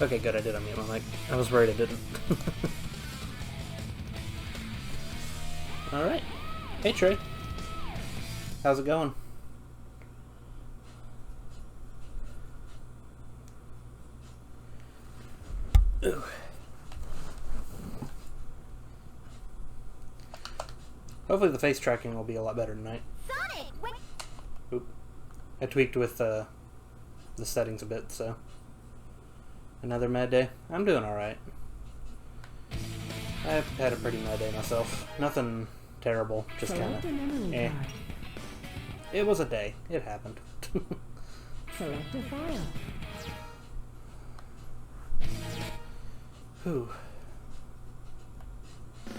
Okay, good, I did unmute my mic. I was worried I didn't. Alright. Hey, Trey. How's it going? Ooh. Hopefully the face tracking will be a lot better tonight. Sonic, wait. Oop. I tweaked with the settings a bit, so... Another mad day? I'm doing alright. I've had a pretty mad day myself. Nothing terrible, just kinda... eh. It was a day. It happened. Select a file. Whew.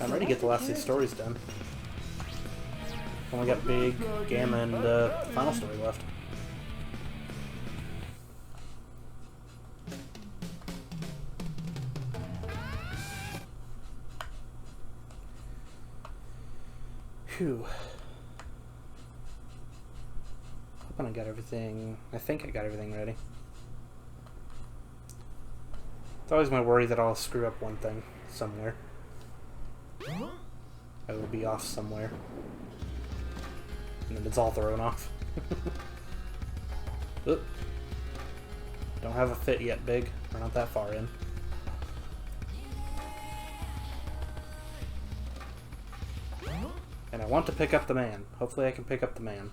I'm ready to get the last of these stories done. Only got Big, Gamma, and final story left. Phew. Hoping I got everything... I think I got everything ready. It's always my worry that I'll screw up one thing somewhere. I will be off somewhere. And then it's all thrown off. Oop. Don't have a fit yet, Big. We're not that far in. And I want to pick up the man. Hopefully I can pick up the man.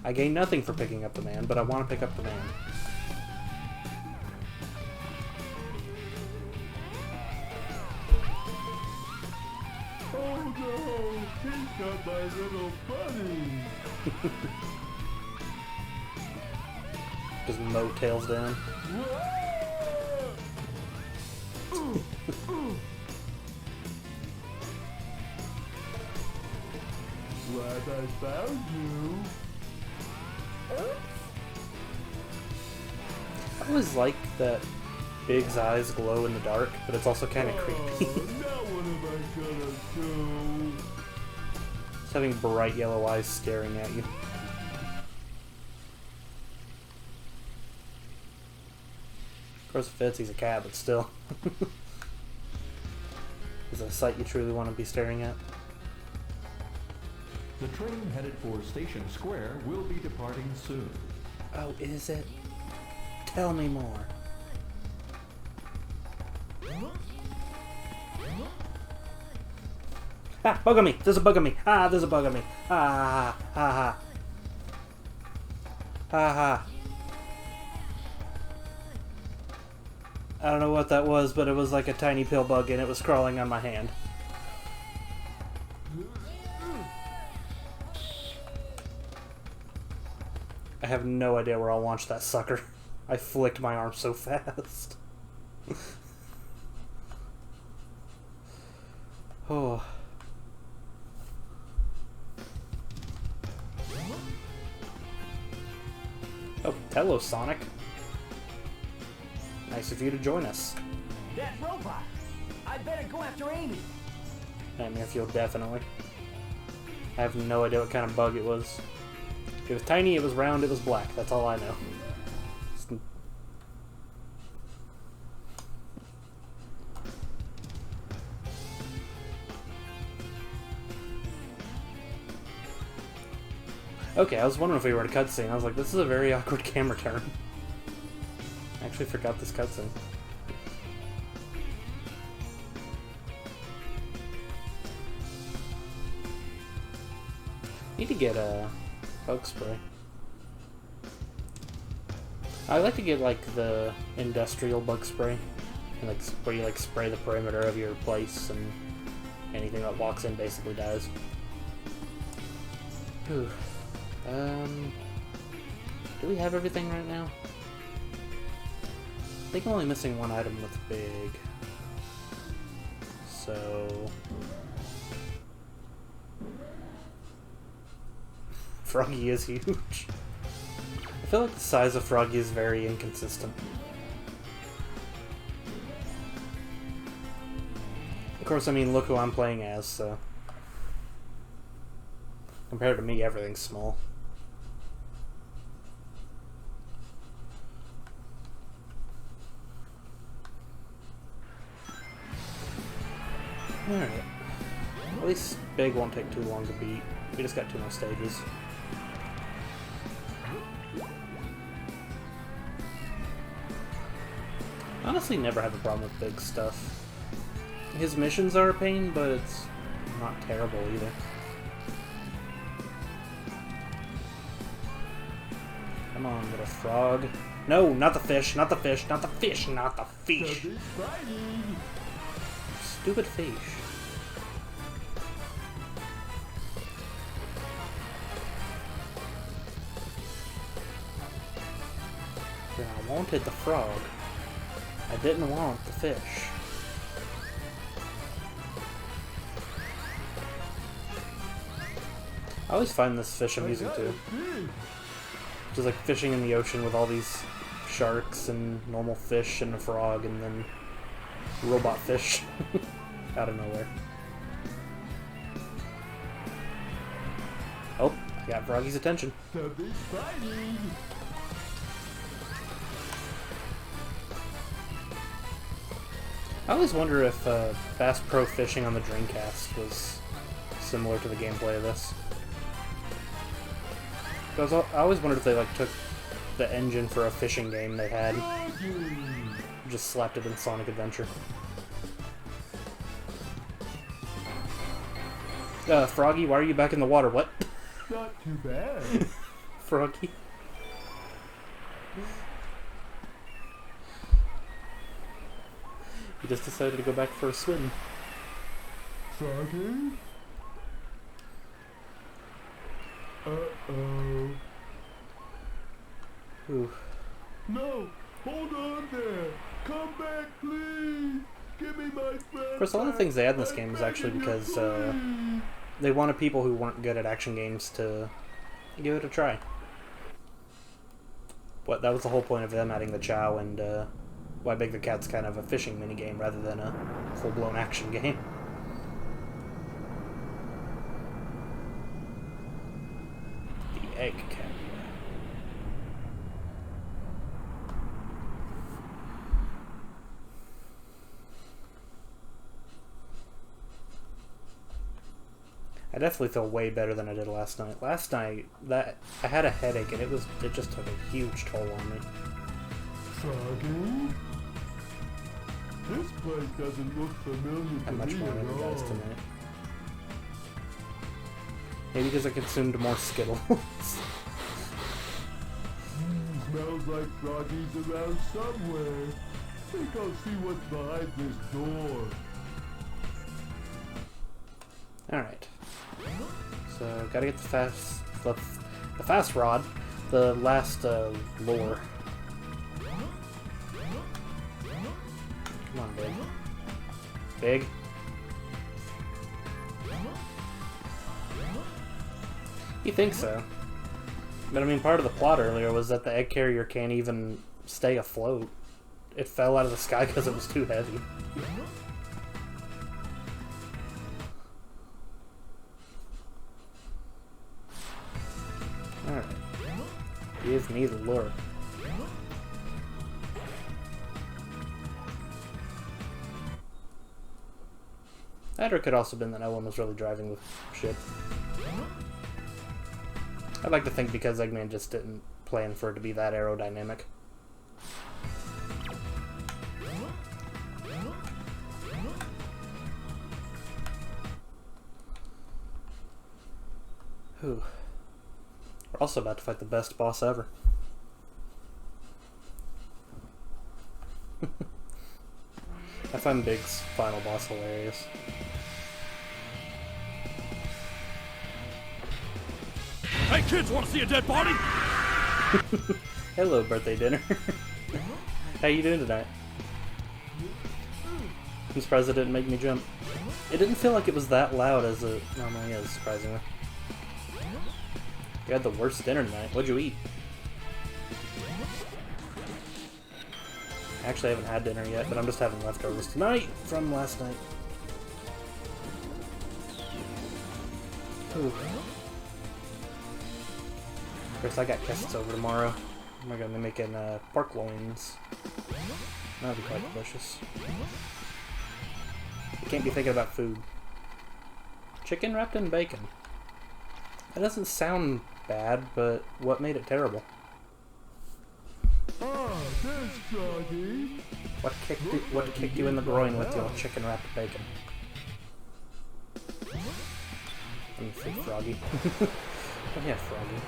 I gain nothing for picking up the man, but I want to pick up the man. Oh no! He's got my little bunny! Just mow tails down. Glad I found you! I always like that Big's eyes glow in the dark, but it's also kind of creepy. Now what am I gonna do? Just having bright yellow eyes staring at you. Of course it fits, he's a cat, but still. Is it a sight you truly want to be staring at? The train headed for Station Square will be departing soon. Oh, is it? Tell me more. Ah, bug on me! There's a bug on me! Ah, there's a bug on me! Ah, ha, ha. Ha, ha. I don't know what that was, but it was like a tiny pill bug and it was crawling on my hand. I have no idea where I'll launch that sucker. I flicked my arm so fast. Oh. Oh, hello, Sonic. Nice of you to join us. That robot! I better go after Amy! And Airfield, definitely. I have no idea what kind of bug it was. It was tiny, it was round, it was black. That's all I know. Okay, I was wondering if we were at a cutscene. I was like, this is a very awkward camera turn. I actually forgot this cutscene. Need to get a bug spray. I like to get like the industrial bug spray, and, like where you like spray the perimeter of your place and anything that walks in basically dies. Whew. Do we have everything right now? I think I'm only missing one item with Big. So... Froggy is huge. I feel like the size of Froggy is very inconsistent. Of course, I mean, look who I'm playing as, so... Compared to me, everything's small. Alright. At least Big won't take too long to beat. We just got 2 more stages. Honestly, never have a problem with Big stuff. His missions are a pain, but it's not terrible either. Come on, little frog. No, not the fish, not the fish, not the fish, not the fish. Stupid fish. I wanted the frog. I didn't want the fish. I always find this fish amusing too. Just like fishing in the ocean with all these sharks and normal fish and a frog and then robot fish out of nowhere. Oh, I got Froggy's attention. I always wonder if Bass Pro Fishing on the Dreamcast was similar to the gameplay of this. Because I always wondered if they like took the engine for a fishing game they had, just slapped it in Sonic Adventure. Froggy, why are you back in the water? What? Not too bad. Froggy. He just decided to go back for a swim. Froggy? Uh-oh. Ooh. No! Hold on there! Come back, please! Give me my friend! Of course, a lot of things they add in this game is actually because they wanted people who weren't good at action games to give it a try. What, that was the whole point of them adding the Chow and Why Big the Cat's kind of a fishing minigame rather than a full-blown action game. The egg carrier. I definitely feel way better than I did last night. Last night, I had a headache and it just took a huge toll on me. Froggy? This place doesn't look familiar How to much me more at energized all. tonight. Maybe because I consumed more Skittles. Smells like Froggy's around somewhere. Think I'll see what's behind this door. Alright. So, gotta get the fast rod, the last lure. Come on, Big. Big? You think so? But I mean, part of the plot earlier was that the egg carrier can't even stay afloat. It fell out of the sky because it was too heavy. Alright. Give me the lure. That or it could also have been that no one was really driving the ship. I'd like to think because Eggman just didn't plan for it to be that aerodynamic. Whew. We're also about to fight the best boss ever. I find Big's final boss hilarious. Hey kids, want to see a dead body? Hello, birthday dinner. How you doing tonight? I'm surprised it didn't make me jump. It didn't feel like it was that loud as it normally is, surprisingly. You had the worst dinner tonight. What'd you eat? Actually, I haven't had dinner yet, but I'm just having leftovers tonight from last night. Ooh. Of course, I got guests over tomorrow. We're gonna be making pork loins. That'll be quite delicious. can't be thinking about food. Chicken wrapped in bacon. That doesn't sound bad, but what made it terrible? Ah, there's Froggy. What kicked you in the groin with your chicken wrapped bacon? Let me see, Froggy. Oh yeah, Froggy.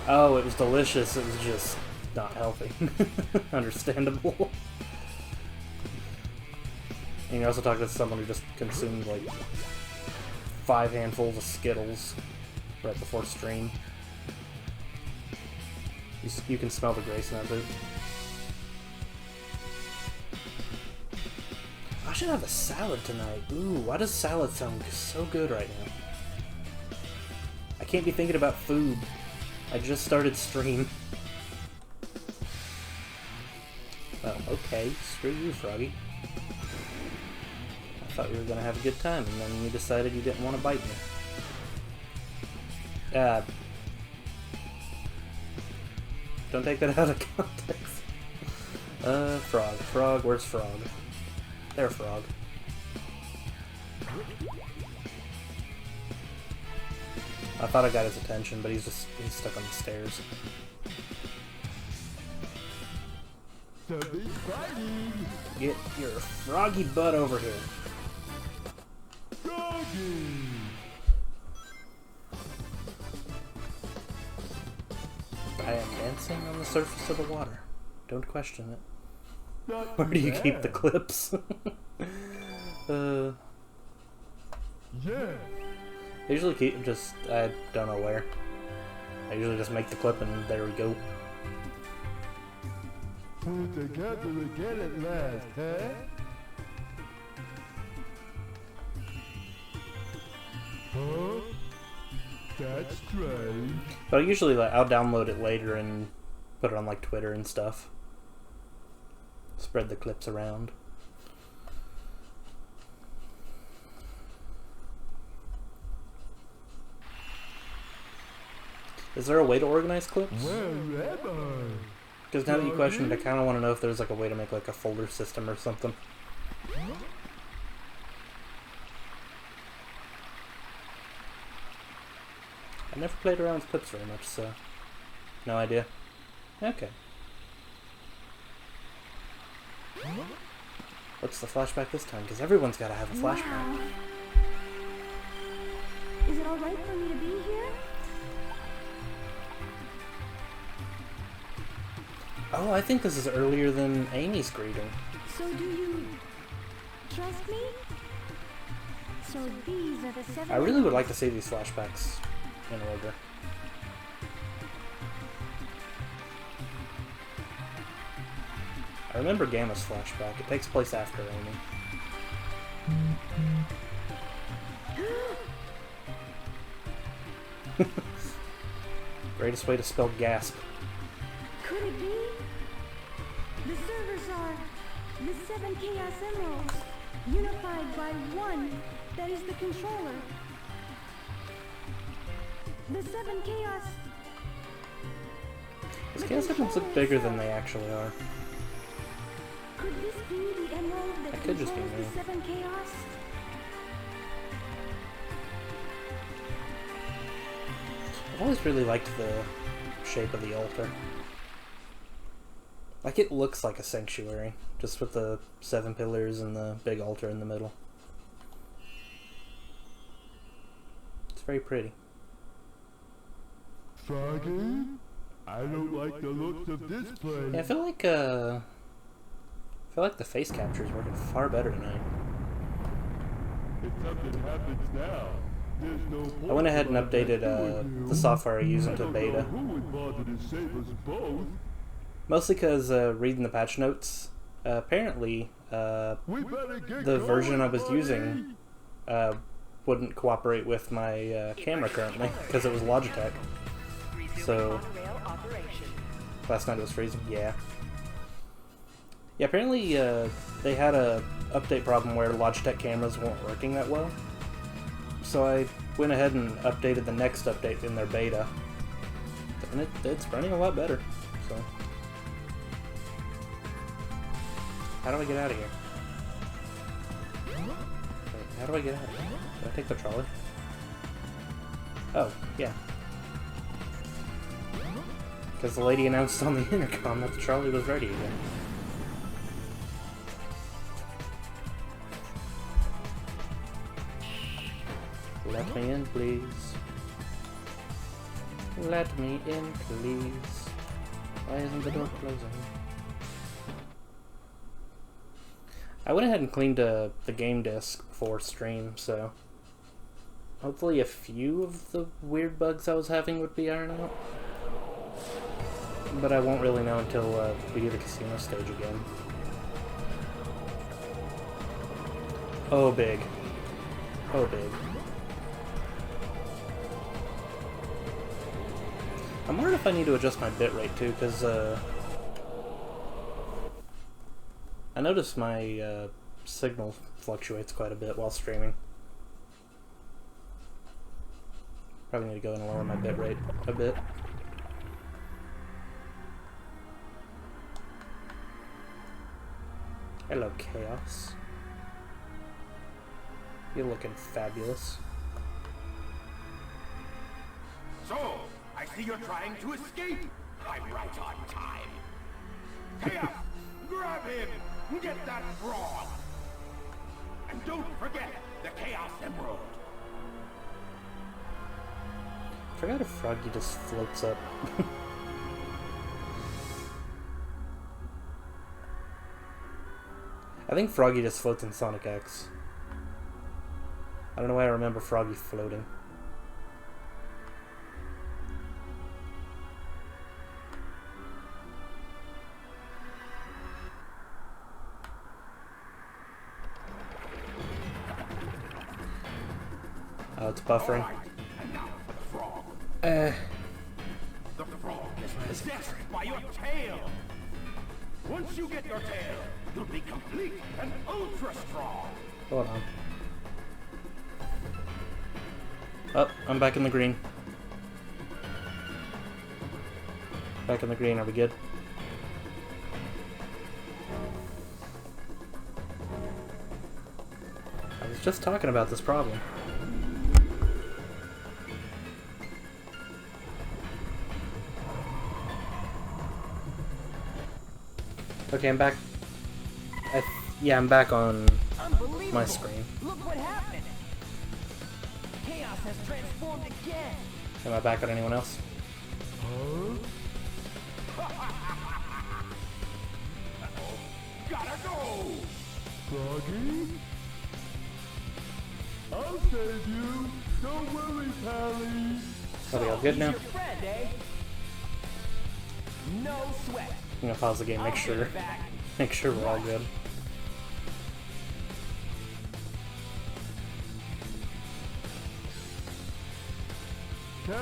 Oh, it was delicious. It was just not healthy. Understandable. And you also talk to someone who just consumed like 5 handfuls of Skittles right before stream. You can smell the grace in that food. I should have a salad tonight. Ooh, why does salad sound so good right now? I can't be thinking about food. I just started stream. Well, okay. Screw you, Froggy. I thought we were gonna have a good time, and then you decided you didn't want to bite me. Don't take that out of context. Frog. Frog, where's Frog? There, Frog. I thought I got his attention, but he's stuck on the stairs. Somebody's fighting. Get your froggy butt over here. Froggy. I am dancing on the surface of the water. Don't question it. Not Where do you keep the bad. clips? Yeah. I usually keep just, I don't know where. I usually just make the clip and there we go. Put it together again at last, huh? Huh? That's strange. But usually like, I'll download it later and put it on like Twitter and stuff. Spread the clips around. Is there a way to organize clips? Where am I? Because now that you questioned, I kind of want to know if there's like a way to make like a folder system or something. I never played around with clips very much, so no idea. Okay. What's the flashback this time? Because everyone's got to have a flashback. Wow. Is it alright for me to be here? Oh, I think this is earlier than Amy's greeting. So do you trust me? So these are the 7 I really would like to see these flashbacks in order. I remember Gamma's flashback. It takes place after Amy. Greatest way to spell gasp. Could it be? The servers are the 7 Chaos Emeralds, unified by one that is the controller. The 7 Chaos... These Chaos Emeralds look bigger than they actually are. Could this be the emerald that That could just be controls me. the 7 Chaos? I've always really liked the shape of the altar. Like, it looks like a sanctuary, just with the 7 pillars and the big altar in the middle. It's very pretty. Froggy? I don't like the looks of this place. Yeah, I feel like the face capture is working far better tonight. If something happens now, there's no point. I went ahead and about updated that doing the software I use into I don't beta. know who would bother to save us both. Mostly because reading the patch notes, apparently We better get the going, version I was buddy. using wouldn't cooperate with my camera currently because it was Logitech. So last night it was freezing. Yeah. Yeah. Apparently they had a update problem where Logitech cameras weren't working that well. So I went ahead and updated the next update in their beta, and it's running a lot better. So. How do I get out of here? Wait, how do I get out of here? Do I take the trolley? Oh, yeah. Because the lady announced on the intercom that the trolley was ready again. Let me in, please. Let me in, please. Why isn't the door closing? I went ahead and cleaned the game disc before stream, so hopefully a few of the weird bugs I was having would be ironed out. But I won't really know until we do the casino stage again. Oh, big. Oh, big. I'm wondering if I need to adjust my bitrate too, because I noticed my signal fluctuates quite a bit while streaming. Probably need to go and lower my bitrate a bit. Hello, Chaos. You're looking fabulous. So, I see you're trying to escape. I'm right on time. Chaos, grab him! Get that frog! And don't forget the Chaos Emerald! I forgot if Froggy just floats up. I think Froggy just floats in Sonic X. I don't know why I remember Froggy floating. Oh, it's buffering. Right, and now for the frog. The frog is possessed by your tail. Once you get your tail, you'll be complete and ultra strong. Hold on. Oh, I'm back in the green. Back in the green, are we good? I was just talking about this problem. Okay, I'm back. Yeah, I'm back on my screen. Look what happened. Chaos has transformed again. Am I back on anyone else? Gotta go! Froggy? I'll save you. Don't worry, Pally. Are we all good now? Your friend, eh? No sweat. I'm gonna pause the game, make sure we're all good.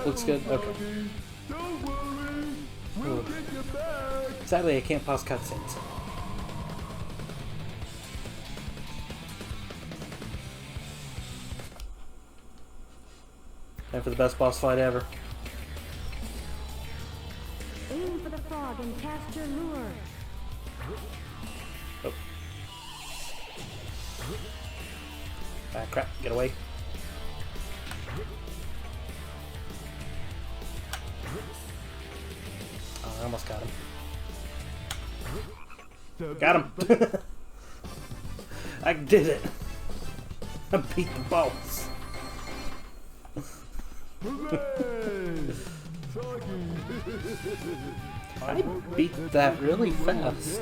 Looks good. Okay. Don't worry. We'll Ooh. get you back. Sadly, I can't pause cutscenes. Time for the best boss fight ever. Aim for the frog and cast your lure. Oh. Ah, crap. Get away. Oh, I almost got him. Got him! I did it! I beat the boss! Hooray! Froggy. I beat that really fast.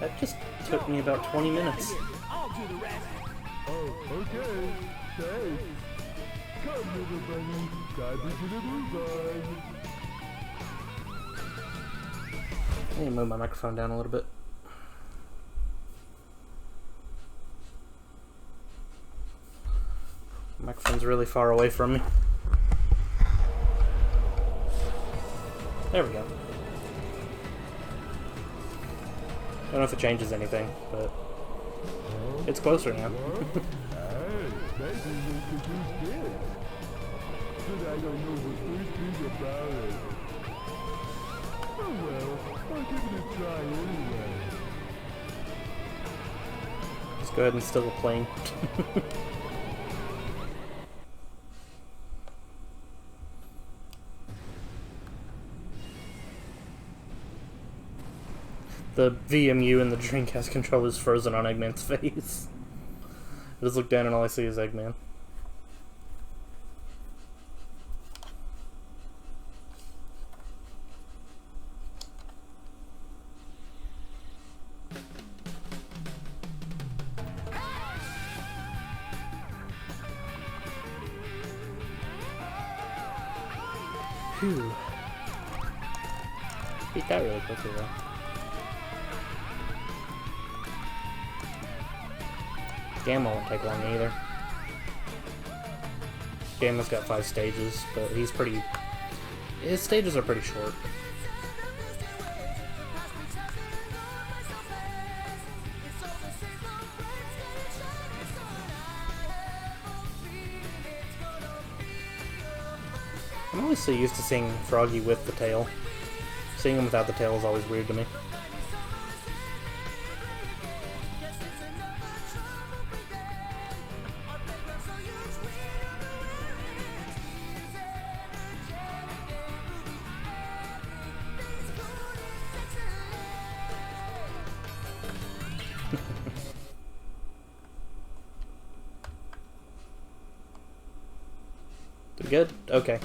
That just took me about 20 minutes. I'll do the rest. Oh, okay. Thanks. Come, little bunny. Time to the bullseye. I need to move my microphone down a little bit. The microphone's really far away from me. There we go. I don't know if it changes anything, but it's closer now. Hey, maybe we could use this. But I don't know the first thing about it. Oh well, I'll give it a try anyway. Let's go ahead and steal a plane. The VMU and the Dreamcast controller is frozen on Eggman's face. I just look down and all I see is Eggman. Phew. Beat that really quickly though. Gamma won't take long either. Gamma's got 5 stages, but he's pretty... his stages are pretty short. I'm always so used to seeing Froggy with the tail. Seeing him without the tail is always weird to me. Good? Okay.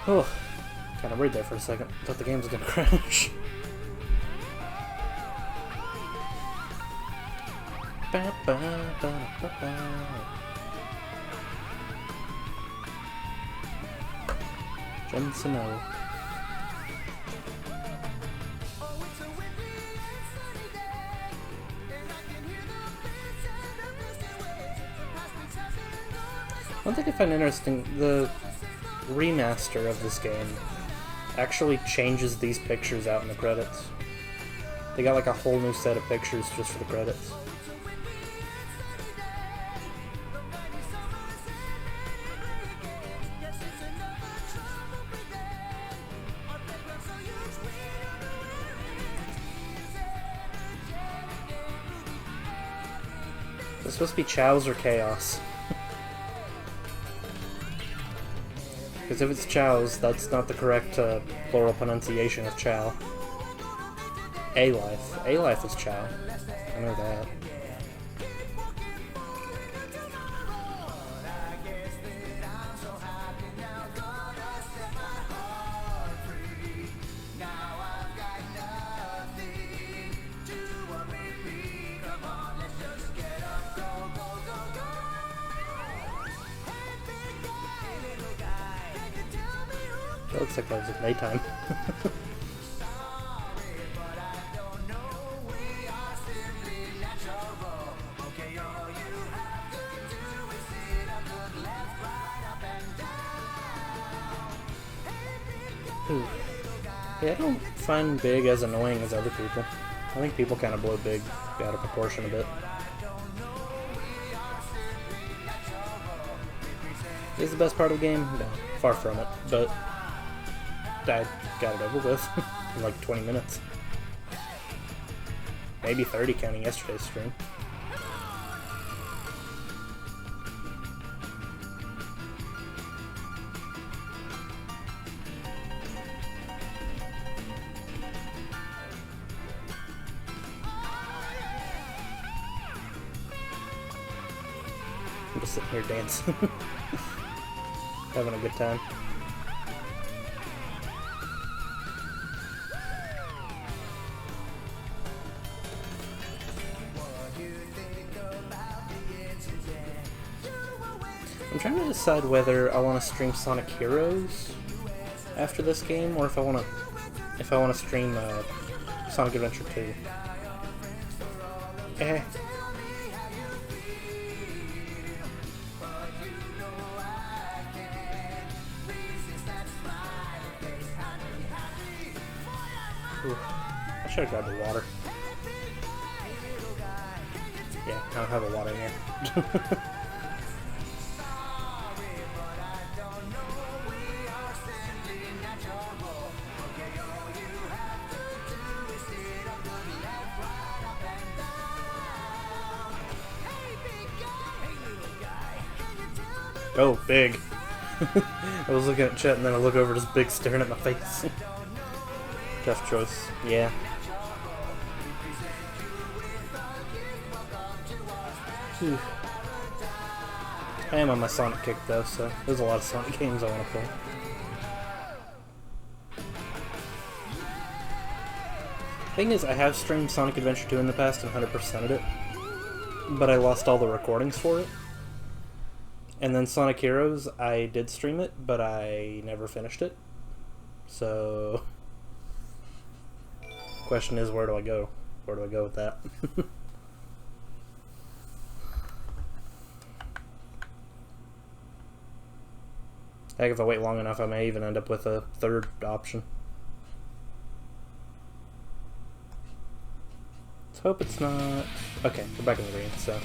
Oh, kind of worried there for a second. Thought the game was gonna crash. Ba, ba, ba, ba, ba. Jon Snow. One thing I find interesting, the remaster of this game actually changes these pictures out in the credits. They got like a whole new set of pictures just for the credits. It's supposed to be Chaos or Chaos. Because if it's Chow's, that's not the correct plural pronunciation of Chow. A-Life. A-Life is Chow. I know that. That looks like that was at nighttime. Ooh. Yeah, I don't find Big as annoying as other people. I think people kind of blow Big out of proportion a bit. Is the best part of the game? No, far from it, but I got it over with in like 20 minutes. Maybe 30 counting yesterday's stream. I'm just sitting here dancing. Having a good time. I'm trying to decide whether I want to stream Sonic Heroes after this game, or if I want to stream Sonic Adventure 2. Ooh, I should have grabbed the water. Yeah, I don't have a water here. Oh, big. I was looking at Chet and then I look over at his big staring at my face. Tough choice. Yeah. Whew. I am on my Sonic kick though, so there's a lot of Sonic games I want to play. Thing is, I have streamed Sonic Adventure 2 in the past and 100%ed it, but I lost all the recordings for it. And then Sonic Heroes, I did stream it, but I never finished it. So, question is, where do I go? Where do I go with that? Heck, if I wait long enough, I may even end up with a third option. Let's hope it's not... Okay, we're back in the green, so...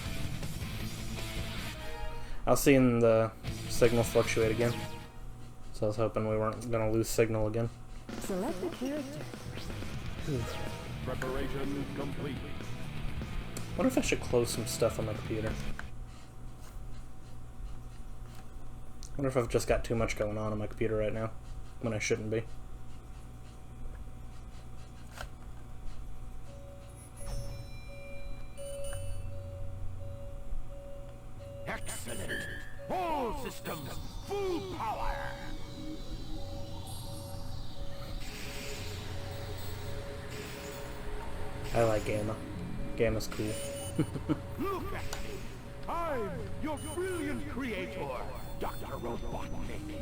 I was seeing the signal fluctuate again. So I was hoping we weren't going to lose signal again. Select a character. Preparation complete. I wonder if I should close some stuff on my computer. I wonder if I've just got too much going on my computer right now, when I shouldn't be. Excellent. All systems, full power. I like Gamma. Gamma's cool. Look at me. I'm your brilliant creator, Dr. Robotnik.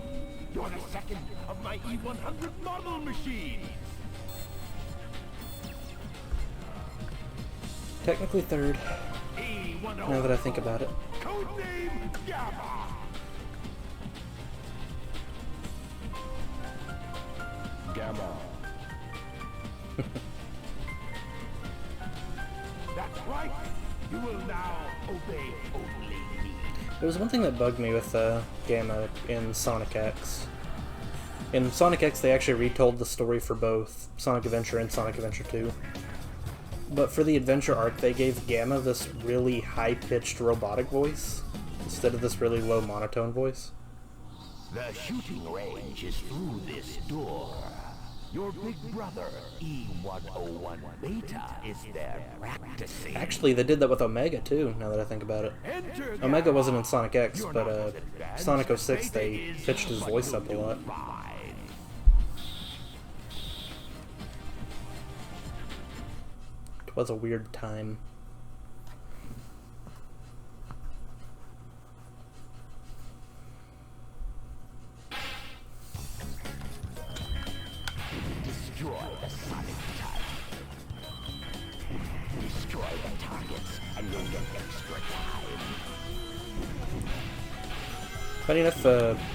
You're the second of my E100 model machines. Technically third, E100. now that I think about it. Codename Gamma. Gamma. That's right. You will now obey only me. There was one thing that bugged me with Gamma in Sonic X. In Sonic X, they actually retold the story for both Sonic Adventure and Sonic Adventure 2. But for the Adventure arc, they gave Gamma this really high-pitched robotic voice, instead of this really low monotone voice. The shooting range is through this door. Your big brother, E101 Beta, is there practicing. Actually, they did that with Omega too, now that I think about it. Omega wasn't in Sonic X, but Sonic 06, they pitched his voice up a lot. It was a weird time. Destroy the Sonic type. Destroy the targets, and you'll get extra time. Funny enough,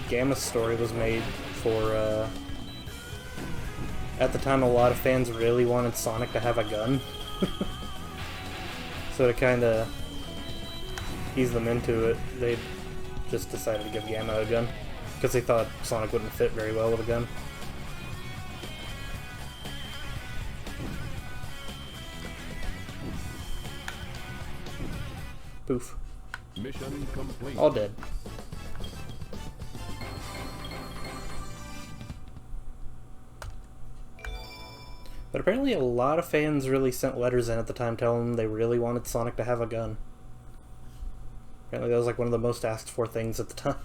Gamma's story was made for, at the time a lot of fans really wanted Sonic to have a gun. So to kinda ease them into it, they just decided to give Gamma a gun. Because they thought Sonic wouldn't fit very well with a gun. Poof. Mission complete. All dead. But apparently a lot of fans really sent letters in at the time telling them they really wanted Sonic to have a gun. Apparently that was like one of the most asked for things at the time.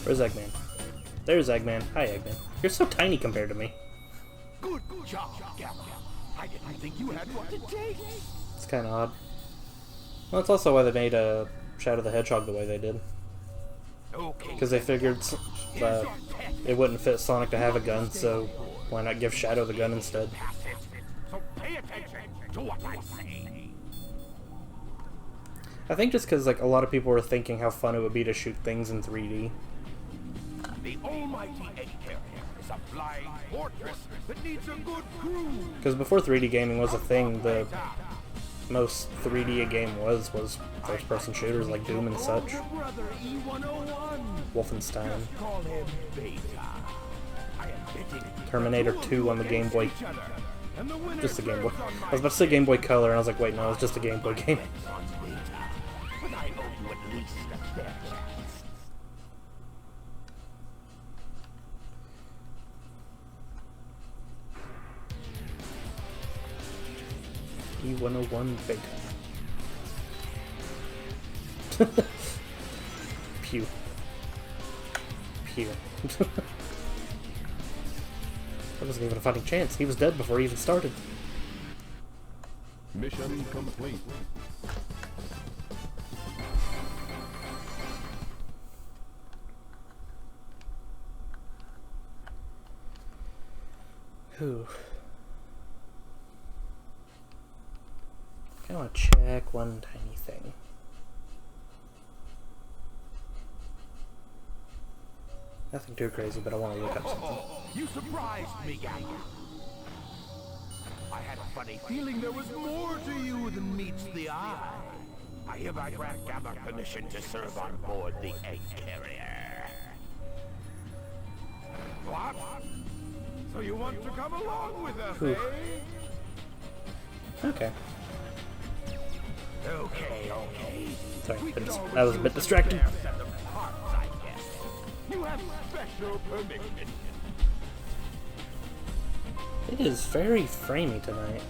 Where's Eggman? There's Eggman. Hi, Eggman. You're so tiny compared to me. Good job, Gamma. I didn't think you had what it takes. It's kind of odd. Well, that's also why they made Shadow the Hedgehog the way they did. Okay. Because they figured it wouldn't fit Sonic to have a gun, so why not give Shadow the gun instead? Pass it. So pay attention to what I say. I think just because like a lot of people were thinking how fun it would be to shoot things in 3D. The almighty Egg Carrier is a flying fortress that needs a good crew. Because before 3D gaming was a thing, the most 3D a game was first-person shooters like Doom and such. Your brother E101. Wolfenstein. Call him Beta. I am Terminator 2 on the Game Boy. Just the Game Boy. I was about to say Game Boy Color, and I was like, wait, no, it's just a Game Boy game. But I owe you at least a fair chance. E101 Beta. Pew. Pew. That wasn't even a fighting chance. He was dead before he even started. Mission complete. Whew. I want to check one tiny thing. Nothing too crazy, but I want to look up something. You surprised me, Gamma. I had a funny feeling there was more to you than meets the eye. I hereby grant Gamma permission to serve on board the egg carrier. What? So you want to come along with us, Ooh. eh? Okay. Okay. Sorry, I was a bit distracted. Set of parts, I guess. You have special permission. It is very framey tonight.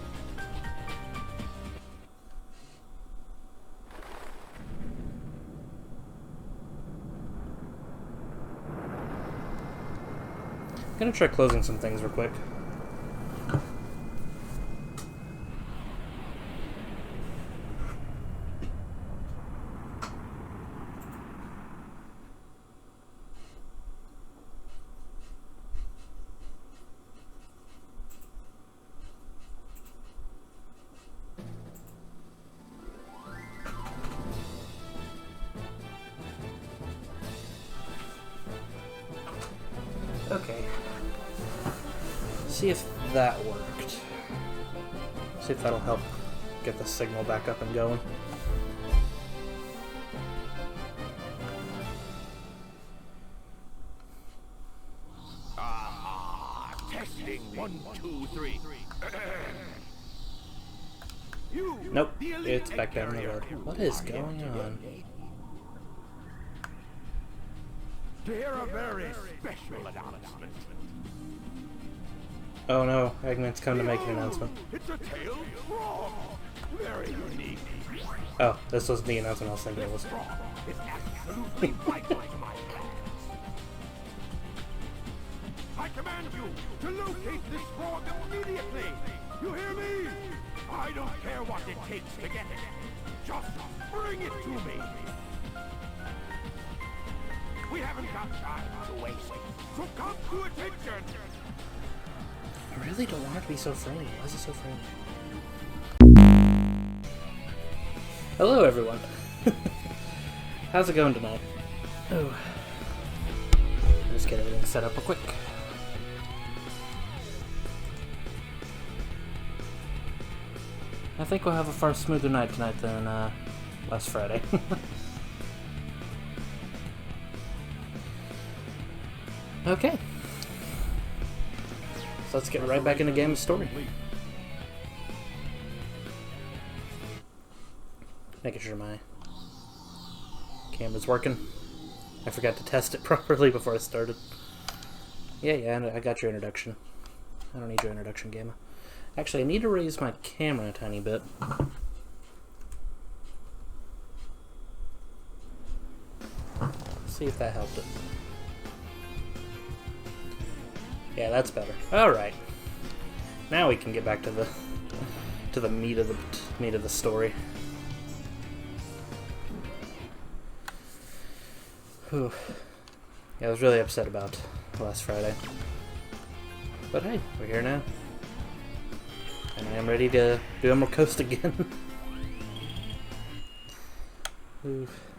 I'm gonna try closing some things real quick. Okay. See if that worked. See if that'll help get the signal back up and going. Testing 1, 2, 3. You, Nope, the elite it's back down the carrier. road. What is going on? To hear a very special announcement. Oh no, Eggman's come to make an announcement. It's a tail frog. Very unique. Oh, this was the announcement I was thinking it was. Frog is absolutely vital to my plans. I command you to locate this frog immediately. You hear me? I don't care what it takes to get it. Just bring it to me. We haven't got time to waste. So come to attention. I really don't want it to be so framey. Why is it so framey? Hello, everyone. How's it going tonight? Oh. Let's get everything set up real quick. I think we'll have a far smoother night tonight than last Friday. Okay. So let's get right back into Game of Story. Making sure my camera's working. I forgot to test it properly before I started. Yeah, I got your introduction. I don't need your introduction, Gamma. Actually, I need to raise my camera a tiny bit. See if that helped it. Yeah, that's better. All right. Now we can get back to the meat of the story. Whew. Yeah, I was really upset about last Friday. But hey, we're here now. And I am ready to do Emerald Coast again. Oof.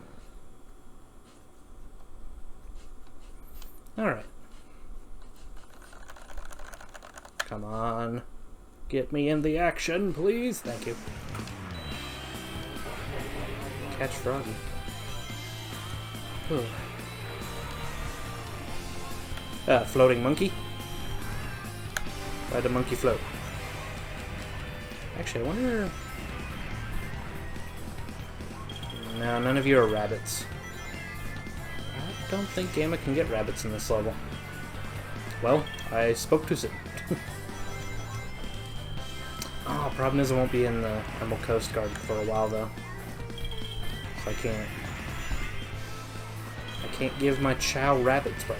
Alright. Come on. Get me in the action, please. Thank you. Catch Froggy. Floating monkey. Ride a monkey float. Actually, I wonder... No, none of you are rabbits. I don't think Gamma can get rabbits in this level. Well, I spoke too soon. Oh, problem is I won't be in the Emerald Coast Guard for a while though. So I can't give my Chow rabbits right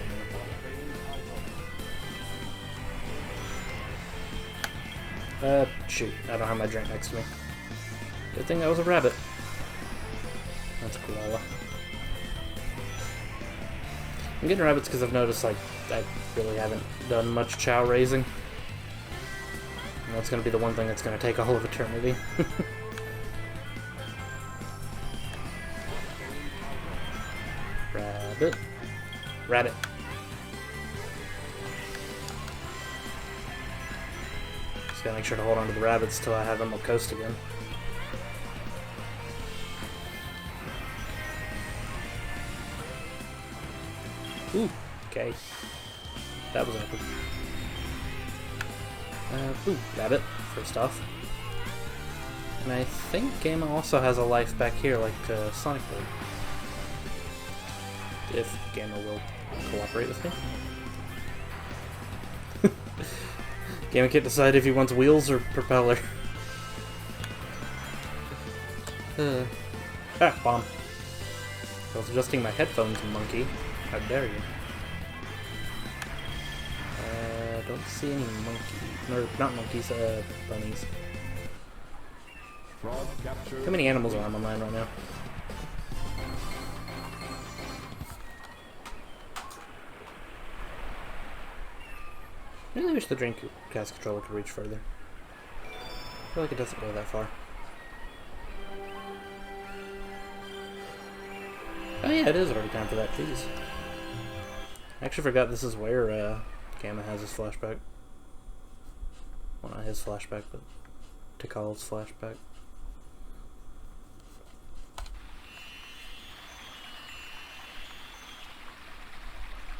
now. Shoot, I don't have my drink next to me. Good thing that was a rabbit. That's a koala. I'm getting rabbits because I've noticed, like, I really haven't done much Chow raising. And that's going to be the one thing that's going to take all of eternity. Rabbit. Rabbit. Just gotta make sure to hold on to the rabbits till I have them on coast again. Ooh, okay. That was epic. Ooh, rabbit, first off. And I think Gamma also has a life back here, like Sonic Bird. If Gamma will cooperate with me. Gamma can't decide if he wants wheels or propeller. Bomb. I was adjusting my headphones, monkey. How dare you? Don't see any monkeys. No, not monkeys, bunnies. Frog capture. How many animals are on my mind right now? I really wish the Dreamcast controller could reach further. I feel like it doesn't go that far. Oh yeah, it is already time for that, please. I actually forgot this is where Gamma has his flashback. Well, not his flashback, but Tikal's flashback.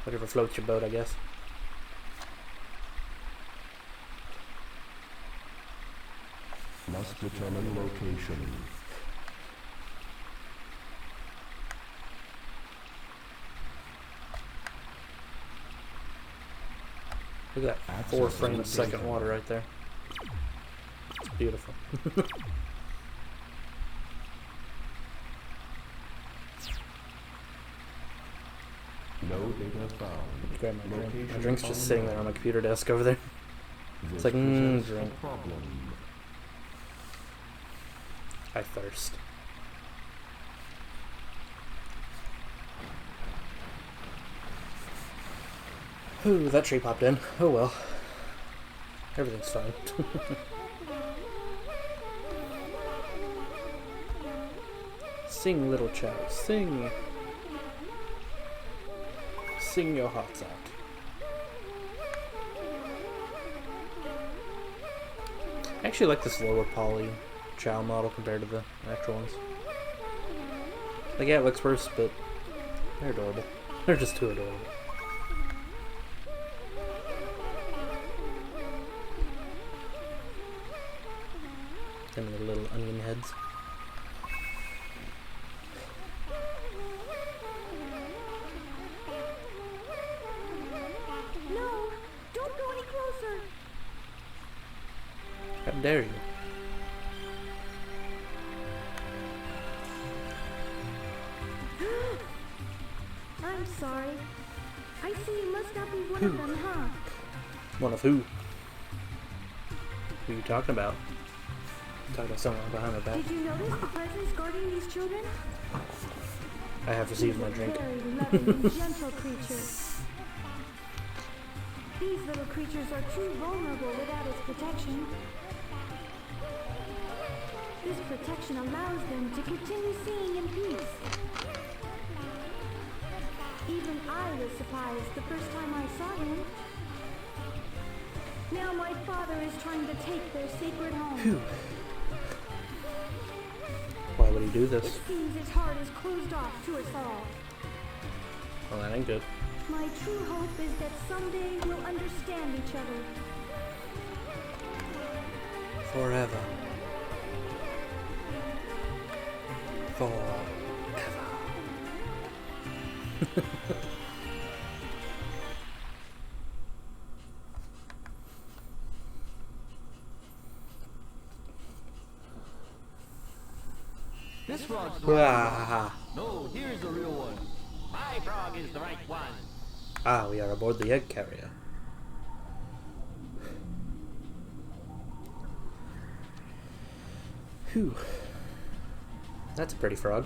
Whatever floats your boat, I guess. Must determine location. Look at that 4 frames a second water right there. It's beautiful. No data found. Grab my drink. My drink's just sitting there on my computer desk over there. It's like, drink. I thirst. Ooh, that tree popped in. Oh well. Everything's fine. Sing, little Chow, sing. Sing your hearts out. I actually like this lower poly Chow model compared to the actual ones. Like, yeah, it looks worse, but they're adorable. They're just too adorable. Them little onion heads. No! Don't go any closer! How dare you? I'm sorry. I see you must not be one of them, huh? One of who? Who are you talking about? Talking about someone behind my back. Did you notice the presence guarding these children? I have received my drink. Very loving and gentle creatures. These little creatures are too vulnerable without its protection. This protection allows them to continue seeing in peace. Even I was surprised the first time I saw him. Now my father is trying to take their sacred home. Phew. Why would he do this? It seems his heart is closed off to us all. Well, that ain't good. My true hope is that someday we'll understand each other. Forever. Forever. This frog's Ah, No, here's the real one. My frog is the right one. we are aboard the egg carrier. Whew. That's a pretty frog.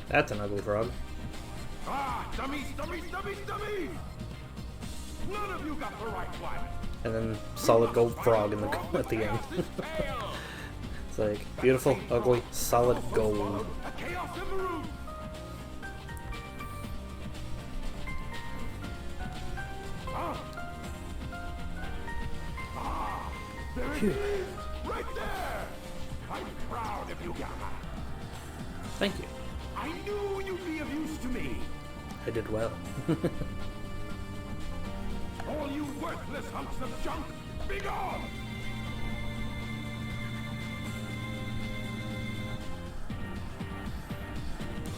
That's an ugly frog. Ah, dummies, dummies, dummies, dummies! None of you got the right one. And then solid gold frog in the at the end. It's like beautiful, ugly, solid gold. A Chaos Emerald! There it is! Right there! I'm proud of you, Gamma. Thank you. I knew you'd be of use to me. I did well. All you worthless hunks of junk, be gone!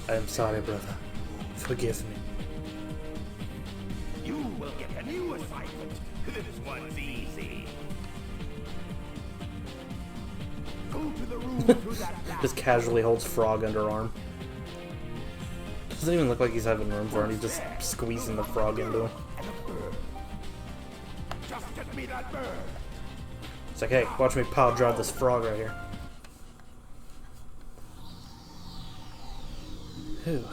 I am sorry, brother. Forgive me. You will get a new assignment. This one's easy. Go to the room through that black Just casually holds frog underarm. Doesn't even look like he's having room for him. He's just squeezing the frog into him. and a bird. Just get me that bird. It's like, hey, watch me power drive this frog right here. Whew.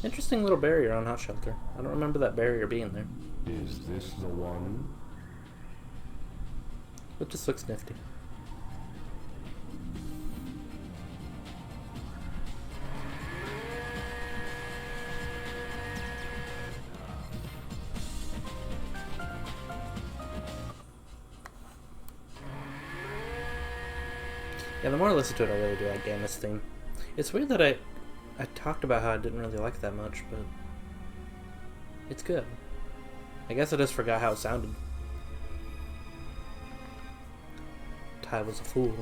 Interesting little barrier on Hot Shelter. I don't remember that barrier being there. Is this the one? It just looks nifty. Yeah, the more I listen to it, I really do like Gamma's theme. It's weird that I talked about how I didn't really like it that much, but it's good. I guess I just forgot how it sounded. Ty was a fool.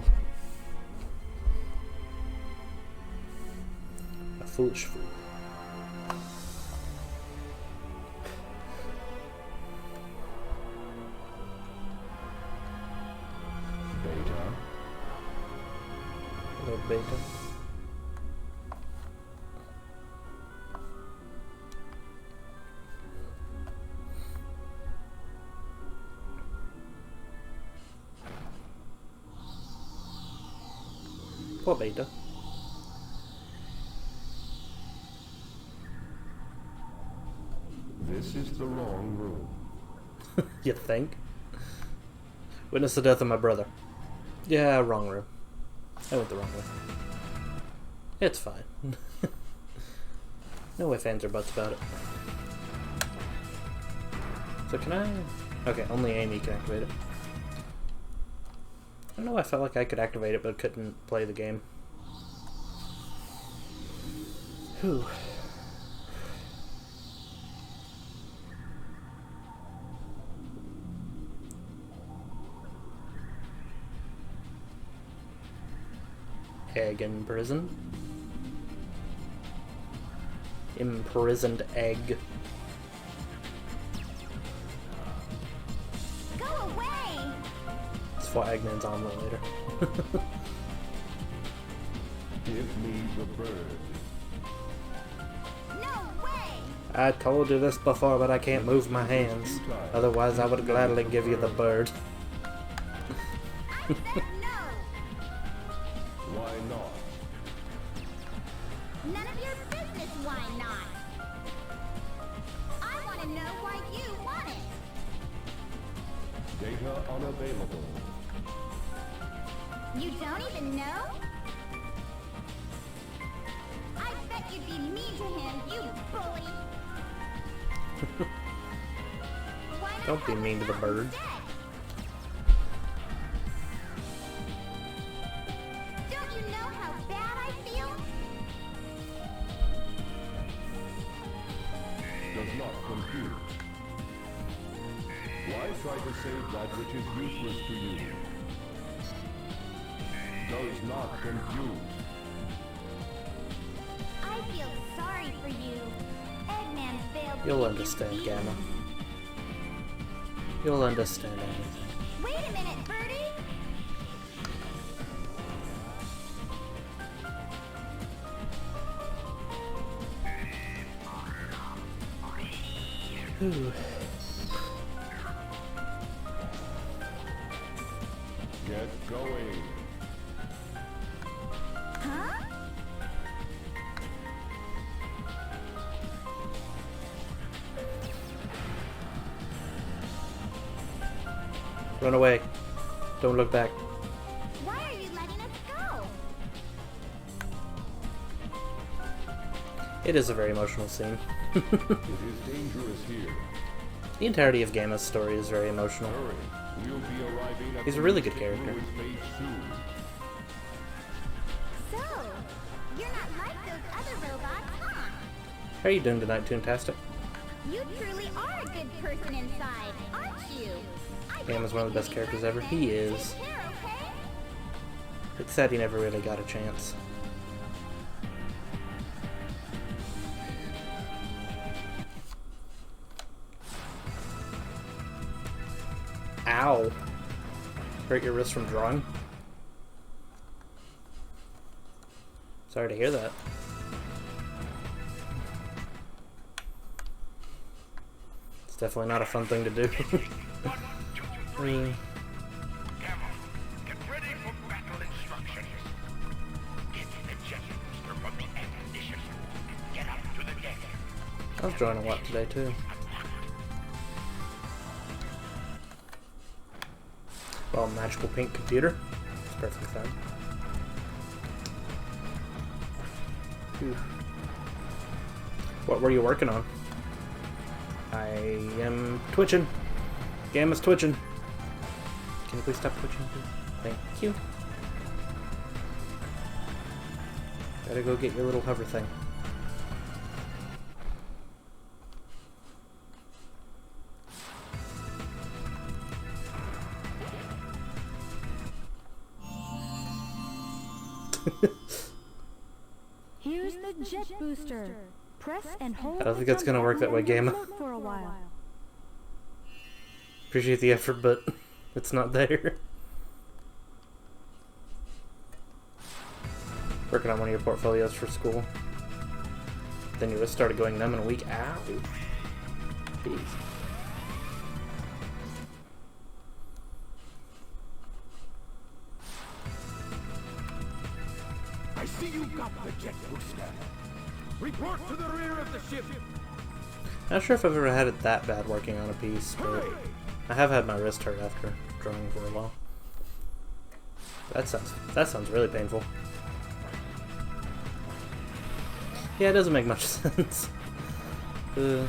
A foolish fool. Beta. Hello, Beta. Poor Beta. This is the wrong room. You think? Witness the death of my brother. Yeah, wrong room. I went the wrong way. It's fine. No ifs, ands, or buts about it. So can I... Okay, only Amy can activate it. I don't know, I felt like I could activate it, but couldn't play the game. Whew. Egg in prison. Imprisoned egg. Go away! It's for Eggman's omelet later. Give me the bird. No way! I told you this before, but I can't move my hands. Otherwise, I would gladly give you the bird. I said no! Why not? None of your business, why not? I want to know why you want it. Data unavailable. You don't even know? I bet you'd be mean to him, you bully. Why not Don't be help mean us to the out bird. instead? Don't you know how bad I feel? Does not compute. Why try to save that which is useless to you? Does not confuse. I feel sorry for you. Eggman failed to You'll keep understand, you Gamma. decent. You'll understand everything. Wait a minute, Birdie! Ooh. Get going. Huh? Run away. Don't look back. Why are you letting us go? It is a very emotional scene. It is dangerous here. The entirety of Gamma's story is very emotional. Hurry. We'll be arriving at He's a the really good Mystic character. Ruins base soon. So, you're not like those other robots, huh? How are you doing tonight, Toontastic? You truly are a good person inside, aren't you? Gamma's one of the best characters ever. He is. Take care, okay? It's sad he never really got a chance. Ow. Hurt your wrist from drawing? Sorry to hear that. It's definitely not a fun thing to do. Gamma, get ready for battle instructions. Get the jet booster from the ignition and get up to the deck. I was drawing a lot today too. Well, magical pink computer. It's perfectly fine. Phew. What were you working on? I am twitching. Gamma's twitching. Can you please stop twitching, please? Thank you. Gotta go get your little hover thing. Here's the jet booster. Press and hold. I don't think that's gonna work that way, Gamma. For a while. Appreciate the effort, but it's not there. Working on one of your portfolios for school. Then you just started going numb in a week. Ow. Jeez. I see you got the jet booster. Report to the rear of the ship. Not sure if I've ever had it that bad working on a piece, but I have had my wrist hurt after drawing for a while. That sounds really painful. Yeah, it doesn't make much sense. The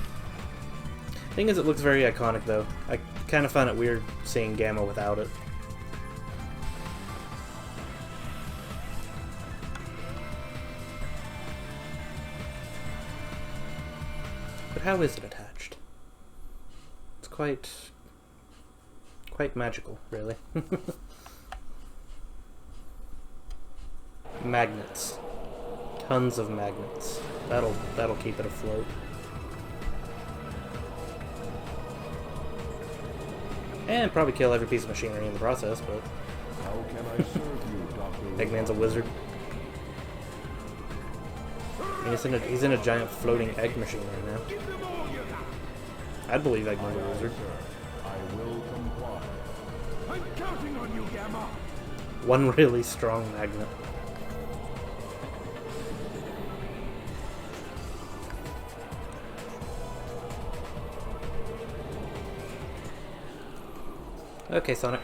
thing is, it looks very iconic, though. I kind of find it weird seeing Gamma without it. But how is it attached? It's quite magical, really. Magnets. Tons of magnets. That'll keep it afloat. And probably kill every piece of machinery in the process, but How can I serve you, Dr. Eggman's a wizard. He's in a giant floating egg machine right now. Give them all you got. I'd believe Eggman's a wizard. I will comply. I'm counting on you, Gamma. One really strong magnet. Okay, Sonic.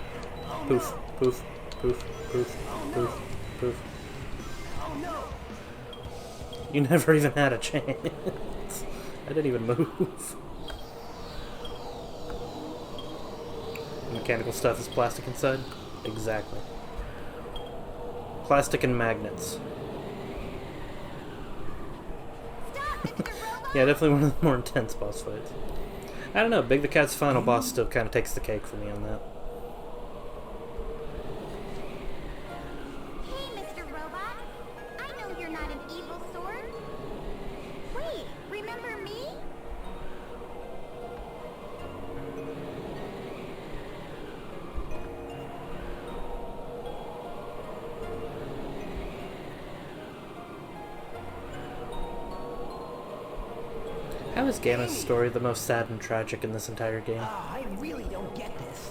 Poof, poof, poof, poof, poof, poof. You never even had a chance. I didn't even move. Mechanical stuff is plastic inside? Exactly. Plastic and magnets. Stop, Mr. Robot! Yeah, definitely one of the more intense boss fights. I don't know, Big the Cat's final boss still kind of takes the cake for me on that. Hey, Mr. Robot. I know you're not an evil sort. Wait, remember me? How is Gamma's story the most sad and tragic in this entire game? I really don't get this.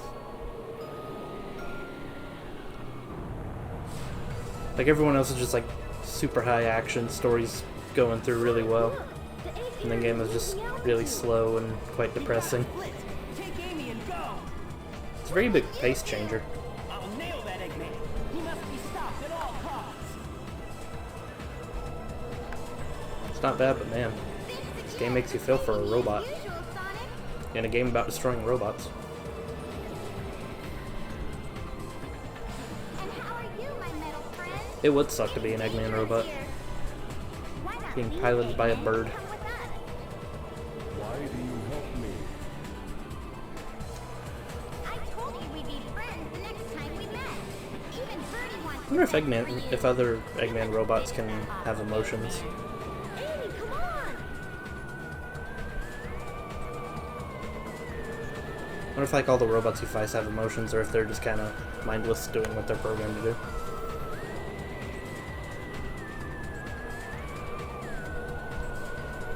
Like, everyone else is just like super high action, stories going through really well. And then Gamma's just really slow and quite depressing. Blitz, take Amy and go. It's a very big pace changer. I'll nail that Eggman. He must be stopped at all costs. It's not bad, but man, this game makes you feel for a robot. In a game about destroying robots. And how are you, my metal friend? It would suck to be an Eggman robot. Why not Being be piloted by a Eggman? bird. Come with us. Why do you help me? I told you we'd be friends the next time we met. Even Birdie wants I wonder if to fight for you. if other Eggman robots can have emotions. Amy, come on! I wonder if like all the robots you fight have emotions, or if they're just kind of mindless doing what they're programmed to do.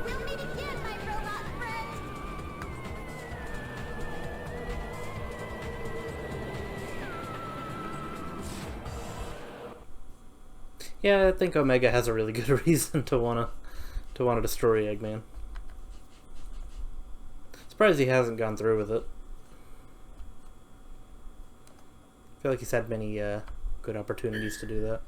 We'll meet again, my robot friend! Yeah, I think Omega has a really good reason to wanna destroy Eggman. Surprised he hasn't gone through with it. I feel like he's had many good opportunities to do that.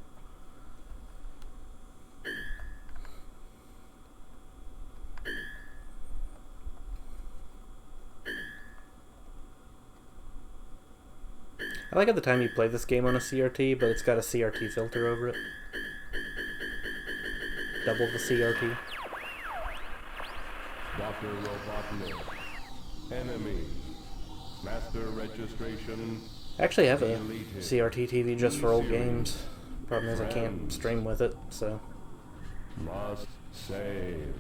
I like at the time you play this game on a CRT, but it's got a CRT filter over it. Double the CRT. Dr. Robotnik. Enemy. Master registration. I actually have a CRT TV just for old games. Problem is I can't stream with it, so... Must save.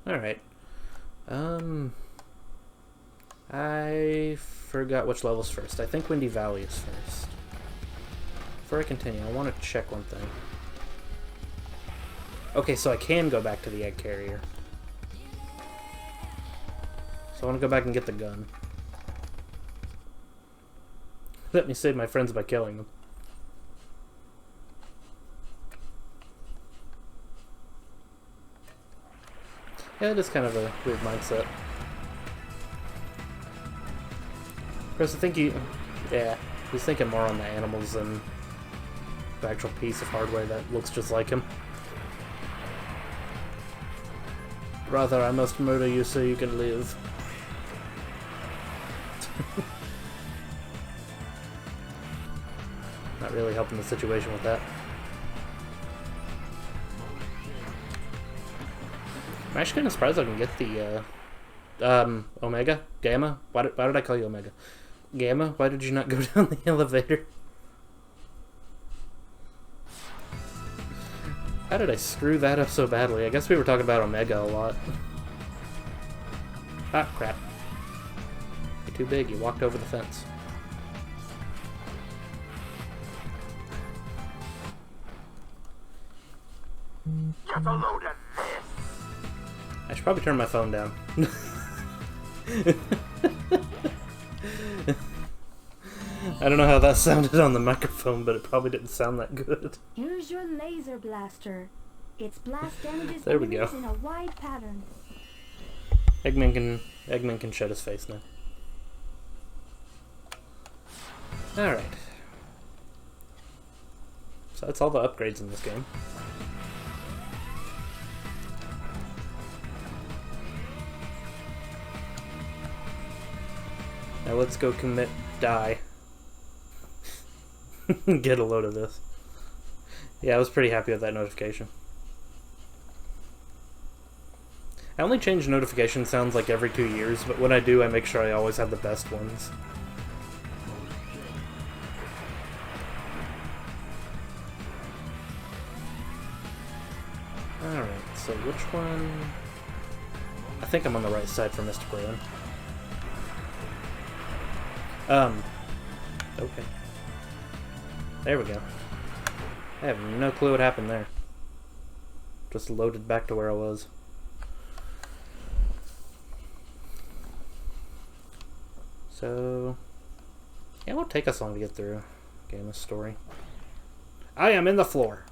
Alright. I forgot which level's first. I think Windy Valley is first. Before I continue, I want to check one thing. Okay, so I can go back to the egg carrier. So I want to go back and get the gun. Let me save my friends by killing them. Yeah, it is kind of a weird mindset. Of course, I think he's thinking more on the animals than the actual piece of hardware that looks just like him. Rather, I must murder you so you can live. Not really helping the situation with that. I'm actually kind of surprised I can get the Omega? Gamma? Why did I call you Omega? Gamma? Why did you not go down the elevator? How did I screw that up so badly? I guess we were talking about Omega a lot. Ah, crap. You're too big, you walked over the fence. Get a load of this! I should probably turn my phone down. I don't know how that sounded on the microphone, but it probably didn't sound that good. Here's your laser blaster. Its blast damages There we go. enemies in a wide pattern. Eggman can shut his face now. Alright. So that's all the upgrades in this game. Now let's go die. Get a load of this. Yeah, I was pretty happy with that notification. I only change notification sounds like every 2 years, but when I do, I make sure I always have the best ones. Alright, so which one... I think I'm on the right side for Mystic Ruin. Okay. There we go. I have no clue what happened there. Just loaded back to where I was. So... yeah, it won't take us long to get through Gamma's story. I am in the floor!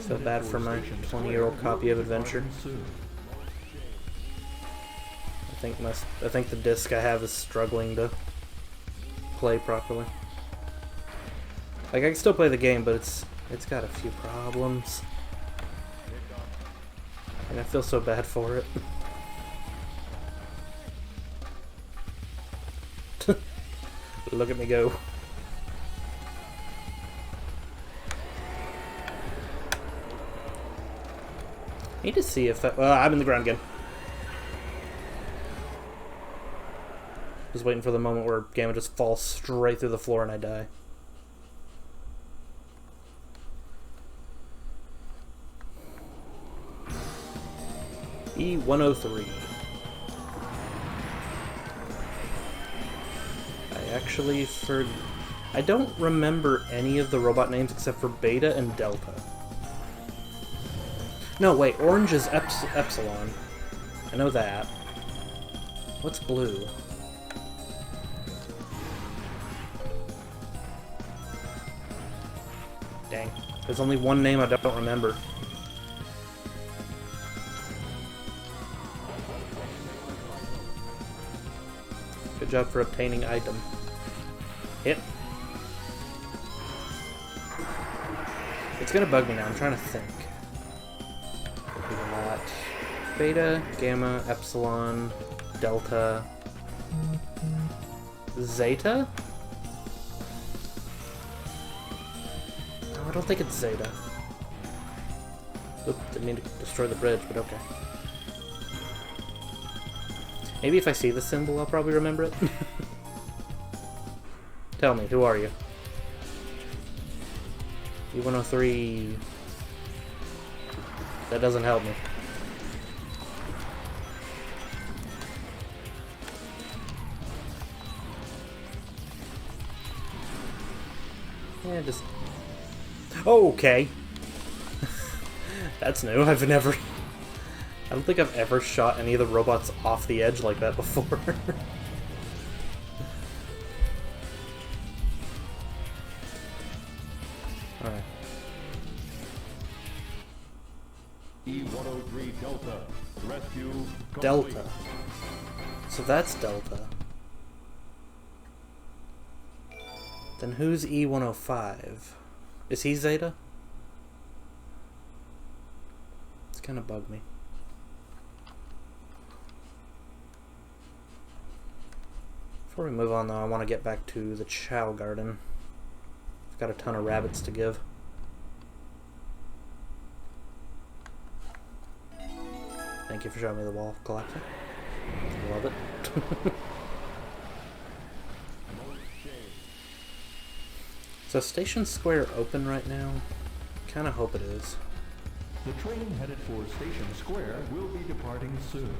So bad for my 20-year-old copy of Adventure. I think the disc I have is struggling to play properly. Like, I can still play the game, but it's got a few problems. And I feel so bad for it. Look at me go. I need to see if that... I'm in the ground again. Just waiting for the moment where Gamma just falls straight through the floor and I die. E103. I don't remember any of the robot names except for Beta and Delta. No, wait, orange is Epsilon. I know that. What's blue? Dang. There's only one name I don't remember. Good job for obtaining item. Hit. It's gonna bug me now, I'm trying to think. Beta, Gamma, Epsilon, Delta, Zeta? No, I don't think it's Zeta. Oop, didn't mean to destroy the bridge, but okay. Maybe if I see the symbol, I'll probably remember it. Tell me, who are you? E103... That doesn't help me. Yeah, just... Oh, okay. That's new. I've never... I don't think I've ever shot any of the robots off the edge like that before. Alright. E103 Delta. Rescue complete. Delta. So that's Delta. Then who's E105? Is he Zeta? It's kind of bugged me. Before we move on though, I want to get back to the Chow Garden. I've got a ton of rabbits to give. Thank you for showing me the wall collector. Love it. So Station Square open right now? Kinda hope it is. The train headed for Station Square will be departing soon.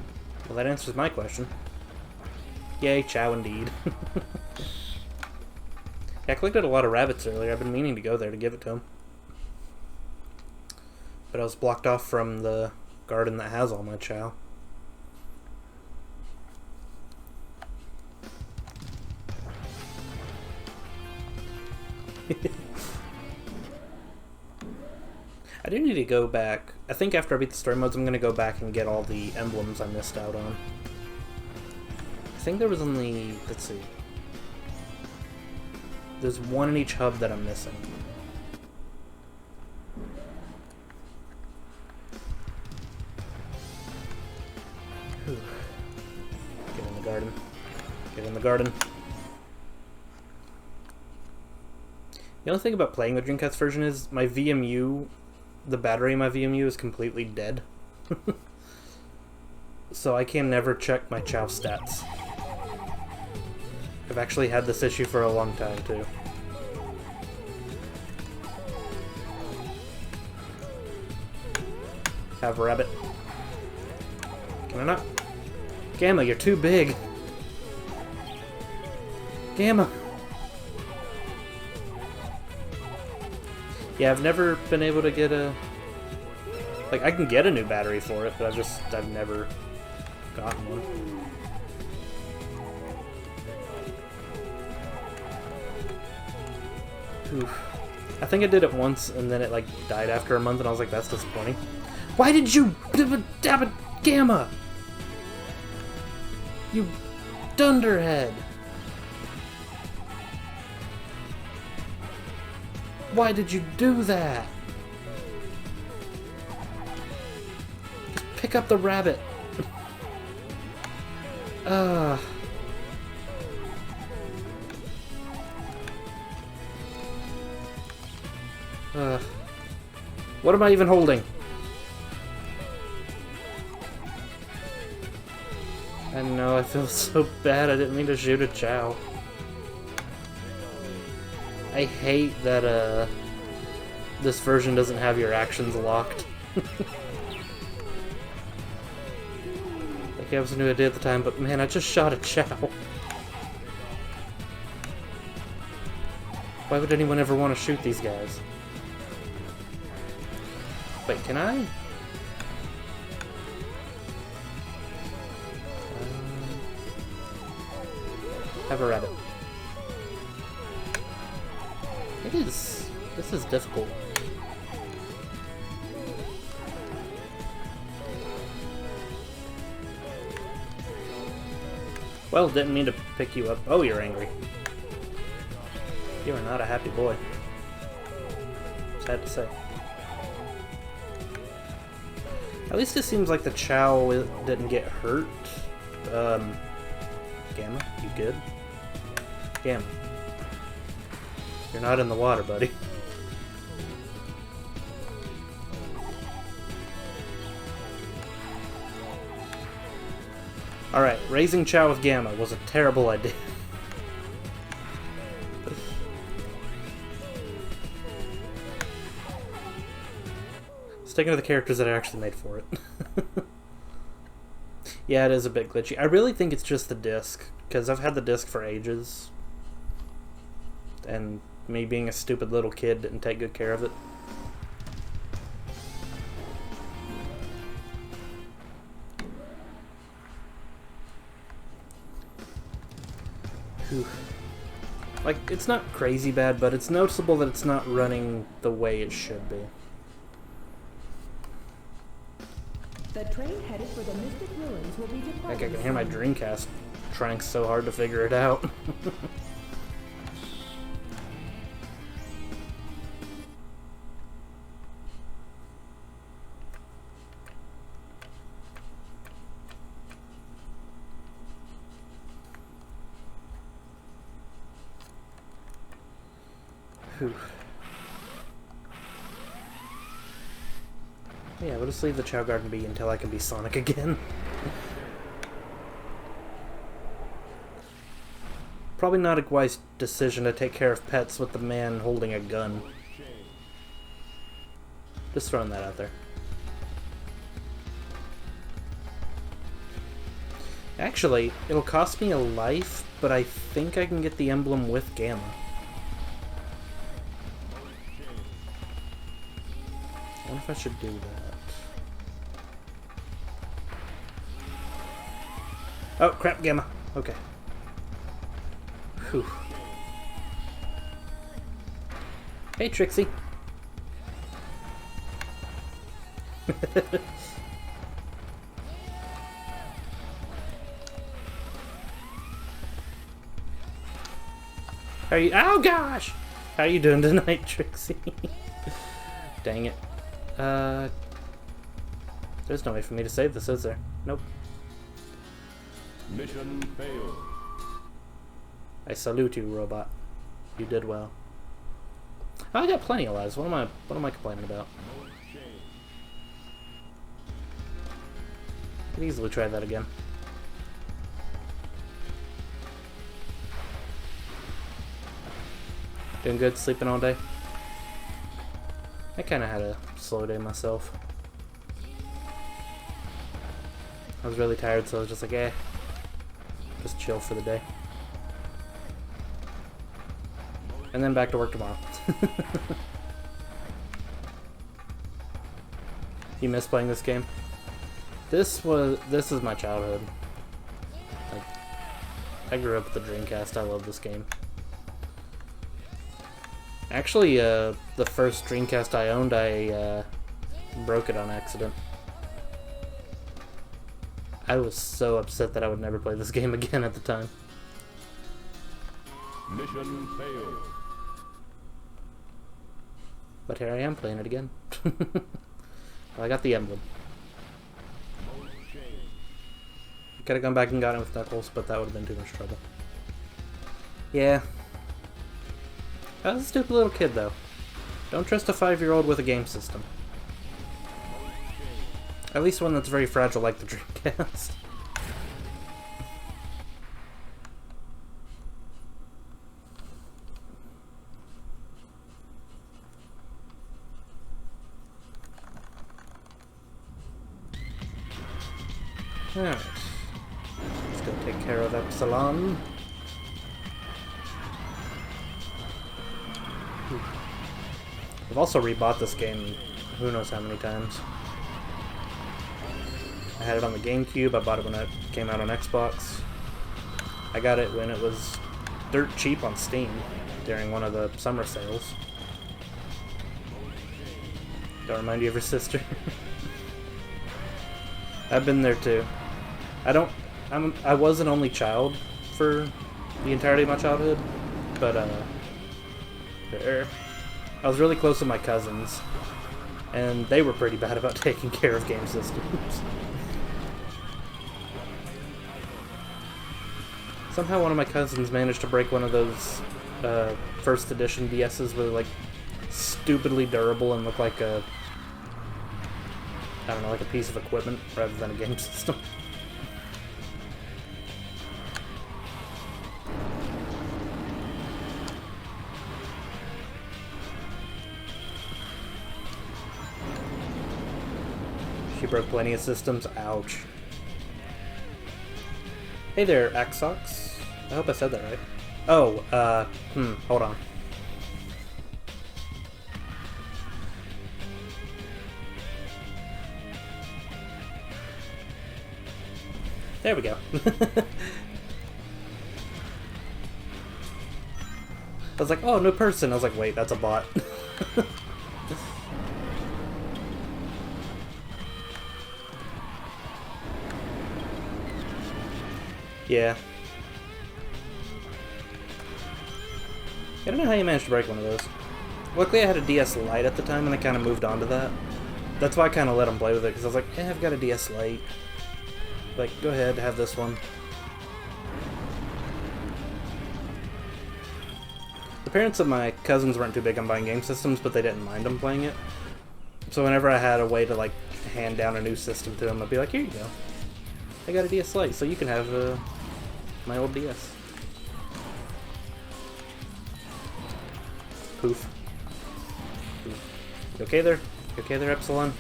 Well, that answers my question. Yay, Chow indeed. Yeah, I collected a lot of rabbits earlier. I've been meaning to go there to give it to him. But I was blocked off from the garden that has all my Chow. I do need to go back. I think after I beat the story modes, I'm going to go back and get all the emblems I missed out on. I think there was only... let's see. There's one in each hub that I'm missing. Whew. Get in the garden. Get in the garden. The only thing about playing the Dreamcast version is my VMU, the battery in my VMU is completely dead. So I can never check my Chao stats. I've actually had this issue for a long time, too. Have a rabbit. Can I not? Gamma, you're too big. Gamma. Yeah, I've never been able to get a... Like, I can get a new battery for it, but I've never gotten one. Oof. I think I did it once, and then it, like, died after a month, and I was like, that's disappointing. Why did you... Gamma! You dunderhead! Why did you do that? Just pick up the rabbit. What am I even holding? I know, I feel so bad. I didn't mean to shoot a Chao. I hate that, this version doesn't have your actions locked. Like I was a new idea at the time, but man, I just shot a Chao. Why would anyone ever want to shoot these guys? Wait, can I? Have a rabbit. This is difficult. Well, didn't mean to pick you up. Oh, you're angry. You are not a happy boy. Sad to say. At least it seems like the Chao didn't get hurt. Gamma, you good? Gamma. You're not in the water, buddy. Alright, raising Chao with Gamma was a terrible idea. Sticking to the characters that are actually made for it. Yeah, it is a bit glitchy. I really think it's just the disc, because I've had the disc for ages. And me being a stupid little kid didn't take good care of it. Whew. Like, it's not crazy bad, but it's noticeable that it's not running the way it should be. The train headed for the Mystic Ruins will be departing. Like, I can hear my Dreamcast trying so hard to figure it out. Whew. Yeah, we'll just leave the Chao Garden be until I can be Sonic again. Probably not a wise decision to take care of pets with the man holding a gun. Just throwing that out there. Actually, it'll cost me a life, but I think I can get the emblem with Gamma. I wonder if I should do that. Oh, crap, Gamma. Okay. Whew. Hey, Trixie. How are you? Oh, gosh! How are you doing tonight, Trixie? Dang it. There's no way for me to save this, is there? Nope. Mission failed. I salute you, robot. You did well. I got plenty of lives. What am I complaining about? Could easily try that again. Doing good, sleeping all day. I kinda had a slow day myself. I was really tired, so I was just like, just chill for the day. And then back to work tomorrow. You miss playing this game? This is my childhood. Like, I grew up with the Dreamcast. I love this game. Actually, the first Dreamcast I owned, I broke it on accident. I was so upset that I would never play this game again at the time. Mission failed. But here I am playing it again. Well, I got the emblem. Could have gone back and got it with Knuckles, but that would have been too much trouble. Yeah. I was a stupid little kid, though. Don't trust a 5-year-old with a game system. At least one that's very fragile like the Dreamcast. Alright. Let's go take care of Epsilon. I've also rebought this game who knows how many times. I had it on the GameCube, I bought it when it came out on Xbox. I got it when it was dirt cheap on Steam during one of the summer sales. Don't remind you of your sister. I've been there too. I was an only child for the entirety of my childhood, but I was really close with my cousins, and they were pretty bad about taking care of game systems. Somehow one of my cousins managed to break one of those first edition DS's with like stupidly durable and look like a, I don't know, like a piece of equipment rather than a game system. She broke plenty of systems. Ouch. Hey there, Axox. I hope I said that right. Oh, hold on. There we go. I was like, oh, no person. I was like, wait, that's a bot. Yeah. I don't know how you managed to break one of those. Luckily I had a DS Lite at the time and I kind of moved on to that. That's why I kind of let him play with it, because I was like, I've got a DS Lite. Like, go ahead, have this one. The parents of my cousins weren't too big on buying game systems, but they didn't mind them playing it. So whenever I had a way to, like, hand down a new system to them, I'd be like, here you go. I got a DS Lite, so you can have my old DS. Poof. You okay there? You okay there, Epsilon?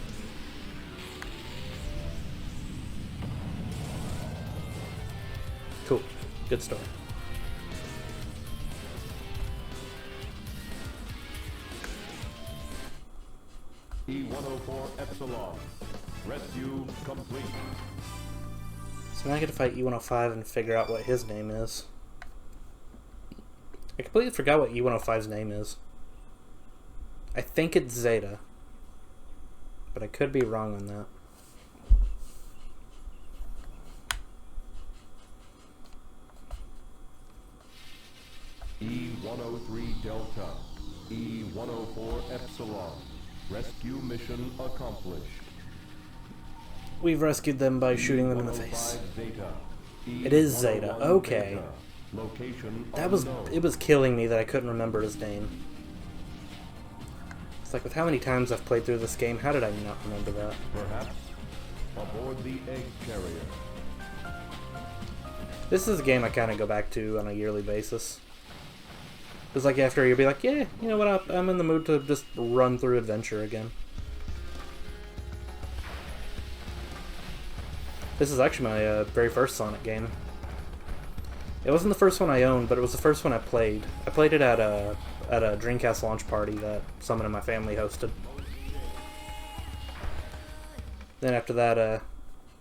Cool. Good story. E-104 Epsilon. Rescue complete. So now I get to fight E-105 and figure out what his name is. I completely forgot what E-105's name is. I think it's Zeta. But I could be wrong on that. E-103 Delta. E-104 Epsilon. Rescue mission accomplished. We've rescued them by shooting them in the face. It is Zeta. Okay. It was killing me that I couldn't remember his name. It's like, with how many times I've played through this game, how did I not remember that? Perhaps aboard the egg carrier. This is a game I kind of go back to on a yearly basis. It's like after you'll be like, yeah, you know what, I'm in the mood to just run through adventure again. This is actually my very first Sonic game. It wasn't the first one I owned, but it was the first one I played. I played it at a Dreamcast launch party that someone in my family hosted. Then after that,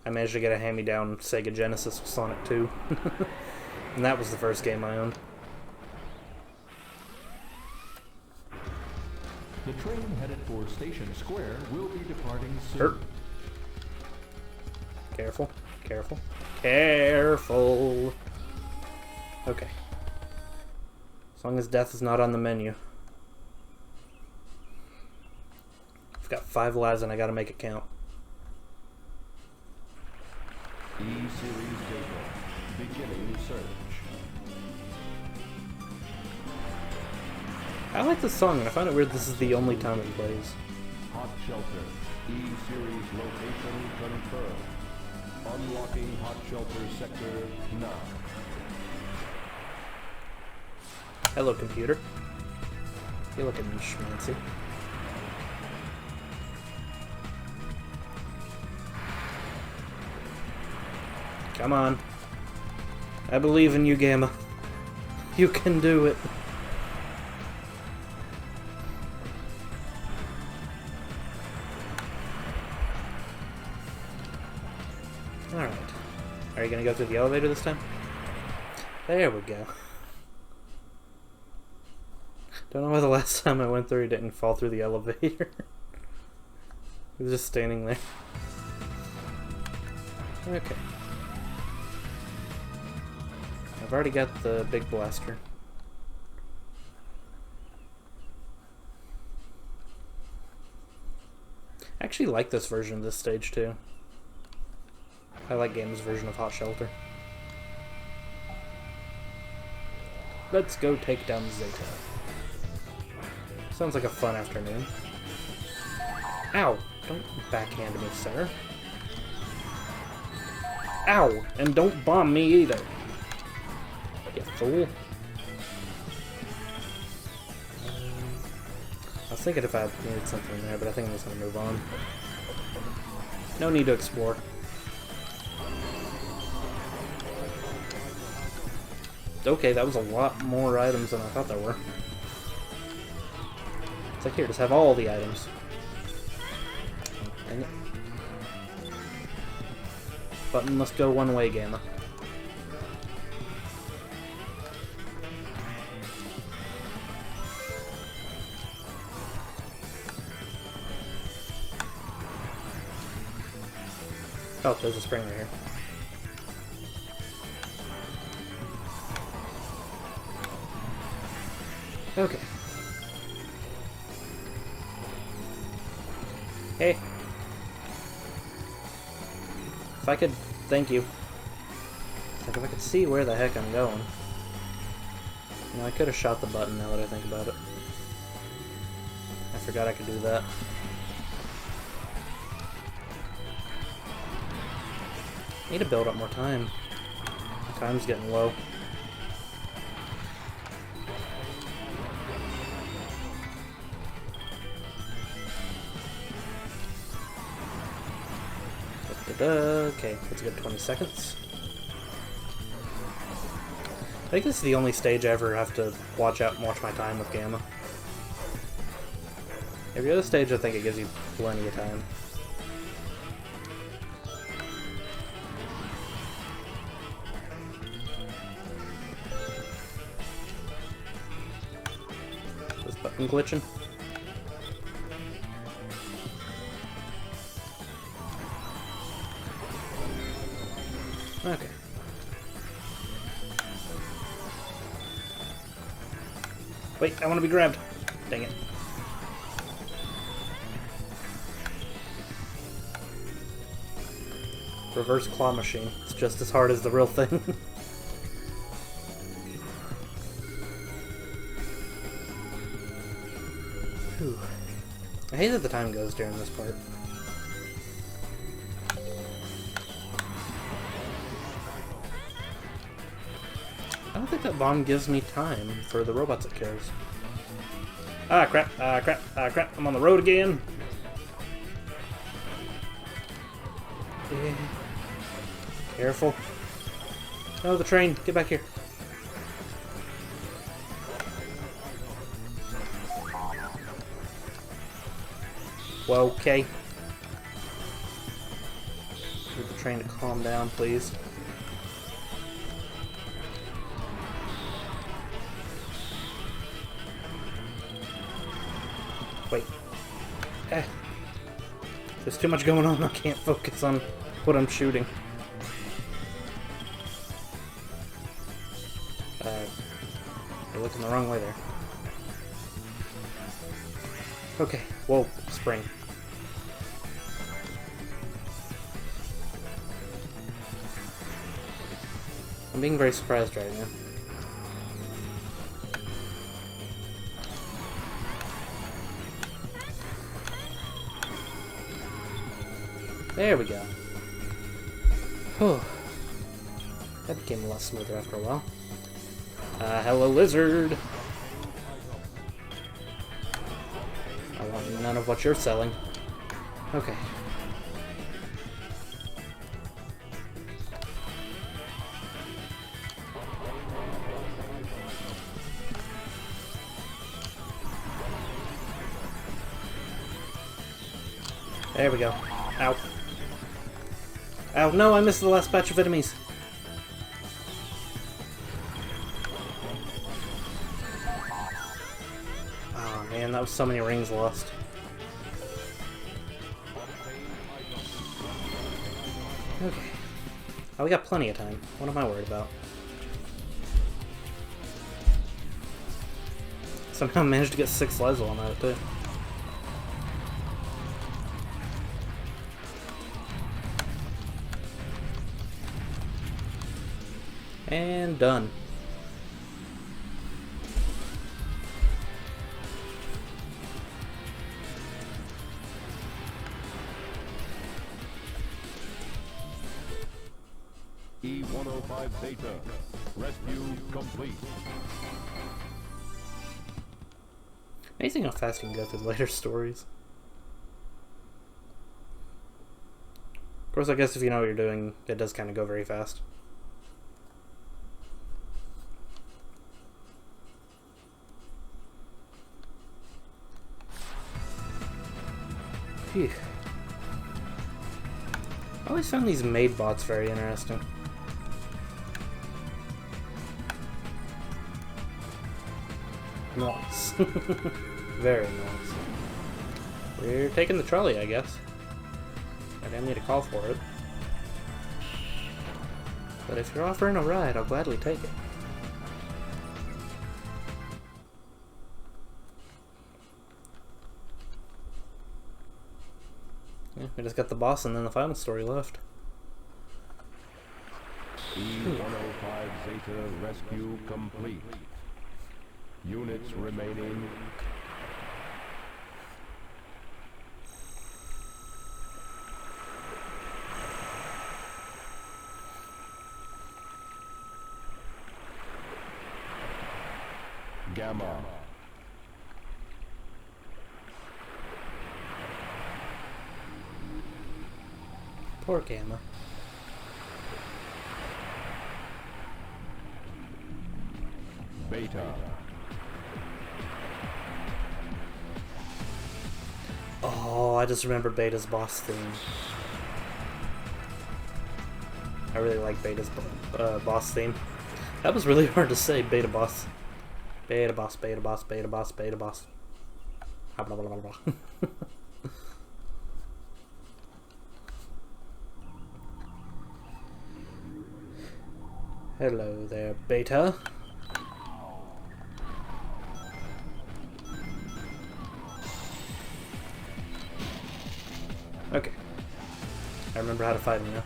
I managed to get a hand-me-down Sega Genesis with Sonic 2. And that was the first game I owned. The train headed for Station Square will be departing soon. Hurt. Careful, careful, careful. Okay. As long as death is not on the menu. I've got 5 lives and I gotta make it count. E-Series data. Beginning search. I like this song and I find it weird this is the only time it plays. Hot shelter. E-Series location confirmed. Unlocking hot shelter sector now. Hello, computer. You're looking schmancy. Come on. I believe in you, Gamma. You can do it. Alright. Are you gonna go through the elevator this time? There we go. Don't know why the last time I went through it didn't fall through the elevator. He was just standing there. Okay. I've already got the big blaster. I actually like this version of this stage too. I like Gamma's version of Hot Shelter. Let's go take down Zeta. Sounds like a fun afternoon. Ow! Don't backhand me, sir. Ow! And don't bomb me either. You fool. I was thinking if I needed something there, but I think I'm just gonna move on. No need to explore. Okay, that was a lot more items than I thought there were. It's like, here, just have all the items. Dang it. Button must go one way, Gamma. Oh, there's a spring right here. Okay. Hey. If I could... Thank you. Like, if I could see where the heck I'm going. You know, I could have shot the button now that I think about it. I forgot I could do that. I need to build up more time. My time's getting low. Okay, that's a good 20 seconds. I think this is the only stage I ever have to watch out and watch my time with Gamma. Every other stage I think it gives you plenty of time. This button glitching. Okay. Wait, I want to be grabbed. Dang it. Reverse claw machine. It's just as hard as the real thing. Whew. hate that the time goes during this part. I don't think that bomb gives me time for the robots it kills. Ah, crap, crap, crap. I'm on the road again. Yeah. Careful. Oh, the train. Get back here. Whoa, okay. Need the train to calm down, please. Wait. There's too much going on. I can't focus on what I'm shooting. You're looking the wrong way there. Okay. Whoa, spring. I'm being very surprised right now. There we go. Whew. That became a lot smoother after a while. Hello, lizard! I want none of what you're selling. Okay. There we go. Ow. Ow, no, I missed the last batch of enemies. Oh man, that was so many rings lost. Okay. Oh, we got plenty of time. What am I worried about? Somehow managed to get 6 lives while I'm at it too. And done. E-105 Beta. Rescue complete. Amazing how fast you can go through later stories. Of course, I guess if you know what you're doing, it does kind of go very fast. Phew. I always found these maid bots very interesting. Nice. Very nice. We're taking the trolley, I guess. I didn't need a call for it. But if you're offering a ride, I'll gladly take it. Yeah, we just got the boss and then the final story left. E-105 Zeta rescue complete. Units remaining. Gamma. Poor Gamma. Beta. Oh, I just remember Beta's boss theme. I really like Beta's boss theme. That was really hard to say, Beta boss. Beta boss, Beta boss, Beta boss, Beta boss. Blah, blah, blah, blah, blah. Hello there, Beta. Okay. I remember how to fight him now.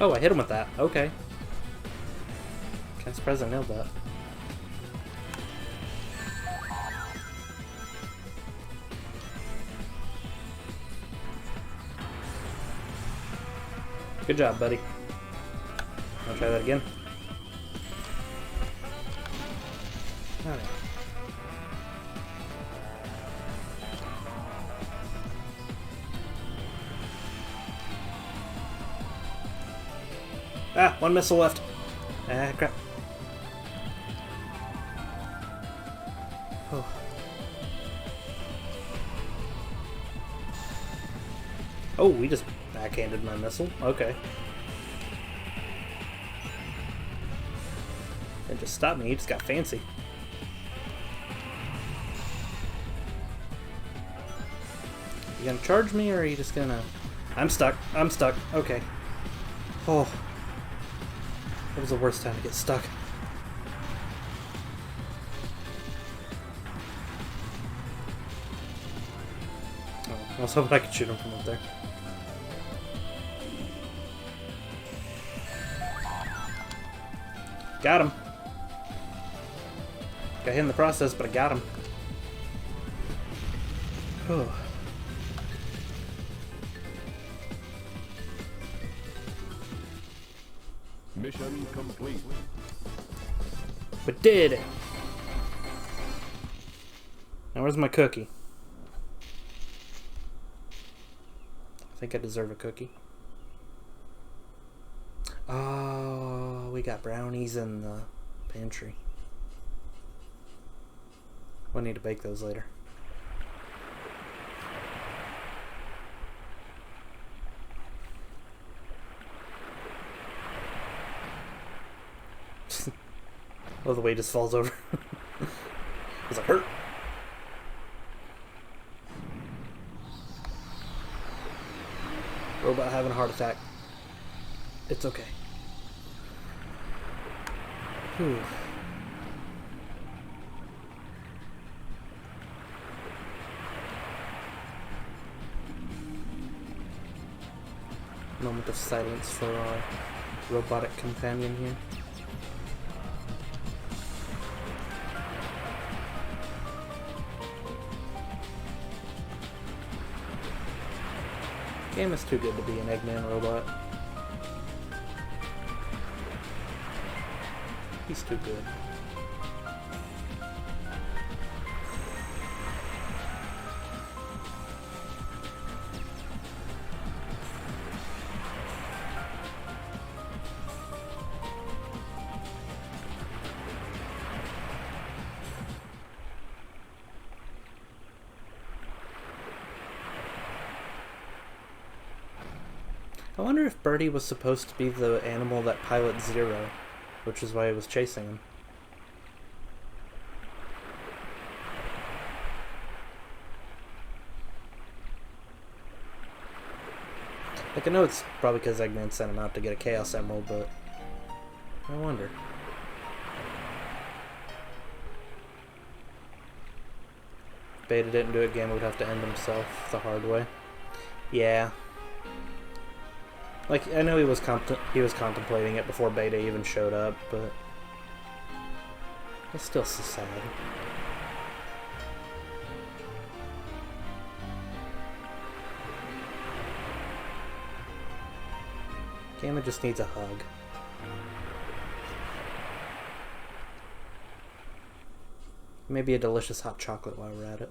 Oh, I hit him with that. Okay. Kind of surprised I nailed that. Good job, buddy. Wanna try that again? Alright. Ah, one missile left. Ah, crap. Oh. Oh, we just backhanded my missile. Okay. It just stopped me. He just got fancy. You gonna charge me, or are you just gonna... I'm stuck. I'm stuck. Okay. Oh. That was the worst time to get stuck. Oh, I was hoping I could shoot him from up there. Got him. Got hit in the process, but I got him. Oh. Mission complete. We did it! Now where's my cookie? I think I deserve a cookie. Oh, we got brownies in the pantry. We'll need to bake those later. Oh, the weight just falls over. It's like, hurt. Robot having a heart attack. It's okay. Whew. Moment of silence for our robotic companion here. Game is too good to be an Eggman robot. He's too good. I wonder if Birdie was supposed to be the animal that pilots Zero, which is why he was chasing him. Like, I know it's probably because Eggman sent him out to get a Chaos Emerald, but I wonder. If Beta didn't do it, Gamma would have to end himself the hard way. Yeah. Like, I know he was contemplating it before Beta even showed up, but it's still so sad. Gamma just needs a hug. Maybe a delicious hot chocolate while we're at it.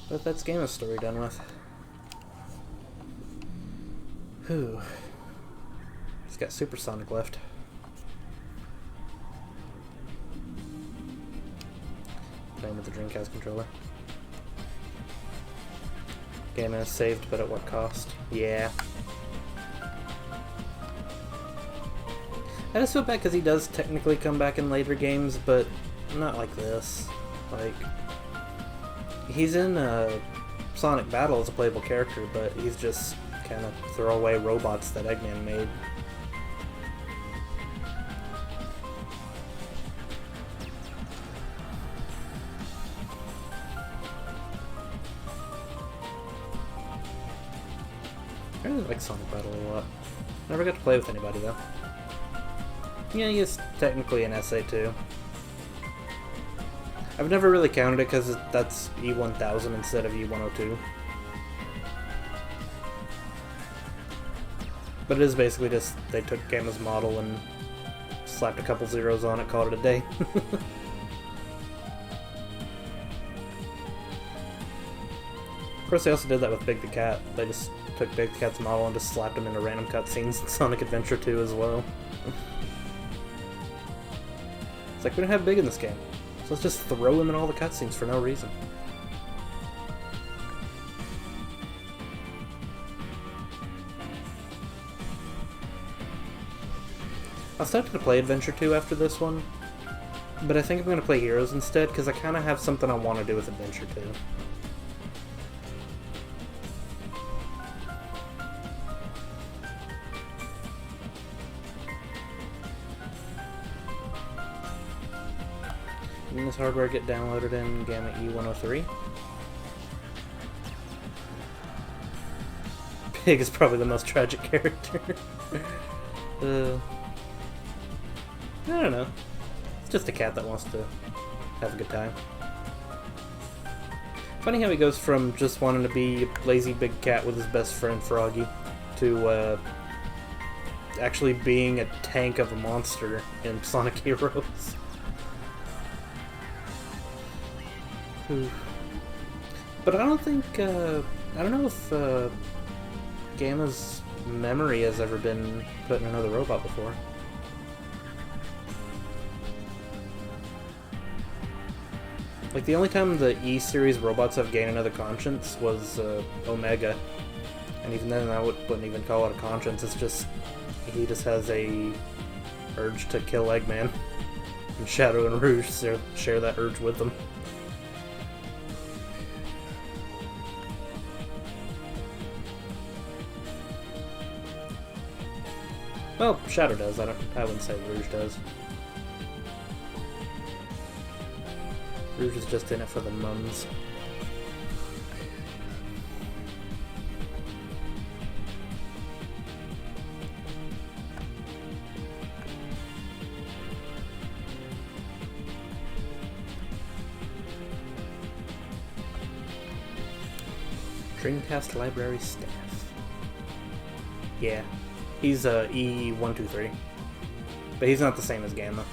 But that's Gamma's story done with. Whew. He's got Supersonic left. Playing with the Dreamcast controller. Gamma is saved, but at what cost? Yeah. I just feel bad because he does technically come back in later games, but not like this. Like, he's in Sonic Battle as a playable character, but he's just kind of throwaway robots that Eggman made. I really like Sonic Battle a lot. Never got to play with anybody though. Yeah, he is technically an SA2. I've never really counted it because that's E1000 instead of E102. But it is basically just, they took Gamma's model and slapped a couple zeros on it, called it a day. Of course, they also did that with Big the Cat. They just took Big the Cat's model and just slapped him into random cutscenes in Sonic Adventure 2 as well. It's like, we don't have Big in this game, so let's just throw him in all the cutscenes for no reason. I was tempted to play Adventure 2 after this one, but I think I'm going to play Heroes instead, because I kind of have something I want to do with Adventure 2. When this hardware get downloaded in Gamma E103? Pig is probably the most tragic character. I don't know. It's just a cat that wants to have a good time. Funny how he goes from just wanting to be a lazy big cat with his best friend Froggy to actually being a tank of a monster in Sonic Heroes. But I don't think, I don't know if Gamma's memory has ever been put in another robot before. Like, the only time the E-series robots have gained another conscience was Omega. And even then, I wouldn't even call it a conscience, it's just, he just has a urge to kill Eggman. And Shadow and Rouge share that urge with them. Well, Shadow does. I wouldn't say Rouge does. Rouge is just in it for the mums. Dreamcast library staff. Yeah. He's E123. But he's not the same as Gamma.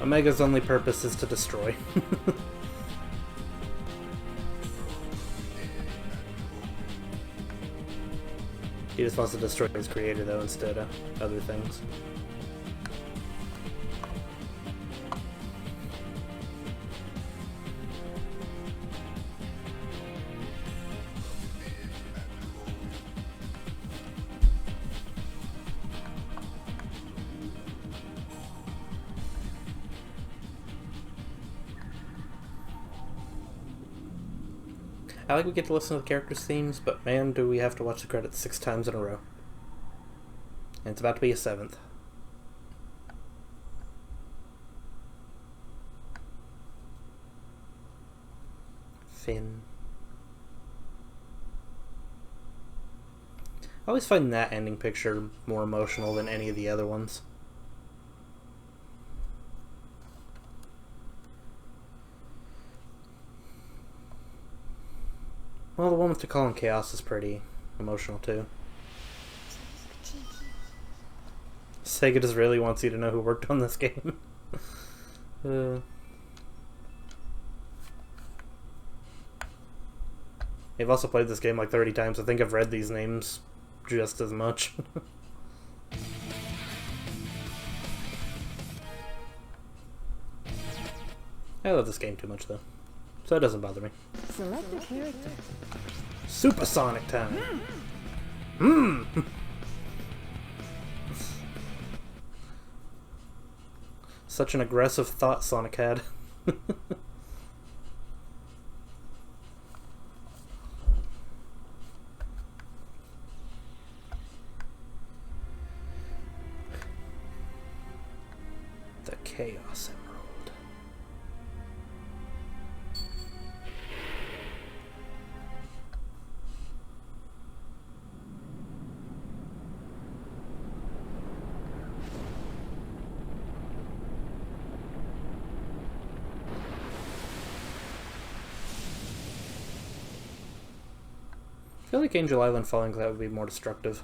Omega's only purpose is to destroy. He just wants to destroy his creator, though, instead of other things. I like we get to listen to the characters' themes, but man, do we have to watch the credits 6 times in a row. And it's about to be a 7th. Finn. I always find that ending picture more emotional than any of the other ones. Well, the one with Tikal and Chaos is pretty emotional, too. Sega just really wants you to know who worked on this game. I've also played this game like 30 times. I think I've read these names just as much. I love this game too much, though. So it doesn't bother me. Select a character. Supersonic time! Such an aggressive thought Sonic had. The Chaos Emerald. feel like Angel Island falling that would be more destructive.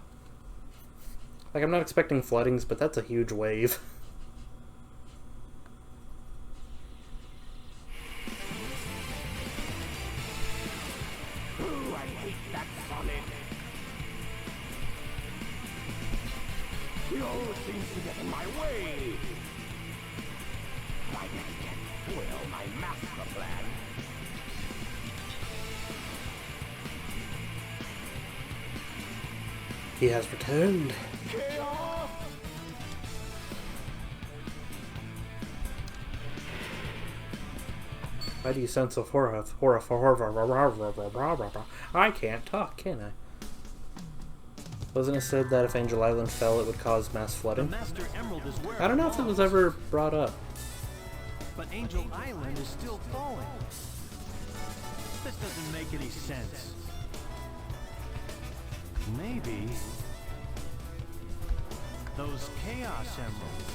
Like, I'm not expecting floodings, but that's a huge wave. Ooh, I hate that Sonic. He always seems to get in my way. I can't foil my master plan. He has returned. Chaos! Why do you sound so horror? I can't talk, can I? Wasn't it said that if Angel Island fell, it would cause mass The flooding? Master Emerald is where I don't know if it was ever brought up. But Angel Island is still falling. This doesn't make any sense. Maybe those Chaos Emeralds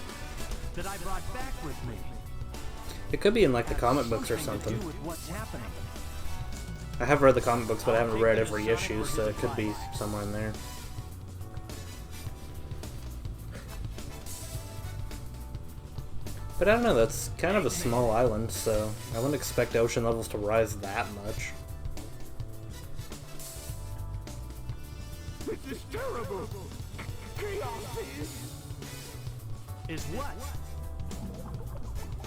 that I brought back with me It could be in like the have comic books or something to something. do with what's happening. I have read the comic books, but I haven't read every issue, so it could be somewhere in there. But I don't know, that's kind of a small island, so I wouldn't expect ocean levels to rise that much. This is terrible. Chaos Is what?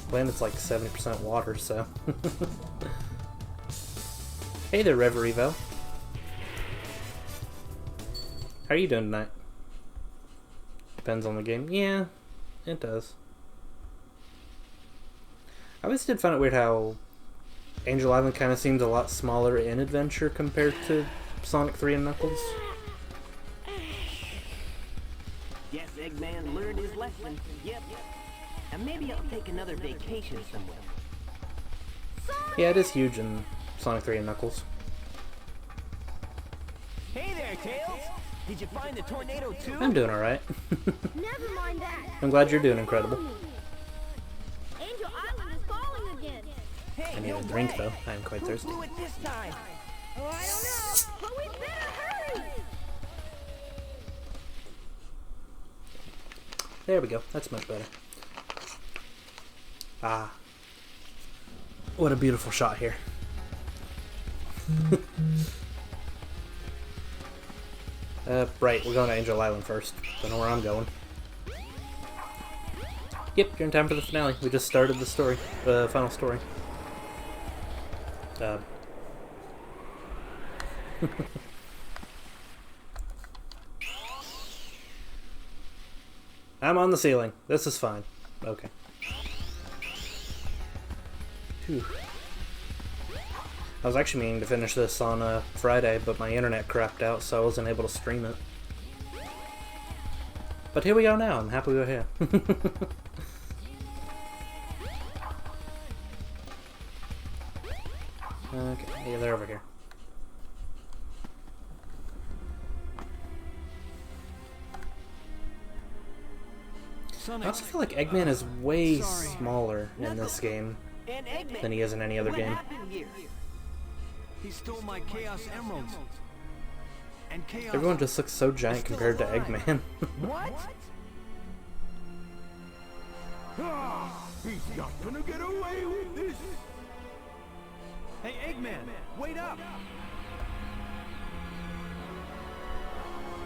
Planet's like 70% water, so... Hey there, Reverevo. How are you doing tonight? Depends on the game. Yeah, it does. I always did find it weird how Angel Island kind of seems a lot smaller in Adventure compared to Sonic 3 and Knuckles. Guess Eggman learned his lesson. Yep. And maybe I'll take another vacation somewhere. Yeah, it is huge in Sonic 3 and Knuckles. Hey there, Tails! Did you find the tornado too? I'm doing alright. Never mind that. I'm glad you're doing incredible. Angel Island is falling again. Hey, I need no a drink way. though. I am quite Who thirsty. blew it this time? Oh, I don't know, but we better hurry. There we go. That's much better. Ah. What a beautiful shot here. Right, we're going to Angel Island first. Don't know where I'm going. Yep, you're in time for the finale. We just started the story. Final story. I'm on the ceiling. This is fine. Okay. Phew. I was actually meaning to finish this on Friday, but my internet crapped out, so I wasn't able to stream it. But here we go now. I'm happy we're here. Okay, yeah, they're over here. I also feel like Eggman is way smaller in this game And Eggman. than he is in any other what game. happened here? He stole my Chaos Emeralds. And Chaos... Everyone just looks so giant still compared to alive. Eggman. What? Ah, he's not gonna get away with this. Hey, Eggman, wait up!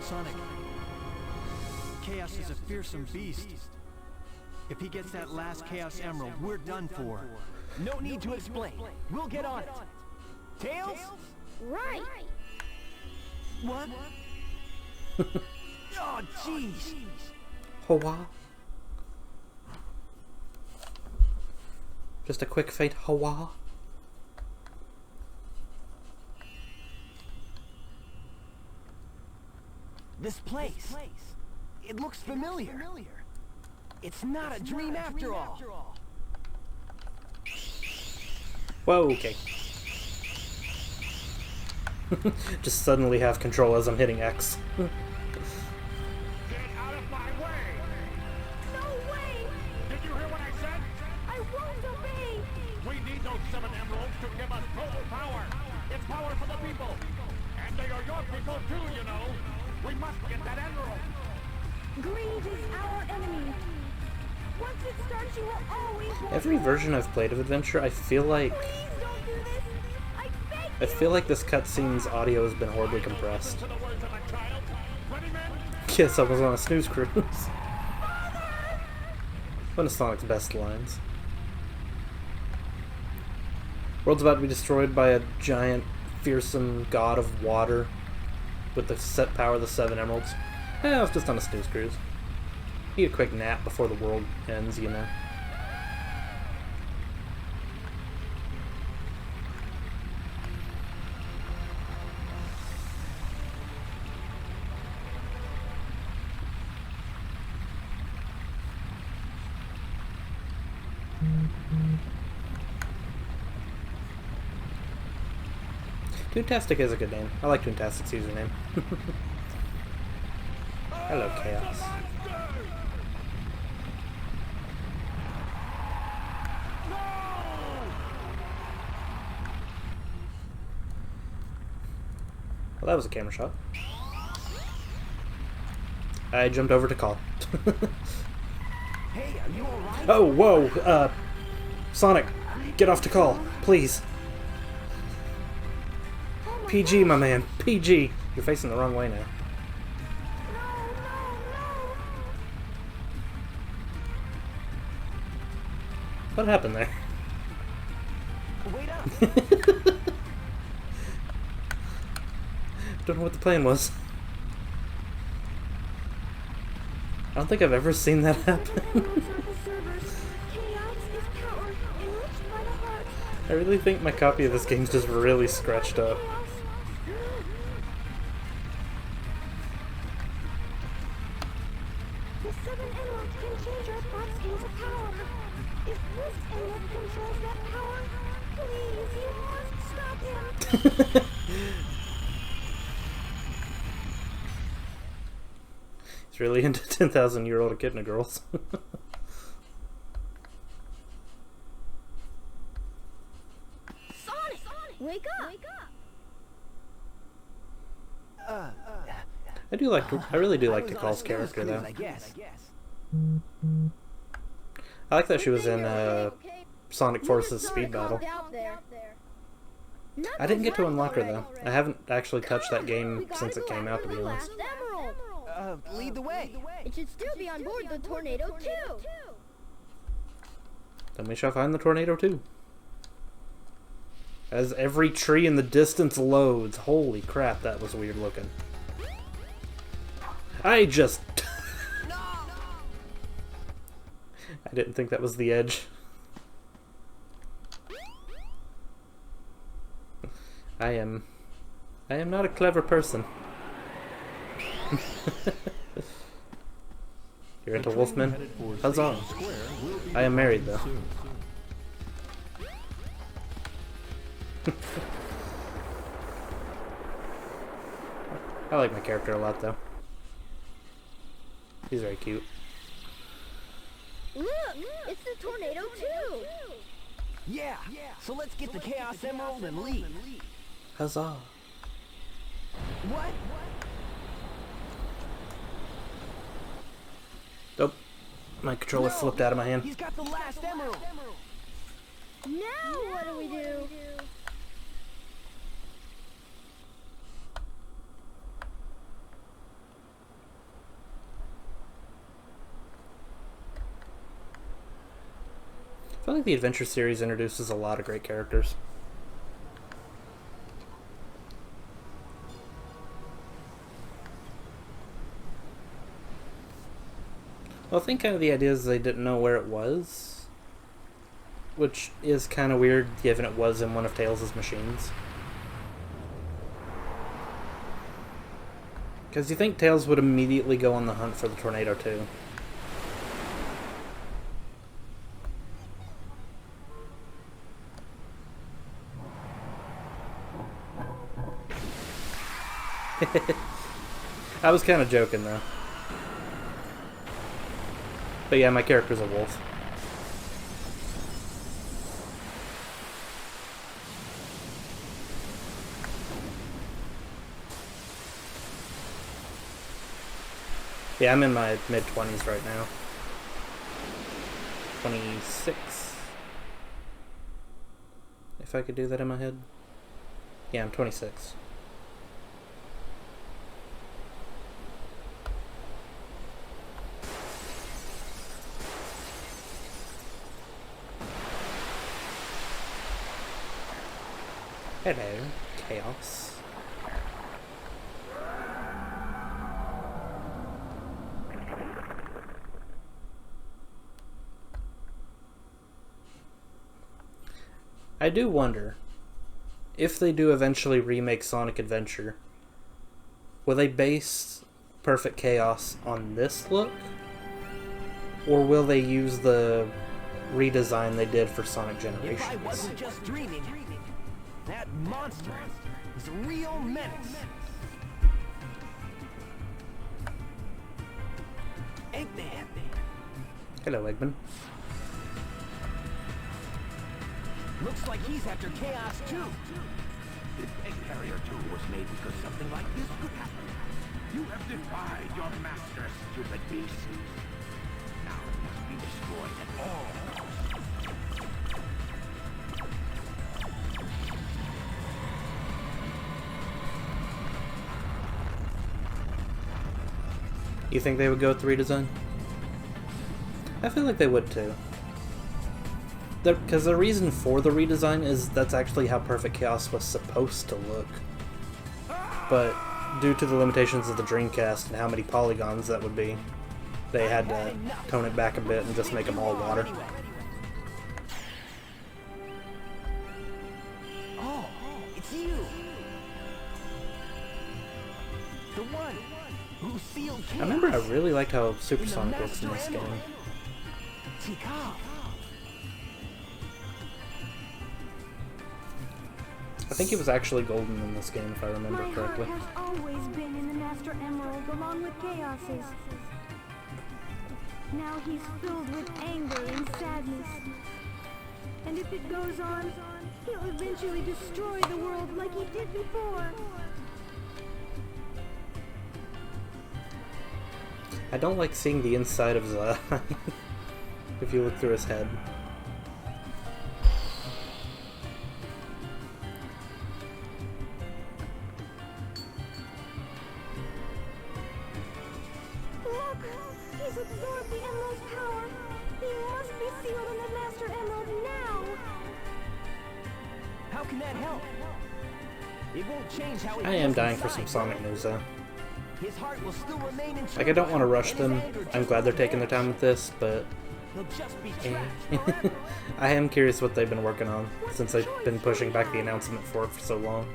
Sonic, Chaos is a fearsome beast. If he gets that last Chaos Emerald, we're done for. No need to explain. We'll get on it. Tails? Right. What? Oh, jeez. Hoa. Just a quick fate, Hoa. This place. It looks familiar. It's not a dream after all. Whoa, okay. Just suddenly have control as I'm hitting X. Get out of my way! No way. Did you hear what I said? I won't obey. We need those 7 emeralds to give us total power. It's power for the people. And they are your Rage is our enemy. Once it starts, you will always want Every more. version I've played of Adventure, I feel like Please don't do this. I beg I feel like this cutscene's audio has been horribly compressed. Yes, I was on a snooze cruise. One of Sonic's best lines. World's about to be destroyed by a giant, fearsome god of water with the set power of the 7 emeralds. I was just on a snooze cruise. Need a quick nap before the world ends, you know. Toontastic is a good name. I like Toontastic's username. Hello, Chaos. Well, that was a camera shot. I jumped over to call. Hey, are you alright? Oh, whoa! Sonic, get off to call, please. PG, my man. PG. You're facing the wrong way now. What happened there? Wait up! Don't know what the plan was. I don't think I've ever seen that happen. I really think my copy of this game's just really scratched up. The 7 emeralds can change our thoughts into power. If this emerald controls that power, please, you must stop him. It's really into 10,000-year-old echidna girls. Sonic! Wake up! I really do like Tikal's character, though. I guess. I like that she was in Sonic Force's speed battle. I didn't get to unlock her, though. I haven't actually touched that game since it came out, to be honest. Lead the way. It should still be on board the Tornado 2. Then we shall find the Tornado 2. As every tree in the distance loads. Holy crap, that was weird looking. I didn't think that was the edge. I am not a clever person. You're into Wolfman? Huzzah. I am married, though. I like my character a lot, though. He's very cute. Look! It's the Tornado 2! Yeah. So let's get the Chaos Emerald and leave. Huzzah. What? Oh, my controller flipped out of my hand. He's got the last emerald. Now what do we do? I feel like the Adventure series introduces a lot of great characters. Well, I think kind of the idea is they didn't know where it was, which is kind of weird given it was in one of Tails' machines. Because you think Tails would immediately go on the hunt for the Tornado 2. I was kind of joking, though. But yeah, my character's a wolf. Yeah, I'm in my mid-20s right now. 26. If I could do that in my head. Yeah, I'm 26. Hello, Chaos. I do wonder, if they do eventually remake Sonic Adventure, will they base Perfect Chaos on this look? Or will they use the redesign they did for Sonic If I Generations? wasn't just dreaming, that monster is a real menace. Eggman. Hello, Eggman. Looks like he's after Chaos too. This egg carrier tool was made because something like this could happen. You have defied your master, stupid beast. Now it must be destroyed at all costs. You think they would go with the redesign? I feel like they would too. Because the reason for the redesign is that's actually how Perfect Chaos was supposed to look. But due to the limitations of the Dreamcast and how many polygons that would be, they had to tone it back a bit and just make them all water. Oh, it's you. The one who sealed Chaos. I remember I really liked how Supersonic looks in this game. Tikal. I think he was actually golden in this game, if I remember My correctly. heart has always been in the Master Emerald along with Chaos's. Now he's filled with anger and sadness. And if it goes on, he'll eventually destroy the world like he did before. I don't like seeing the inside of his eye, if you look through his head. Look! He's absorbed the Emerald's power! He must be sealed in the Master Emerald now! How can that help? It won't change how he I am feels dying for some inside. Sonic news though. His heart will still remain in Like, I don't want to rush and his them. anger I'm just glad they're won't taking their vanish. time with this, but He'll just be trapped forever. I am curious what they've been working on since they've been pushing back the announcement for it for so long.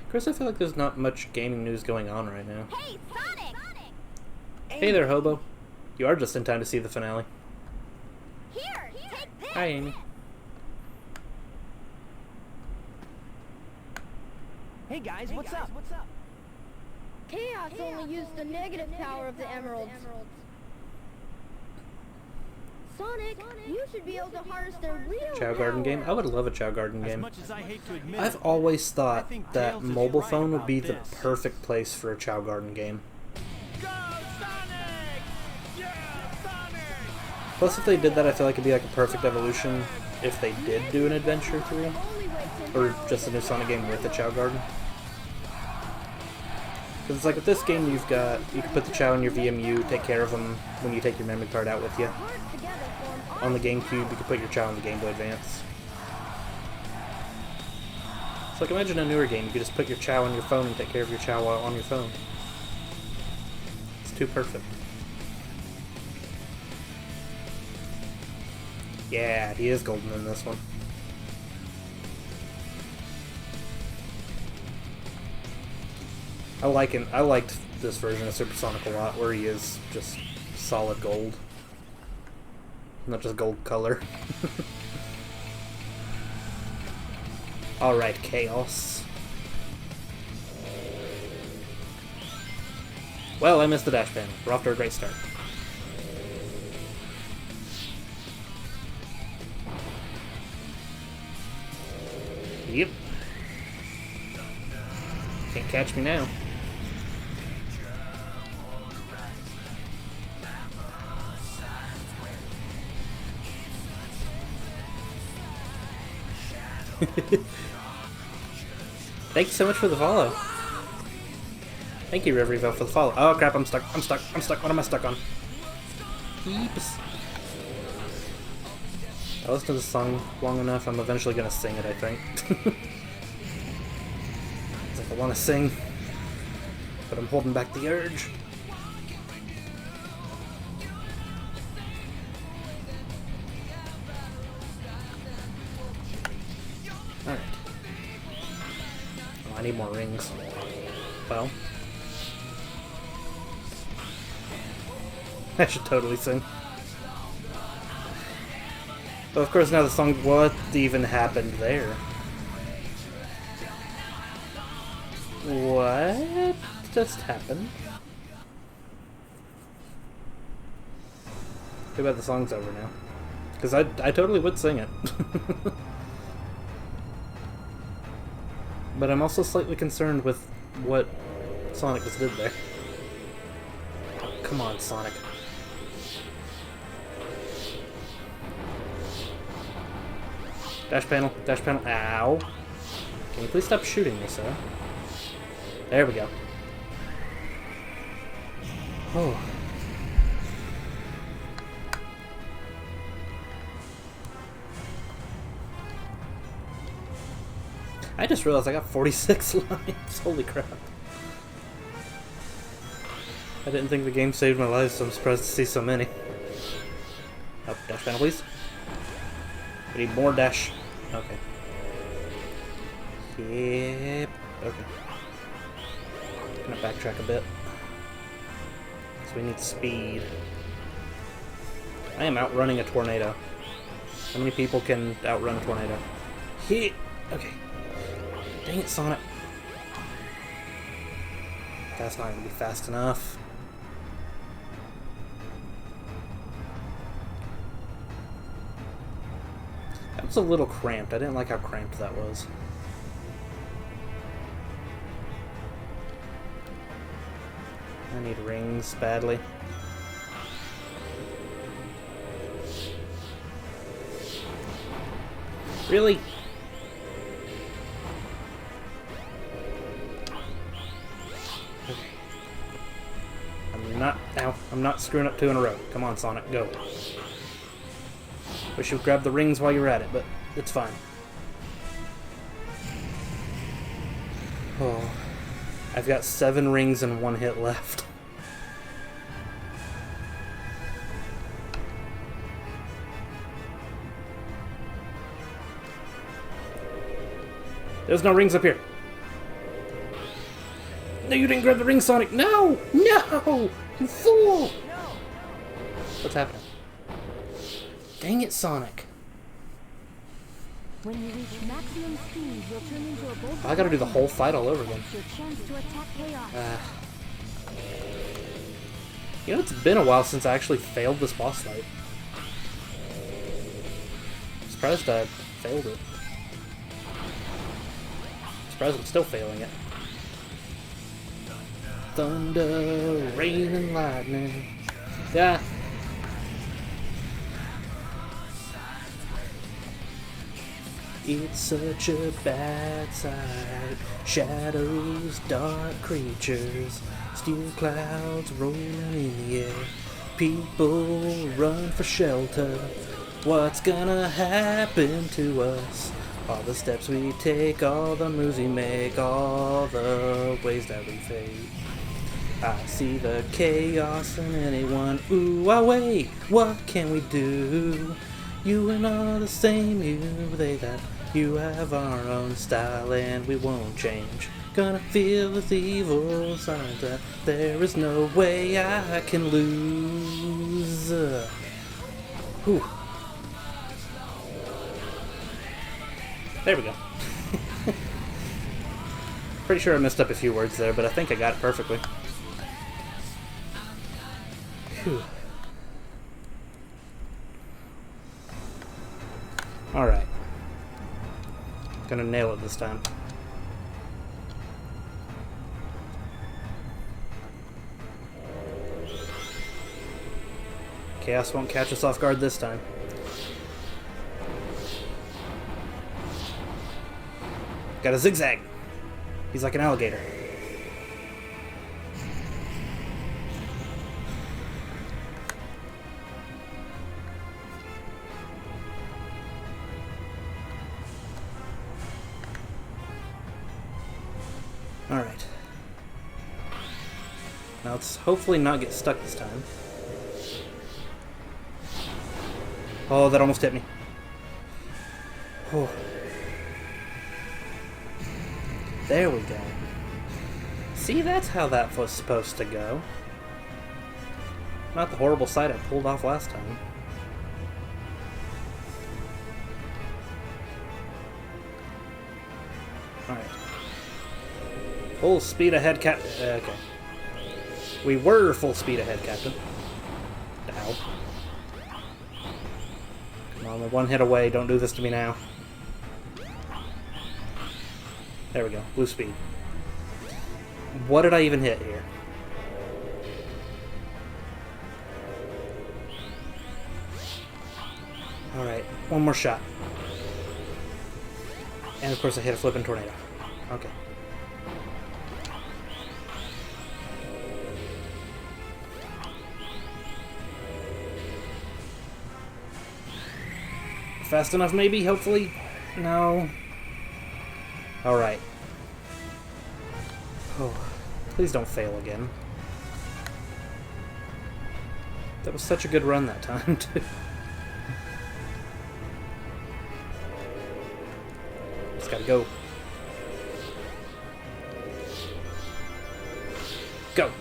Chris, I feel like there's not much gaming news going on right now. Hey, Sonic! Hey there, Hobo. You are just in time to see the finale. Here, take this! Hi, Amy. Hey guys, what's up? Chaos only used the negative power of the emeralds. Sonic, you should be able to harness their real Chow Garden power. game? I would love a Chow Garden As game. much as I hate to admit I've it, always I thought think that Tails is mobile right phone would be about the this. perfect place for a Chow Garden game. Go, Sonic! Yeah, Sonic! Plus, if they did that, I feel like it'd be like a perfect evolution if they did do an Adventure 3. Or just a new Sonic game with a Chow Garden. Because it's like with this game, you can put the Chow in your VMU, take care of them when you take your memory card out with you. On the GameCube, you can put your Chow on the Game Boy Advance. So like imagine a newer game, you could just put your Chow on your phone and take care of your Chow while on your phone. It's too perfect. Yeah, he is golden in this one. I liked this version of Supersonic a lot, where he is just solid gold. Not just gold color. Alright, Chaos. Well, I missed the dash panel. We're off to a great start. Yep. Can't catch me now. Thank you so much for the follow. Thank you, Riveryville, for the follow. Oh crap, I'm stuck. I'm stuck. I'm stuck. What am I stuck on? Eeps. I listened to the song long enough, I'm eventually gonna sing it, I think. It's like I wanna sing, but I'm holding back the urge. Alright. Oh, I need more rings. Well. I should totally sing. But of course now the song, what even happened there? What just happened? Too bad the song's over now. Because I totally would sing it. But I'm also slightly concerned with what Sonic just did there. Oh, come on, Sonic. Dash panel, ow. Can you please stop shooting me, sir? There we go. Oh. I just realized I got 46 lines. Holy crap. I didn't think the game saved my life, so I'm surprised to see so many. Oh, dash panel, please. We need more dash. Okay. Yep. Okay. Gonna backtrack a bit. So we need speed. I am outrunning a tornado. How many people can outrun a tornado? Hit. Okay. Dang it, Sonic. That's not gonna be fast enough. That was a little cramped. I didn't like how cramped that was. I need rings badly. Really? Okay. I'm not screwing up 2 in a row. Come on, Sonic, go. Wish you would grab the rings while you're at it, but it's fine. Oh. I've got 7 rings and 1 hit left. There's no rings up here. No, you didn't grab the ring, Sonic. No! No! You fool! What's happening? Dang it, Sonic. When you reach maximum speed, you'll turn into a bolt. I gotta do the whole fight all over again. Your chance to attack Chaos. You know, it's been a while since I actually failed this boss fight. I'm surprised I failed it. I'm surprised I'm still failing it. Thunder, rain, and lightning. Yeah. It's such a bad sight. Shadows, dark creatures, steel clouds rolling in the air. People run for shelter. What's gonna happen to us? All the steps we take, all the moves we make, all the ways that we fade. I see the chaos in anyone. Ooh, ah, wait, what can we do? You and all the same, you, they, that. You have our own style and we won't change. Gonna feel this evil signs that there is no way I can lose. Whew. There we go. Pretty sure I messed up a few words there, but I think I got it perfectly. Whew. Alright. gonna nail it this time. Chaos won't catch us off guard this time. Got a zigzag. He's like an alligator. Alright. Now let's hopefully not get stuck this time. Oh, that almost hit me. Oh. There we go. See, that's how that was supposed to go. Not the horrible sight I pulled off last time. Alright. Full speed ahead, Captain. Okay. We were full speed ahead, Captain. Ow. Come on, we're one hit away. Don't do this to me now. There we go. Blue speed. What did I even hit here? Alright, one more shot. And of course I hit a flipping tornado. Okay. Fast enough, maybe? Hopefully? No. Alright. Oh, please don't fail again. That was such a good run that time, too. Just gotta go. Go!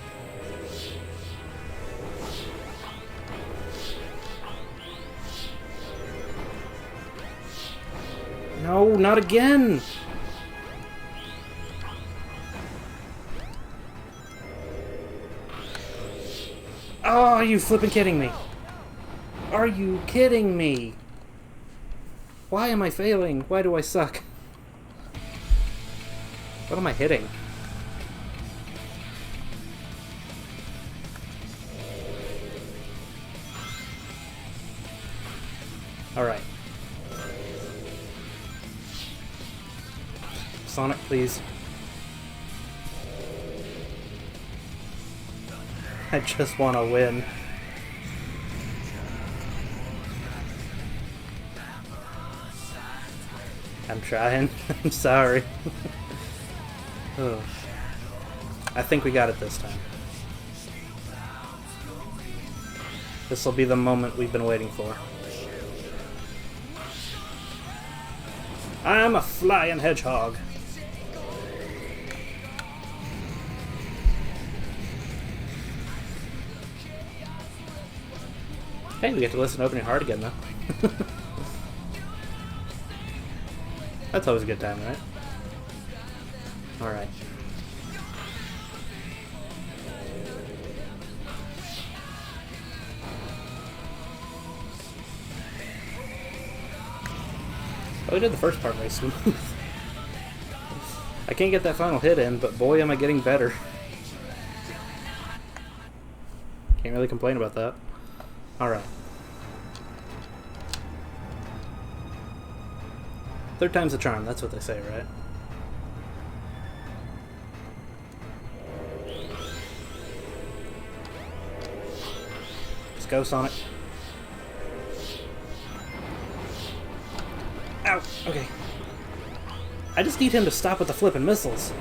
No, not again! Oh, are you flipping kidding me? Are you kidding me? Why am I failing? Why do I suck? What am I hitting? Alright. Sonic, please. I just want to win. I'm trying. I'm sorry. Oh. I think we got it this time. This will be the moment we've been waiting for. I'm a flying hedgehog. Hey, we get to listen to Opening Heart again, though. That's always a good time, right? Alright. Oh, we did the first part very smooth. I can't get that final hit in, but boy am I getting better. Can't really complain about that. Alright. Third time's a charm, that's what they say, right? Let's go, Sonic. Ow! Okay. I just need him to stop with the flippin' missiles.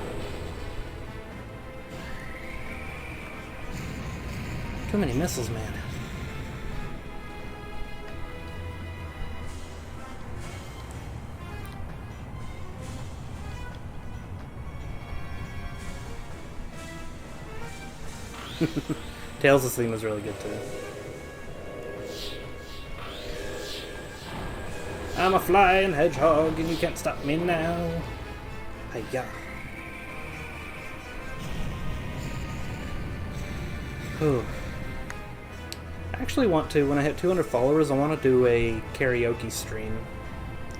Too many missiles, man. Tails' theme was really good too. I'm a flying hedgehog and you can't stop me now. Hiya. Whew. I actually want to, when I hit 200 followers, I want to do a karaoke stream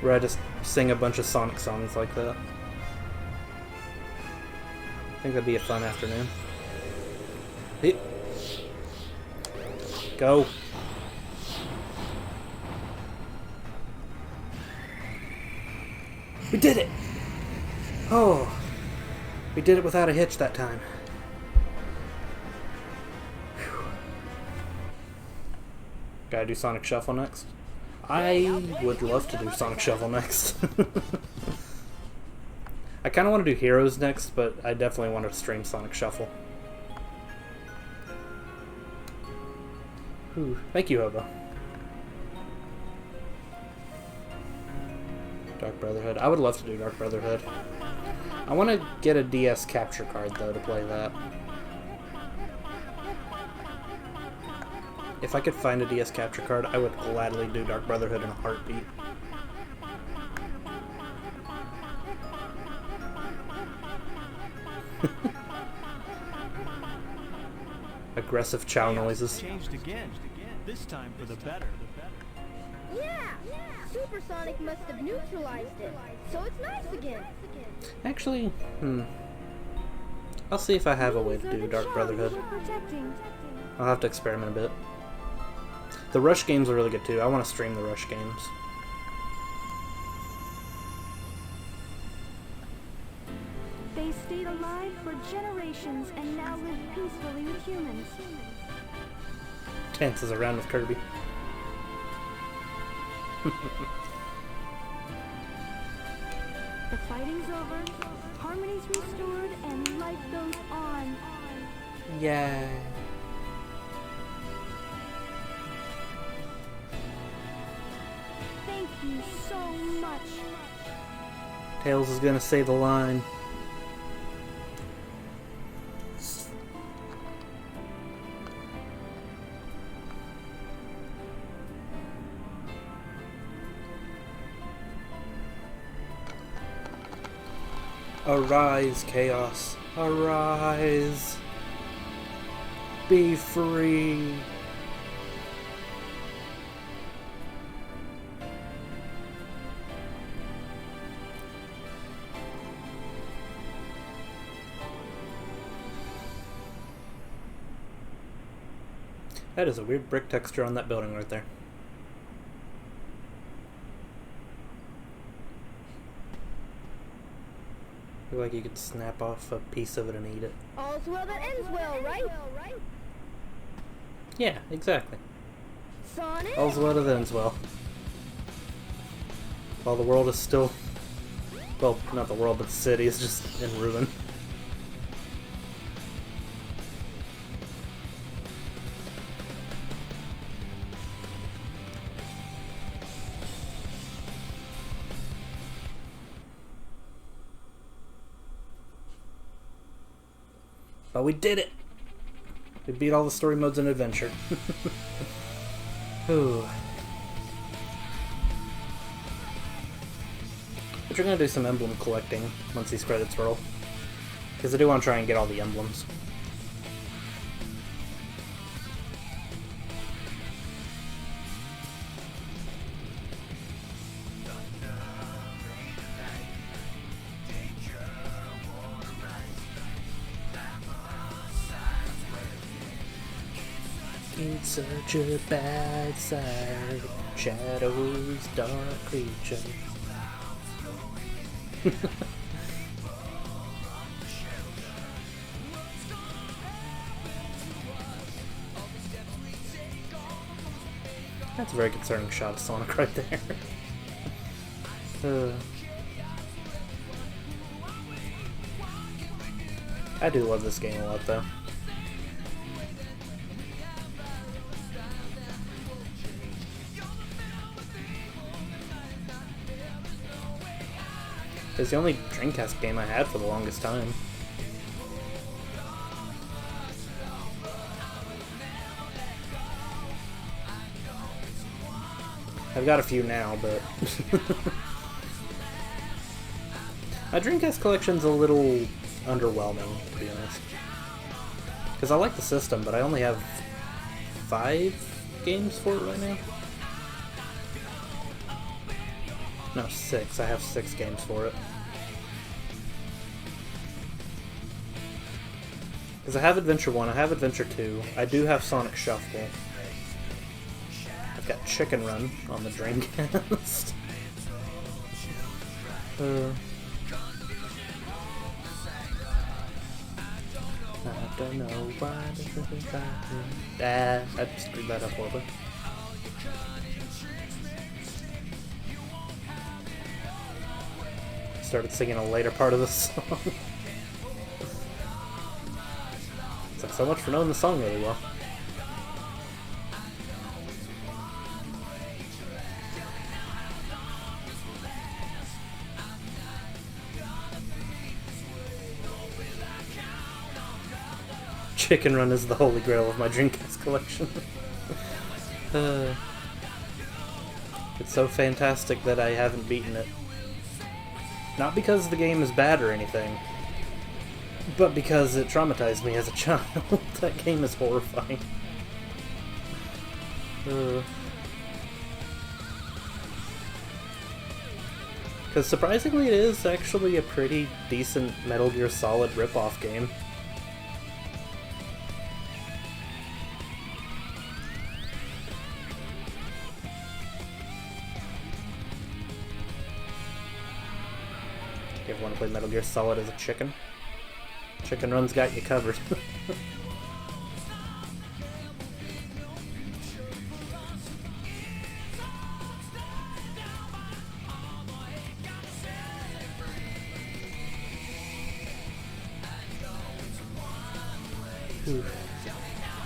where I just sing a bunch of Sonic songs like that. I think that'd be a fun afternoon. Hey. Go. We did it! Oh, we did it without a hitch that time. Whew. Gotta do Sonic Shuffle next? I would love to do Sonic Shuffle next. I kind of want to do Heroes next, but I definitely want to stream Sonic Shuffle. Ooh, thank you, Hobo. Dark Brotherhood. I would love to do Dark Brotherhood. I want to get a DS capture card, though, to play that. If I could find a DS capture card, I would gladly do Dark Brotherhood in a heartbeat. Aggressive chow noises. Changed again. This time for the better. Yeah! Supersonic must have neutralized it, so it's nice again. Actually, I'll see if I have a way to do Dark Brotherhood. I'll have to experiment a bit. The Rush games are really good too. I want to stream the Rush games. They stayed alive for generations and now live peacefully with humans. Dances around with Kirby. The fighting's over, harmony's restored, and life goes on. Yeah. Thank you so much. Tails is gonna say the line. Arise, Chaos. Arise. Be free. That is a weird brick texture on that building right there. Look like you could snap off a piece of it and eat it. All's well that ends well, right? Yeah, exactly. Sonic? All's well that ends well. While the world is still... Well, not the world, but the city is just in ruin. But we did it! We beat all the story modes in Adventure. Ooh. But you're gonna do some emblem collecting once these credits roll. Because I do want to try and get all the emblems. It's such a bad sight. Shadows, dark creatures. That's a very concerning shot of Sonic right there. I do love this game a lot though. It's the only Dreamcast game I had for the longest time. I've got a few now, but... My Dreamcast collection's a little underwhelming, to be honest. Because I like the system, but I only have 5 games for it right now. No, 6. I have 6 games for it. Because I have Adventure 1, I have Adventure 2, I do have Sonic Shuffle. I've got Chicken Run on the Dreamcast. I don't know why this isn't trying. I screwed that up horribly. Started singing a later part of the song. It's like, so much for knowing the song really well. Chicken Run is the holy grail of my Dreamcast collection. It's so fantastic that I haven't beaten it. Not because the game is bad or anything, but because it traumatized me as a child. That game is horrifying. Because surprisingly it is actually a pretty decent Metal Gear Solid ripoff game. You ever want to play Metal Gear Solid as a chicken? Chicken Run's got you covered.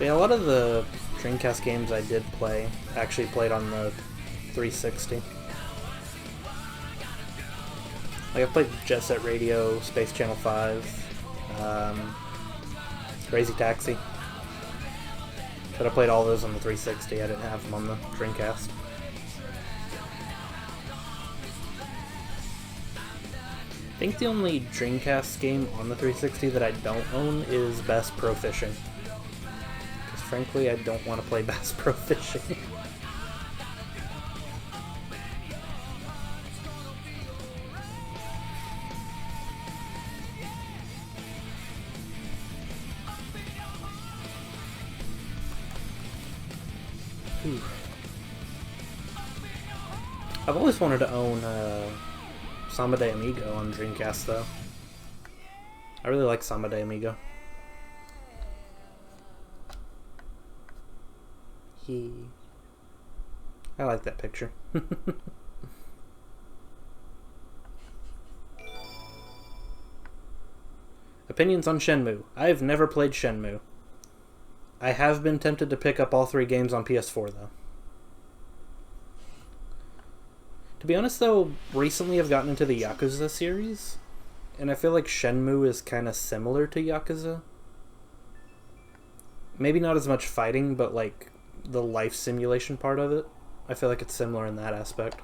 Yeah, a lot of the Dreamcast games I did play actually played on the 360. Like, I played Jet Set Radio, Space Channel 5, Crazy Taxi. But I played all those on the 360, I didn't have them on the Dreamcast. I think the only Dreamcast game on the 360 that I don't own is Bass Pro Fishing. Because frankly, I don't want to play Bass Pro Fishing. I've always wanted to own Samba de Amigo on Dreamcast, though. I really like Samba de Amigo. I like that picture. Opinions on Shenmue. I've never played Shenmue. I have been tempted to pick up all 3 games on PS4, though. To be honest, though, recently I've gotten into the Yakuza series, and I feel like Shenmue is kind of similar to Yakuza. Maybe not as much fighting, but like the life simulation part of it. I feel like it's similar in that aspect.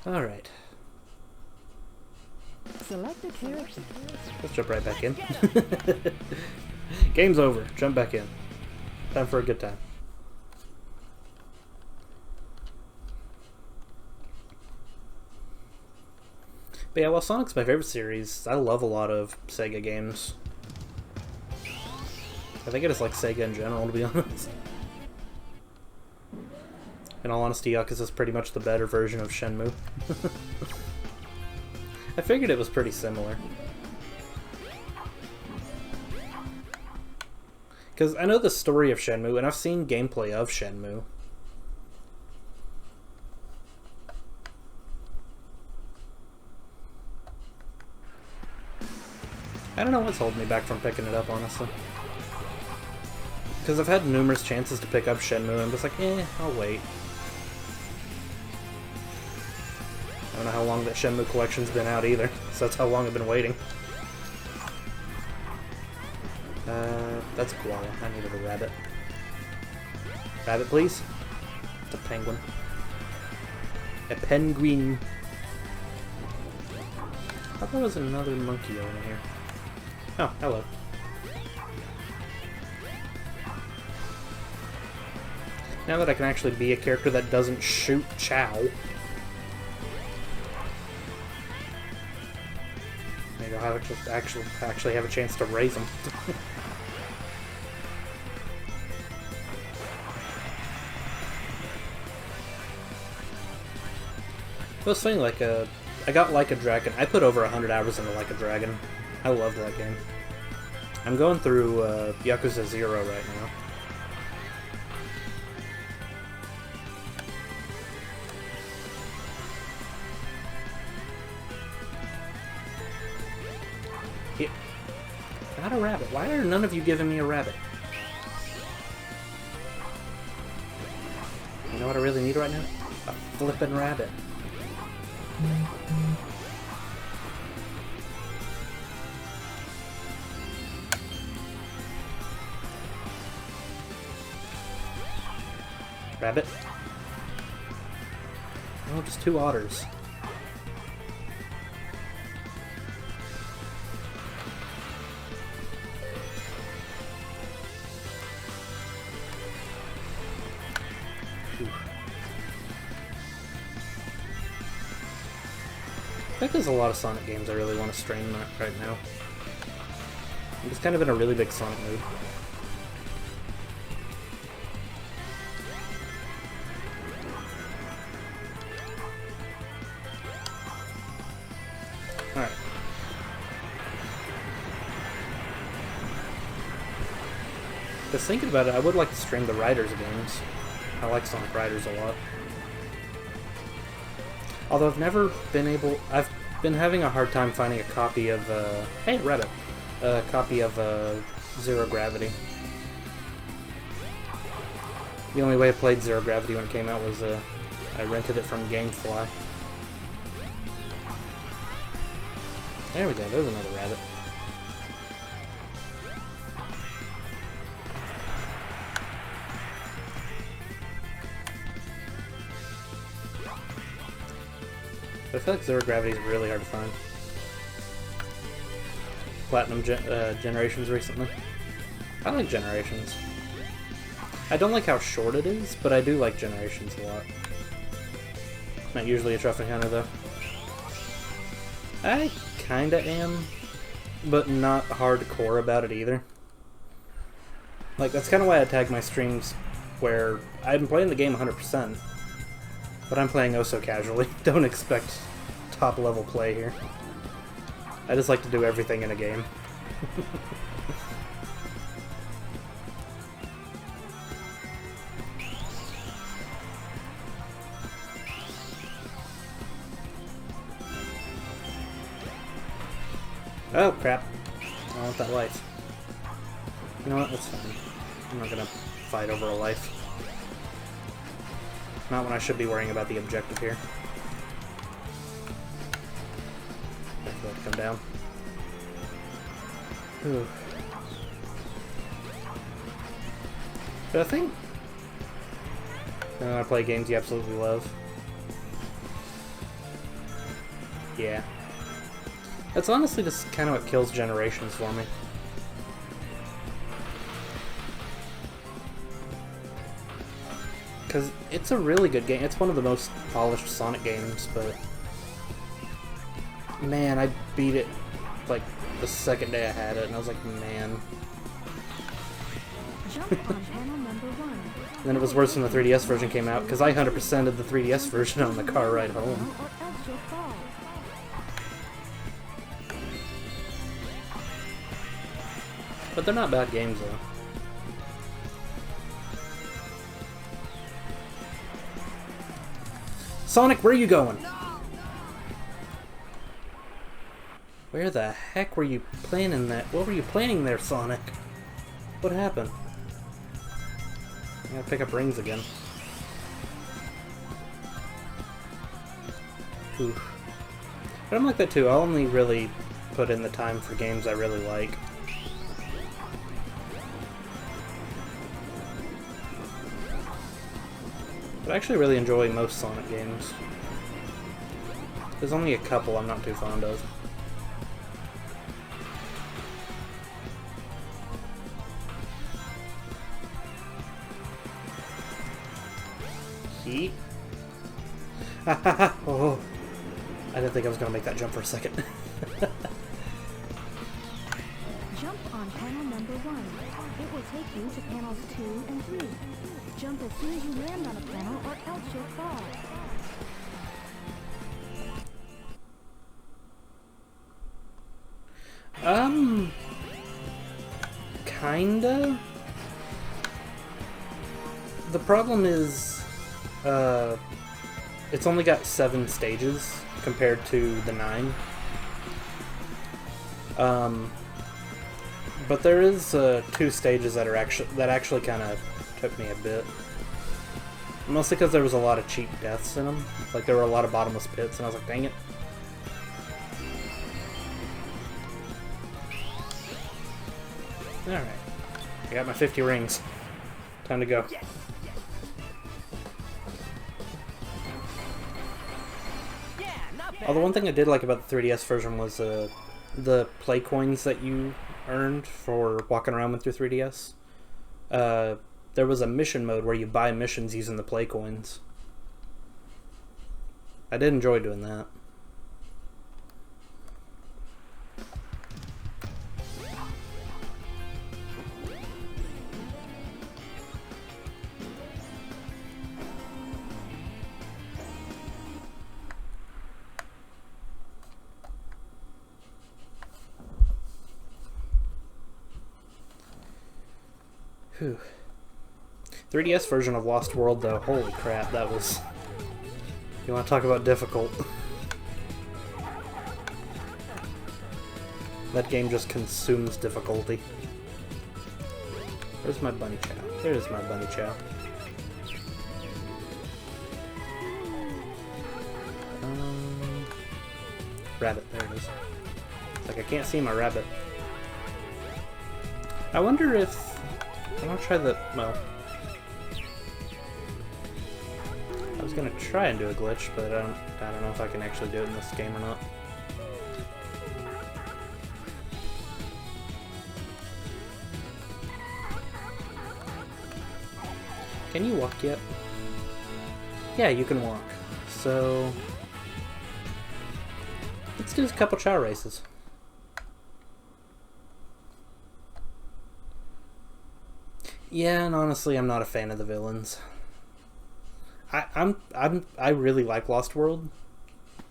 Alright. Select a character. Let's jump right back in. Game's over. Jump back in. Time for a good time. But yeah, while Sonic's my favorite series, I love a lot of Sega games. I think I just like Sega in general, to be honest. In all honesty, Yakuza's pretty much the better version of Shenmue. I figured it was pretty similar. Because I know the story of Shenmue, and I've seen gameplay of Shenmue. I don't know what's holding me back from picking it up, honestly. Because I've had numerous chances to pick up Shenmue, and I'm just like, I'll wait. I don't know how long that Shenmue collection's been out either, so that's how long I've been waiting. That's a koala. I needed a rabbit. Rabbit, please? It's a penguin. A penguin. I thought there was another monkey over here. Oh, hello. Now that I can actually be a character that doesn't shoot Chow. Maybe I'll have to just actually have a chance to raise him. It was funny, like, I got Like a Dragon. I put over 100 hours into Like a Dragon. I loved that game. I'm going through Yakuza 0 right now. Yeah. Not a rabbit. Why are none of you giving me a rabbit? You know what I really need right now? A flippin' rabbit. Rabbit? Oh, just 2 otters. I think there's a lot of Sonic games I really want to stream right now. I'm just kind of in a really big Sonic mood. Alright. Just thinking about it, I would like to stream the Riders games. I like Sonic Riders a lot. Although I've never been able... I've been having a hard time finding a copy of, hey, Rabbit! A copy of, Zero Gravity. The only way I played Zero Gravity when it came out was, I rented it from Gamefly. There we go, there's another rabbit. I feel like Zero Gravity is really hard to find. Platinum Generations recently. I like Generations. I don't like how short it is, but I do like Generations a lot. Not usually a trophy hunter though. I kinda am, but not hardcore about it either. Like, that's kinda why I tag my streams where I'm playing the game 100%. But I'm playing oh so casually. Don't expect top level play here. I just like to do everything in a game. Oh crap. I want that life. You know what? That's fine. I'm not gonna fight over a life. Not when I should be worrying about the objective here. I have to come down. Ooh. But I think I play games you absolutely love. Yeah. That's honestly just kind of what kills Generations for me. Because it's a really good game. It's one of the most polished Sonic games, but... Man, I beat it, like, the second day I had it, and I was like, man. Then it was worse when the 3DS version came out, because I 100%ed the 3DS version on the car ride home. But they're not bad games, though. Sonic, where are you going? Where the heck were you planning that? What were you planning there, Sonic? What happened? I gotta pick up rings again. Oof. But I'm like that too. I'll only really put in the time for games I really like. But I actually really enjoy most Sonic games. There's only a couple I'm not too fond of. Yeet. Oh, I didn't think I was going to make that jump for a second. Jump on panel number 1. It will take you to panels 2 and 3. Jump as soon as you land on a panel or else you'll fall. Kinda. The problem is, it's only got 7 stages compared to the 9. But there is 2 stages that actually kind of took me a bit. Mostly because there was a lot of cheap deaths in them. Like there were a lot of bottomless pits, and I was like, dang it. Alright. I got my 50 rings. Time to go. Although one thing I did like about the 3DS version was the play coins that you earned for walking around with your 3DS. There was a mission mode where you buy missions using the play coins. I did enjoy doing that. Whew. 3DS version of Lost World, though, holy crap, that was... You want to talk about difficult? That game just consumes difficulty. Where's my bunny chow? There's my bunny chow. Rabbit, there it is. It's like I can't see my rabbit. I wonder if... I'm gonna try the... well... I was gonna try and do a glitch, but I don't know if I can actually do it in this game or not. Can you walk yet? Yeah, you can walk. So... let's do a couple chow races. Yeah, and honestly, I'm not a fan of the villains. I really like Lost World,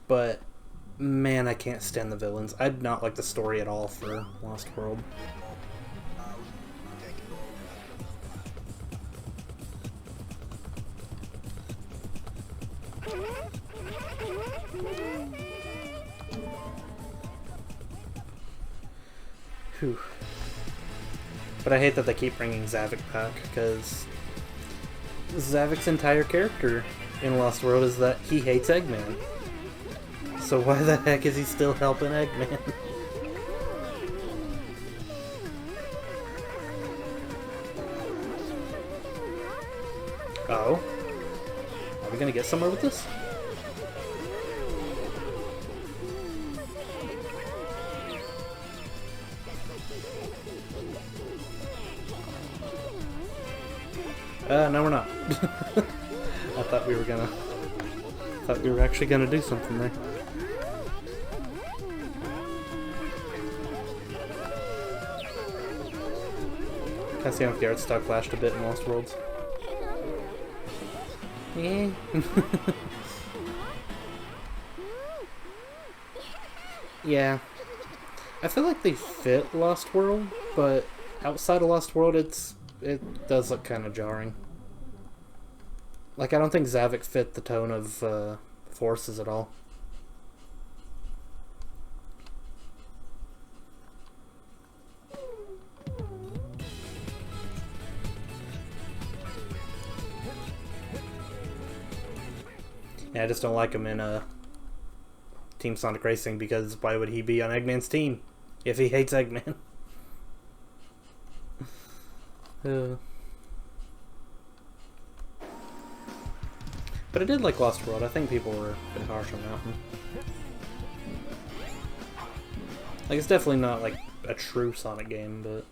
but man, I can't stand the villains. I did not like the story at all for Lost World. Whew. But I hate that they keep bringing Zavik back, because Zavik's entire character in Lost World is that he hates Eggman. So why the heck is he still helping Eggman? Oh? Are we gonna get somewhere with this? No we're not. I thought we were actually gonna do something there. Cassian with Garrett stuck flashed a bit in Lost Worlds. Yeah. Yeah. I feel like they fit Lost World, but outside of Lost World it does look kind of jarring. Like, I don't think Zavik fit the tone of Forces at all. Yeah, I just don't like him in Team Sonic Racing, because why would he be on Eggman's team if he hates Eggman? But I did like Lost World. I think people were a bit harsh on that one. Like, it's definitely not like a true Sonic game, but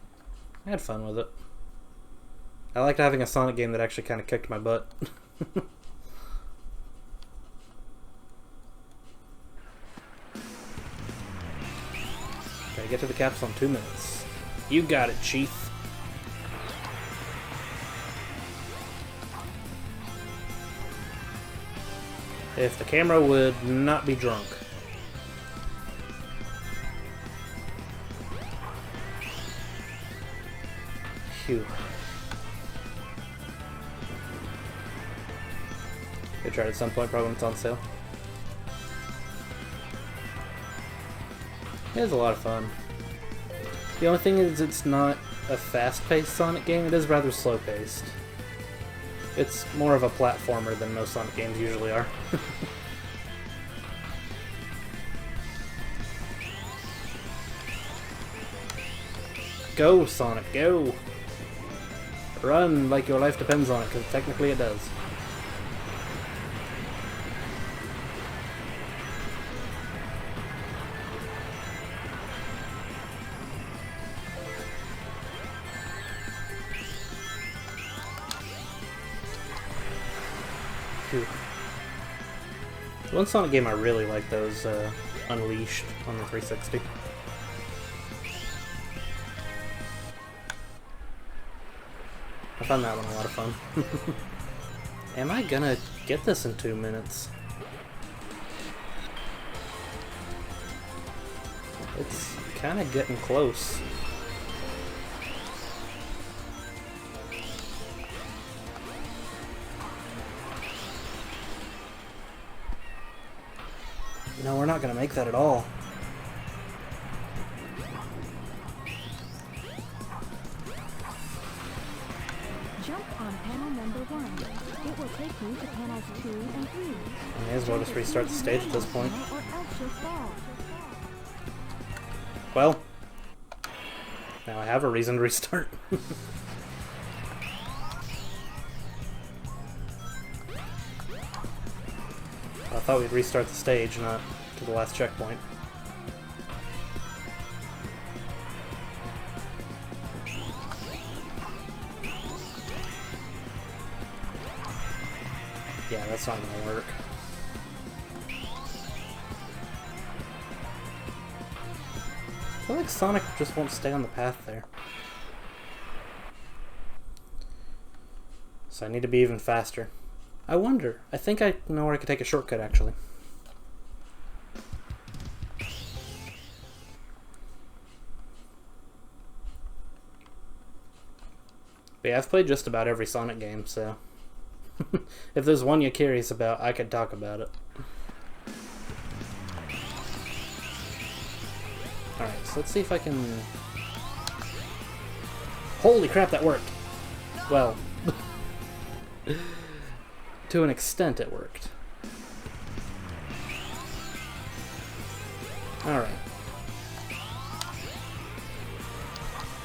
I had fun with it. I liked having a Sonic game that actually kind of kicked my butt. Okay, get to the capsule in 2 minutes. You got it, Chief. If the camera would not be drunk. Phew. They try it at some point, probably when it's on sale. It is a lot of fun. The only thing is it's not a fast-paced Sonic game, it is rather slow-paced. It's more of a platformer than most Sonic games usually are. Go, Sonic, go! Run like your life depends on it, because technically it does. Phew. The one Sonic game I really like, though, is Unleashed on the 360. I found that one a lot of fun. Am I gonna get this in 2 minutes? It's kind of getting close. No, we're not gonna make that at all. Jump on panel number 1. It will take you to panels 2 and 3. I may as well just restart the stage at this point. Or else you'll fall. Well, now I have a reason to restart. I thought we'd restart the stage, not to the last checkpoint. Yeah, that's not gonna work. I feel like Sonic just won't stay on the path there. So I need to be even faster. I wonder. I think I know where I could take a shortcut, actually. But yeah, I've played just about every Sonic game, so... if there's one you're curious about, I could talk about it. Alright, so let's see if I can... Holy crap, that worked! Well... to an extent, it worked. Alright.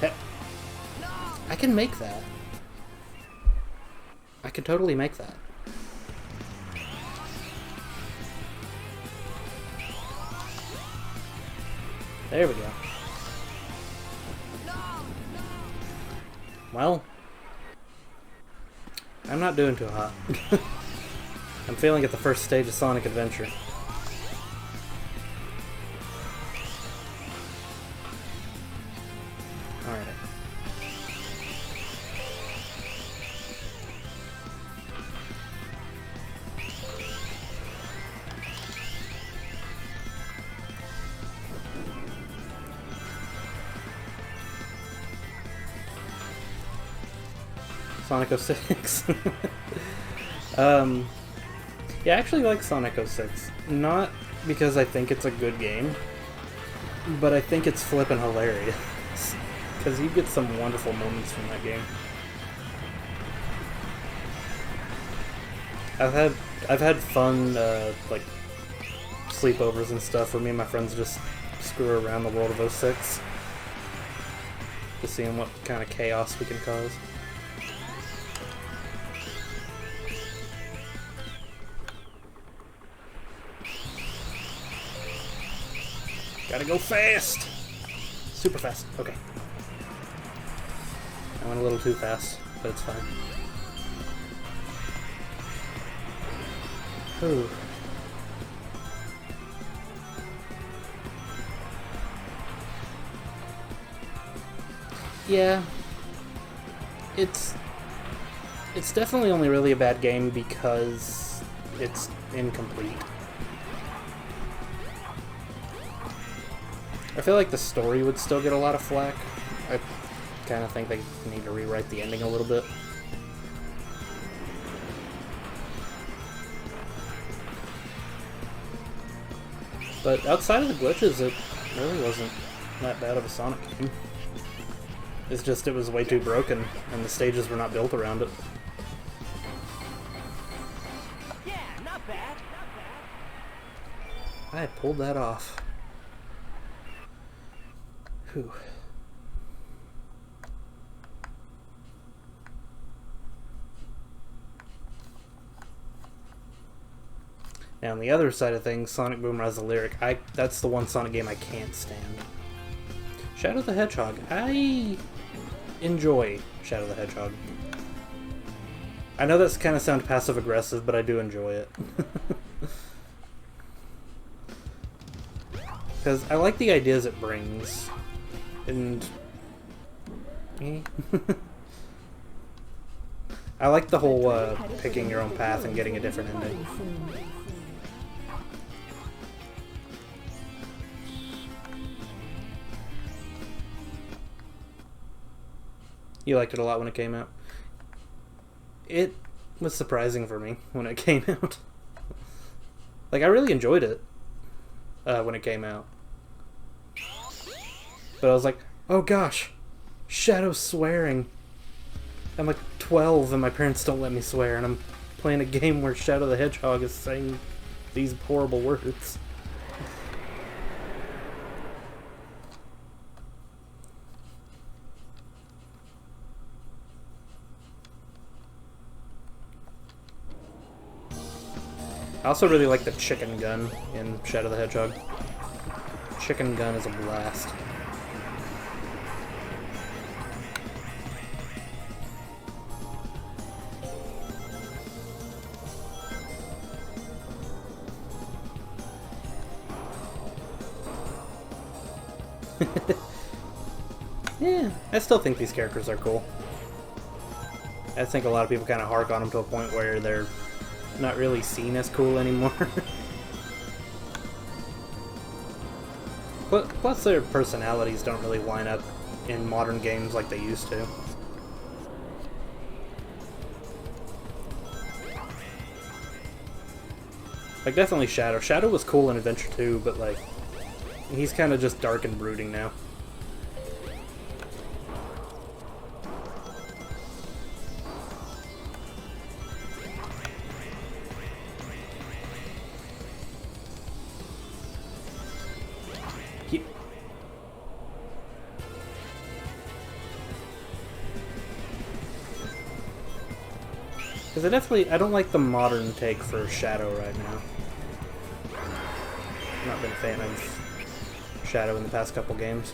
Hey. I can make that. I can totally make that. There we go. Well, I'm not doing too hot. I'm failing at the first stage of Sonic Adventure. Alright. Sonic 06. Yeah, I actually like Sonic 06. Not because I think it's a good game, but I think it's flippin' hilarious. Because you get some wonderful moments from that game. I've had fun like sleepovers and stuff where me and my friends just screw around the world of 06. Just seeing what kind of chaos we can cause. Gotta go fast! Super fast. Okay. I went a little too fast, but it's fine. Ooh. Yeah. It's definitely only really a bad game because it's incomplete. I feel like the story would still get a lot of flack. I kind of think they need to rewrite the ending a little bit. But outside of the glitches, it really wasn't that bad of a Sonic game. It's just it was way too broken, and the stages were not built around it. Yeah, not bad. I pulled that off. Whew. Now, on the other side of things, Sonic Boom Rise of Lyric, that's the one Sonic game I can't stand. Shadow the Hedgehog. I enjoy Shadow the Hedgehog. I know that's kind of sound passive-aggressive, but I do enjoy it. Because I like the ideas it brings. And... I like the whole picking your own path and getting a different ending. You liked it a lot when it came out? It was surprising for me when it came out. Like, I really enjoyed it when it came out. But I was like, oh gosh, Shadow's swearing. I'm like 12 and my parents don't let me swear, and I'm playing a game where Shadow the Hedgehog is saying these horrible words. I also really like the chicken gun in Shadow the Hedgehog. Chicken gun is a blast. Yeah, I still think these characters are cool. I think a lot of people kind of hark on them to a point where they're not really seen as cool anymore. Plus their personalities don't really line up in modern games like they used to. Like, definitely Shadow. Shadow was cool in Adventure 2, but like, he's kind of just dark and brooding now. Because I don't like the modern take for Shadow right now. I've not been a fan of Shadow in the past couple games.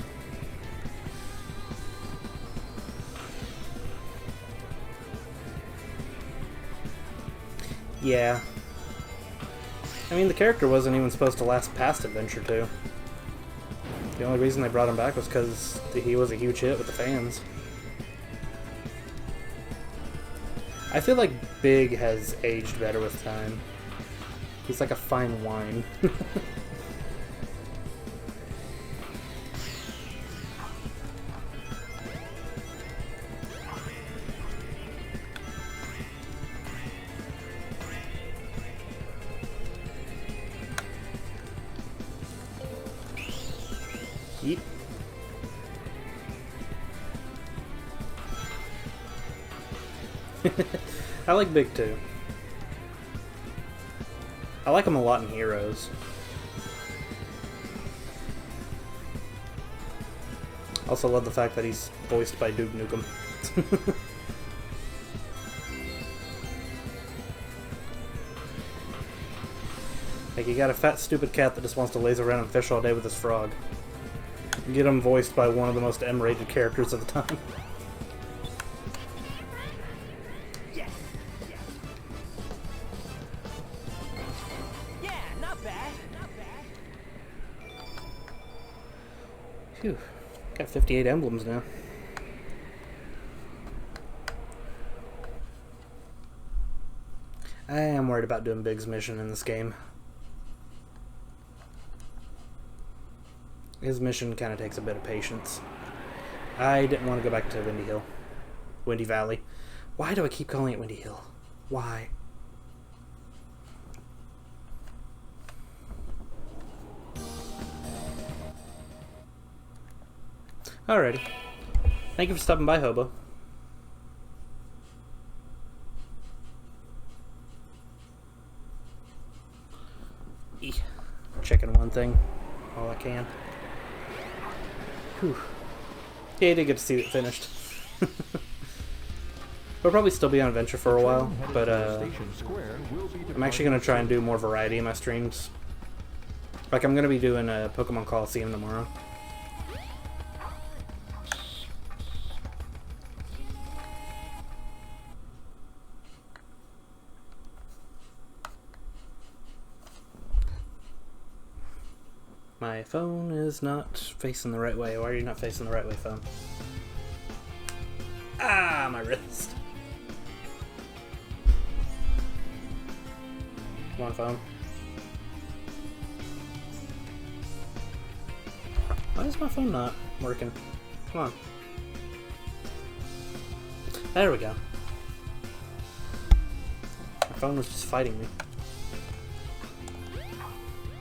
Yeah. I mean, the character wasn't even supposed to last past Adventure 2. The only reason they brought him back was because he was a huge hit with the fans. I feel like Big has aged better with time. He's like a fine wine. Yeet. I like Big too. I like him a lot in Heroes. Also love the fact that he's voiced by Duke Nukem. Like, you got a fat stupid cat that just wants to laze around and fish all day with his frog. Get him voiced by one of the most M-rated characters of the time. Phew. Got 58 emblems now. I am worried about doing Big's mission in this game. His mission kind of takes a bit of patience. I didn't want to go back to Windy Hill. Windy Valley. Why do I keep calling it Windy Hill? Why? Alrighty. Thank you for stopping by, Hobo. Checking one thing while I can. Whew. Yeah, I did get to see it finished. We'll probably still be on Adventure for a while, but I'm actually going to try and do more variety in my streams. Like, I'm going to be doing a Pokemon Coliseum tomorrow. My phone is not facing the right way. Why are you not facing the right way, phone? Ah, my wrist. Come on, phone. Why is my phone not working? Come on. There we go. My phone was just fighting me.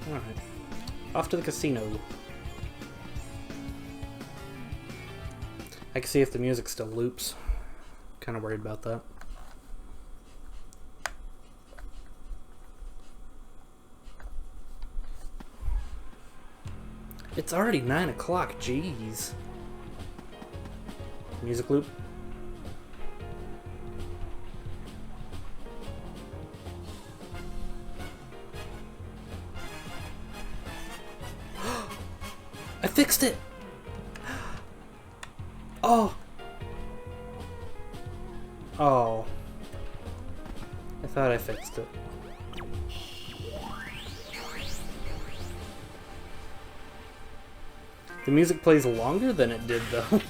Alright. Off to the casino. I can see if the music still loops. Kind of worried about that. It's already 9 o'clock, jeez. Music loop. I fixed it! Oh! Oh. I thought I fixed it. The music plays longer than it did, though.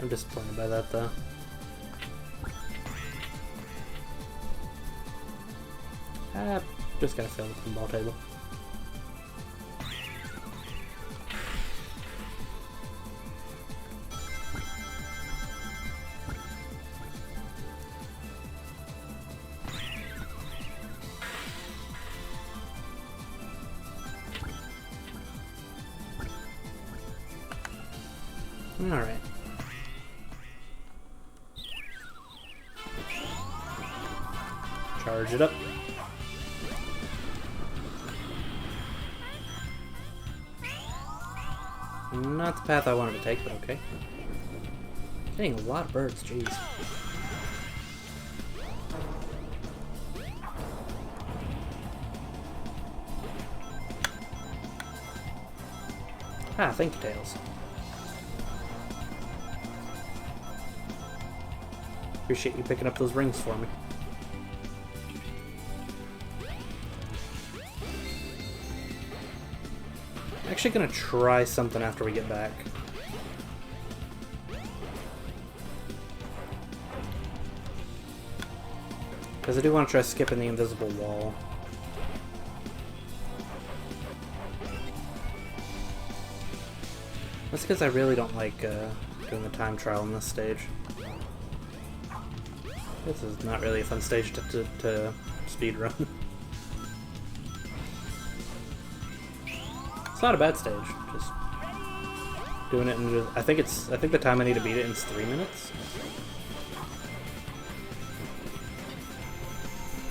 I'm disappointed by that, though. Just gotta fill the pinball table. Alright. Charge it up. Not the path I wanted to take, but okay. Getting a lot of birds, jeez. Ah, thank you, Tails. Appreciate you picking up those rings for me. I'm actually gonna try something after we get back. Because I do want to try skipping the invisible wall. That's because I really don't like doing the time trial in this stage. This is not really a fun stage to speedrun. It's not a bad stage, just doing it in I think the time I need to beat it is 3 minutes.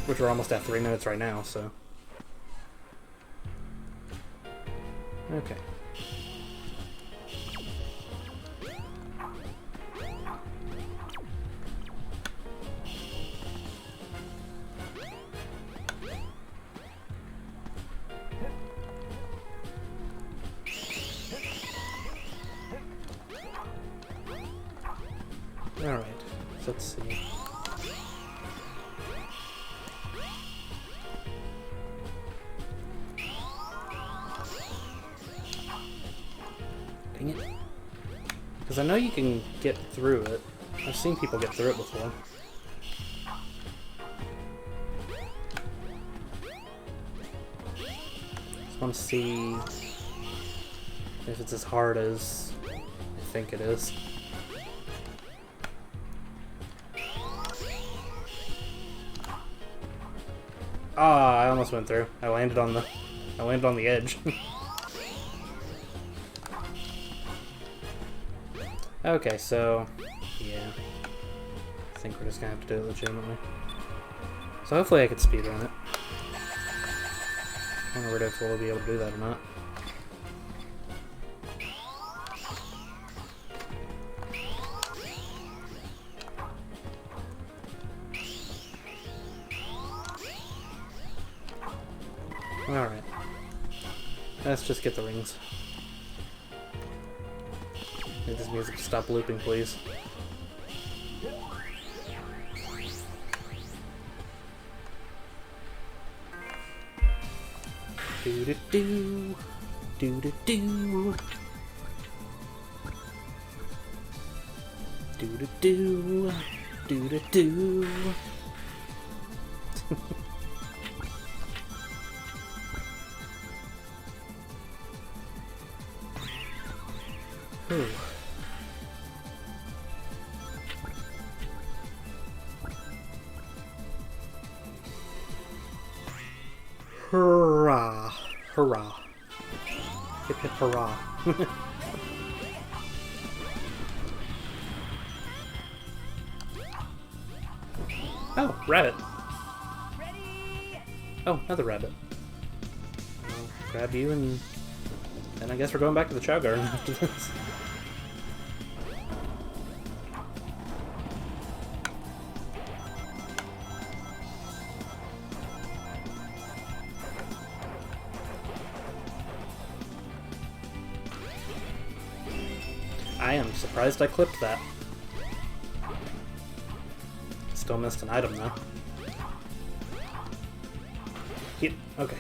Which we're almost at 3 minutes right now, so. Okay. Alright, so let's see. Dang it. Because I know you can get through it. I've seen people get through it before. Just want to see if it's as hard as I think it is. Ah, I almost went through. I landed on the edge. Okay, so yeah. I think we're just gonna have to do it legitimately. So hopefully I could speedrun it. I don't know if we'll be able to do that or not. Alright. Let's just get the rings. Need this music to stop looping, please. Do-do-do. Do-do-do. Do-do-do. Do-do-do. Ooh. Hurrah! Hurrah! Hip hip hurrah! Oh, rabbit! Oh, another rabbit. I'll grab you and then I guess we're going back to the Chow Garden after this. I am surprised I clipped that. Still missed an item though. Yep, okay.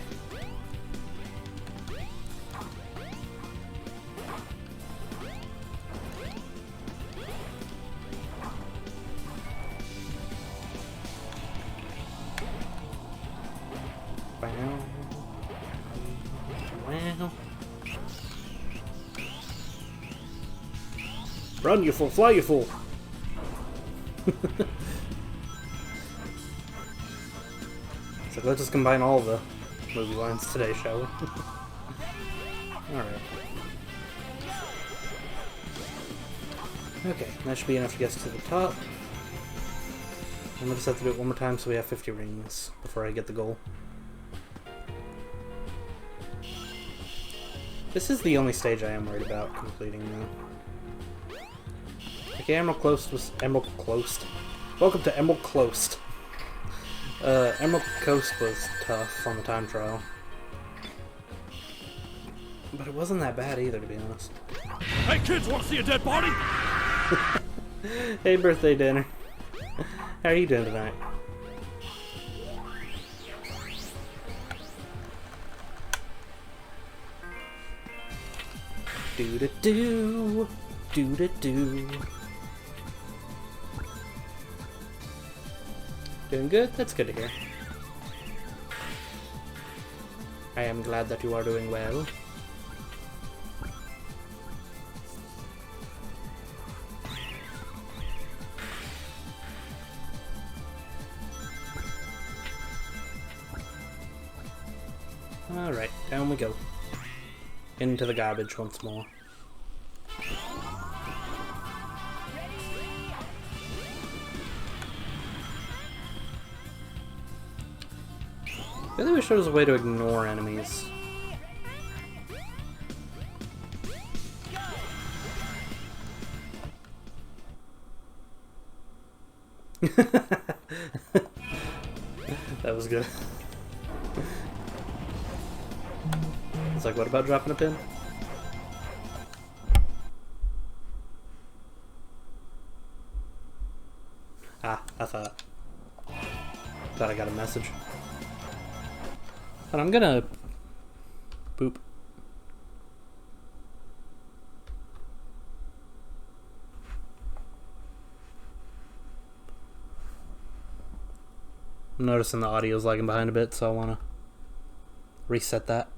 Wow. Wow. Run, you fool! Fly, you fool! So let's just combine all the movie lines today, shall we? Alright. Okay, that should be enough to get us to the top. I'm gonna just have to do it one more time so we have 50 rings before I get the goal. This is the only stage I am worried about completing though. Okay, Emerald Coast was Emerald Coast. Welcome to Emerald Coast. Emerald Coast was tough on the time trial. But it wasn't that bad either, to be honest. Hey kids, want to see a dead body? Hey, birthday dinner. How are you doing tonight? Do-da-do. Do-da-do. Doing good? That's good to hear. I am glad that you are doing well. Alright, down we go. Into the garbage once more. I really wish there was a way to ignore enemies. That was good. It's like, what about dropping a pin? Ah, I thought I got a message. But I'm gonna boop. I'm noticing the audio's lagging behind a bit, so I want to reset that.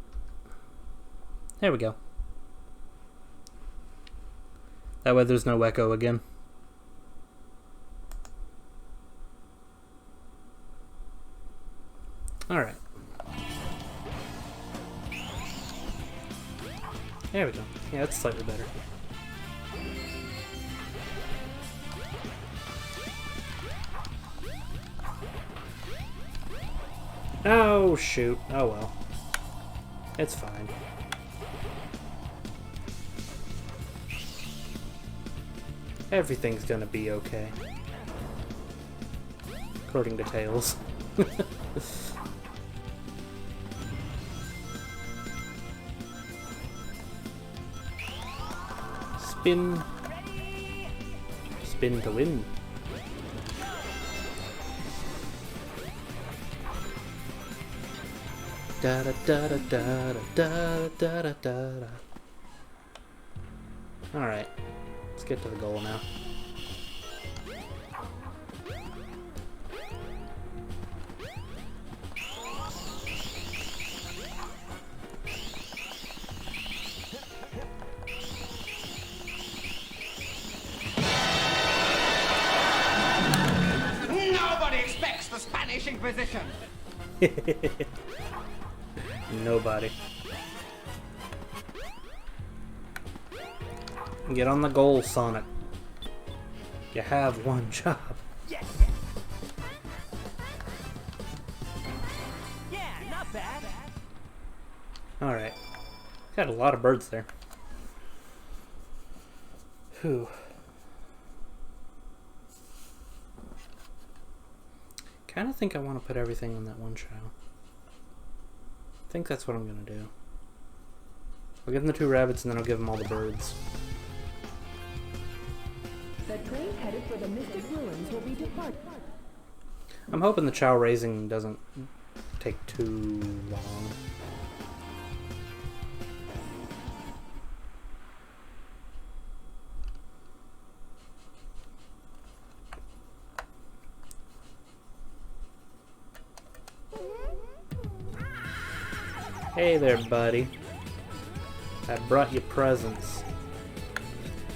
There we go. That way there's no echo again. Alright. There we go. Yeah, that's slightly better. Oh, shoot. Oh, well. It's fine. Everything's gonna be okay. According to Tails. Spin. Spin to win. Da da da da da da da da da da. Alright. Let's get to the goal now. Nobody expects the Spanish Inquisition. Nobody. Get on the goal, Sonic. You have one job. Yes. Yeah, not bad. Alright. Got a lot of birds there. Whew. Kinda think I want to put everything on that one chow. I think that's what I'm gonna do. I'll give them the 2 rabbits and then I'll give them all the birds. The train headed for the Mystic Ruins will be departing. I'm hoping the chow raising doesn't take too long. Hey there, buddy. I brought you presents.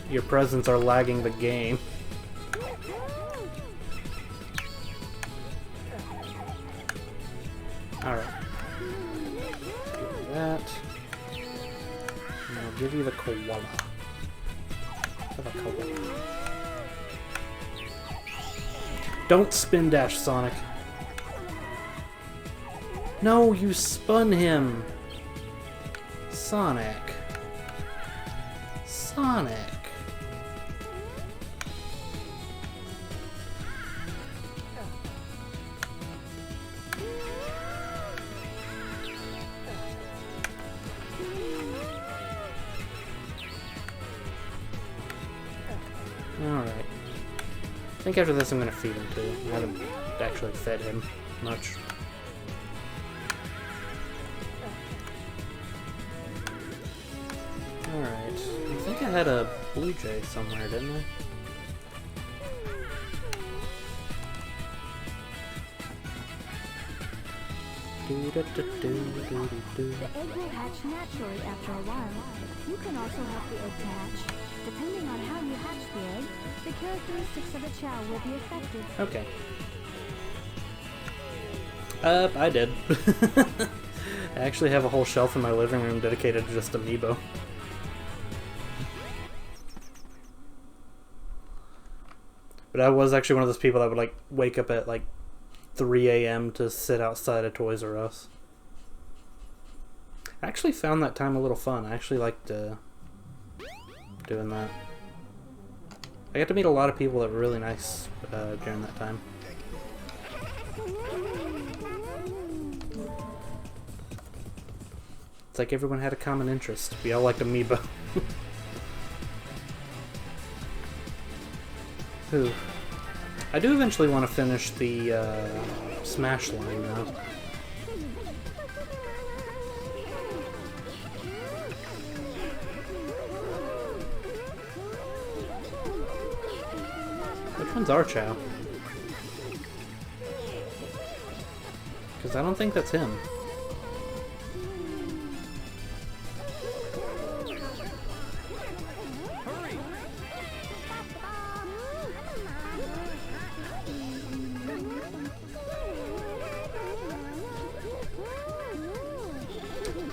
Your presents are lagging the game. Alright. Do that. And I'll give you the koala. Have a koala. Don't spin dash, Sonic. No, you spun him! Sonic. Sonic. Alright. I think after this I'm gonna feed him too. I haven't actually fed him much. Alright. I think I had a blue jay somewhere, didn't I? The egg will hatch naturally after a while. You can also help the egg to hatch. Depending on how you hatch the egg, the characteristics of the chow will be affected. Okay. I did. I actually have a whole shelf in my living room dedicated to just amiibo. But I was actually one of those people that would like wake up at like 3 a.m. to sit outside of Toys R Us. I actually found that time a little fun. I actually liked doing that. I got to meet a lot of people that were really nice during that time. It's like everyone had a common interest. We all liked amiibo. Ooh. I do eventually want to finish the Smash line now. Which one's our chow? Because I don't think that's him.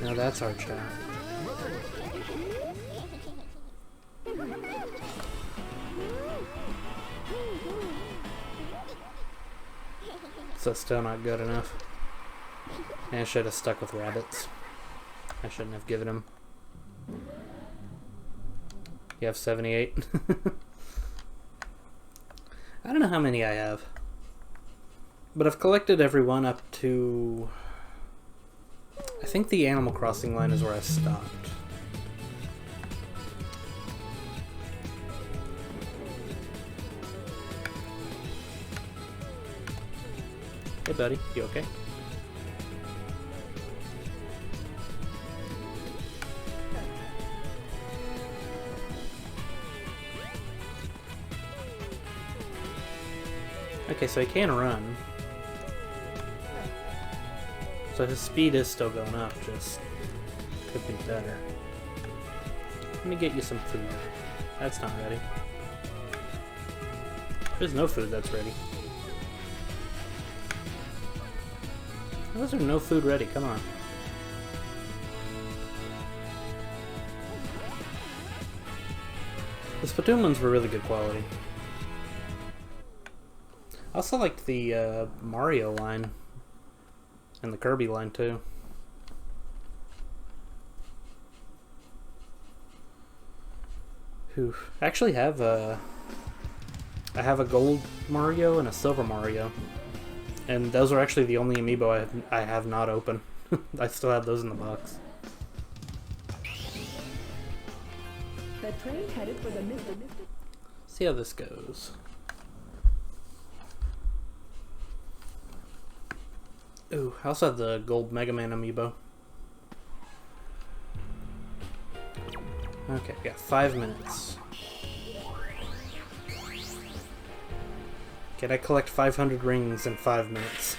Now that's our chat. So still not good enough. I should have stuck with rabbits. I shouldn't have given him. You have 78? I don't know how many I have. But I've collected every one up to... I think the Animal Crossing line is where I stopped. Hey buddy, you okay? Okay, so he can run. So his speed is still going up, just could be better. Let me get you some food. That's not ready. There's no food that's ready. How is there no food ready? Come on. The Splatoon ones were really good quality. I also liked the Mario line. And the Kirby line too. Whew. I actually have I have a gold Mario and a silver Mario. And those are actually the only amiibo I have not opened. I still have those in the box. The train headed for the Mystic. See how this goes. Ooh, I also have the gold Mega Man amiibo. Okay, we got 5 minutes. Can I collect 500 rings in 5 minutes?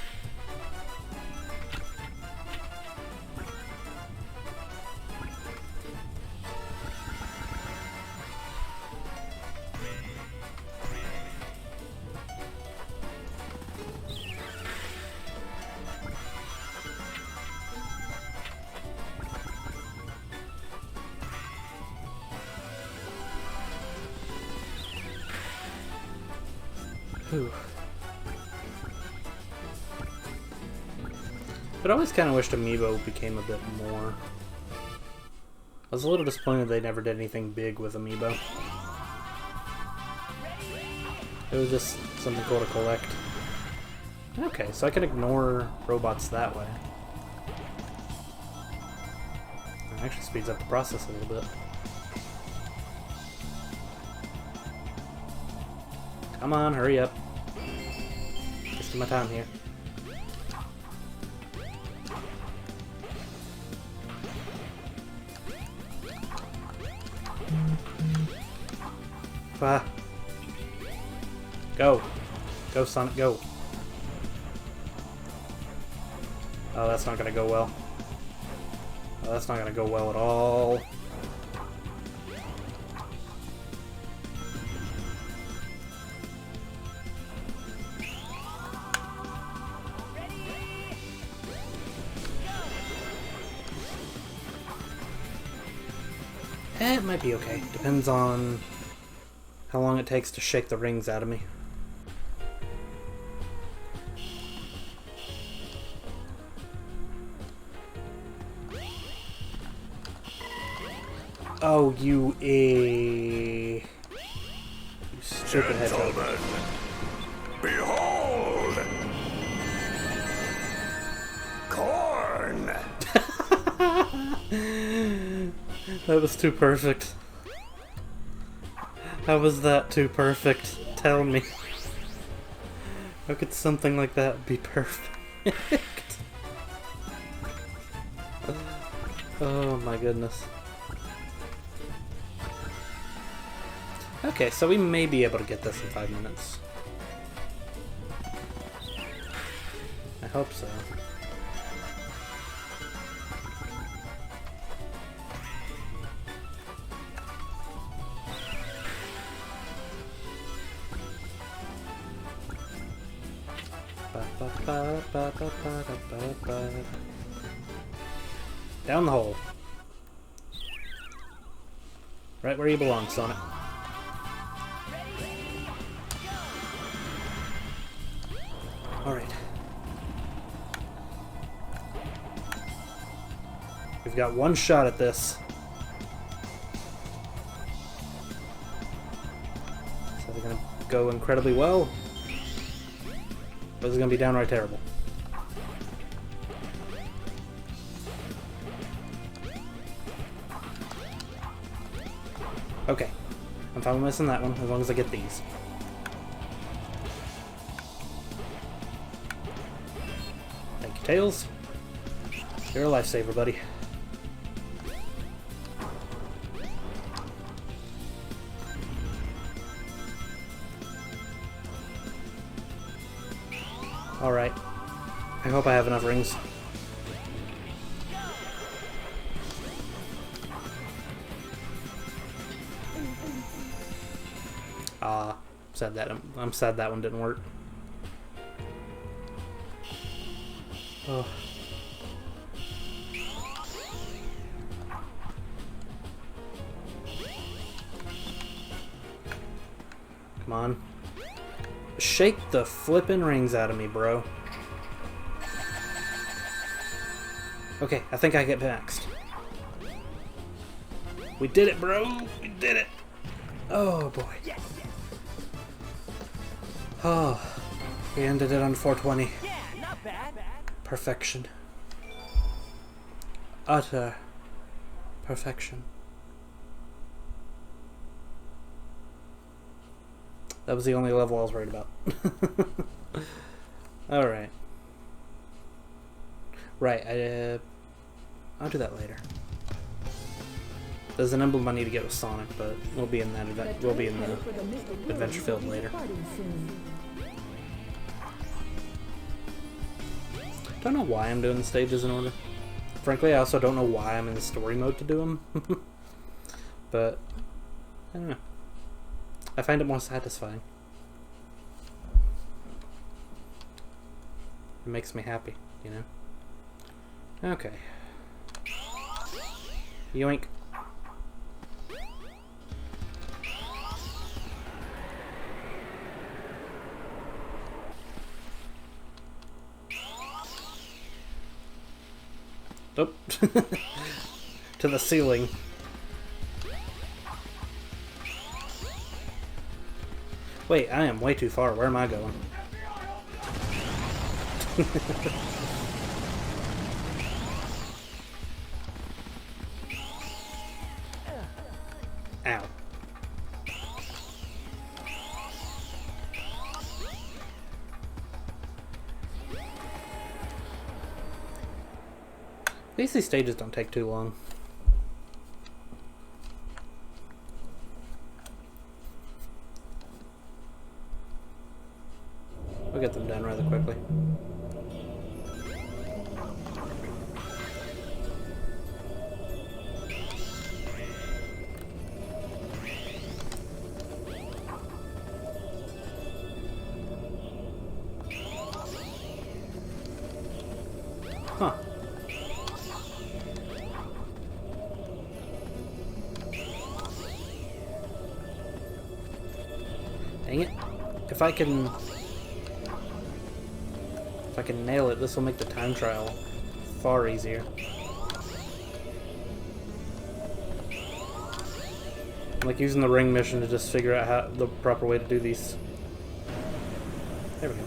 But I always kind of wished Amiibo became a bit more. I was a little disappointed they never did anything big with Amiibo. It was just something cool to collect. Okay, so I can ignore robots that way. It actually speeds up the process a little bit. Come on, hurry up. Wasting my time here. Ah. Go. Go, Sonic, go. Oh, that's not gonna go well. Oh, that's not gonna go well at all. It might be okay. Depends on how long it takes to shake the rings out of me. Oh, you stupid hedgehog. Behold! Corn! That was too perfect. How was that too perfect? Tell me. How could something like that be perfect? Oh my goodness. Okay, so we may be able to get this in 5 minutes. I hope so. Down the hole. Right where you belong, Sonic. Alright. We've got one shot at this. So they're gonna go incredibly well. But it's gonna be downright terrible. Okay. I'm fine with missing that one, as long as I get these. Thank you, Tails. You're a lifesaver, buddy. Alright. I hope I have enough rings. I'm sad that one didn't work. Oh. Come on. Shake the flippin' rings out of me, bro. Okay, I think I get next. We did it, bro! We did it! Oh, boy. Oh, we ended it on 420. Yeah, not bad. Perfection. Utter perfection. That was the only level I was worried about. Alright. Right, I'll do that later. There's an emblem I need to get with Sonic, but we'll be in that event. We'll be in the adventure field later. Don't know why I'm doing the stages in order. Frankly, I also don't know why I'm in the story mode to do them. But I don't know. I find it more satisfying. It makes me happy, you know? Okay. Yoink. Oh. To the ceiling. Wait, I am way too far. Where am I going? Ow. At least these stages don't take too long. We'll get them done rather quickly. Huh. Dang it. If I can nail it, this will make the time trial far easier. I'm like using the ring mission to just figure out how the proper way to do these. There we go.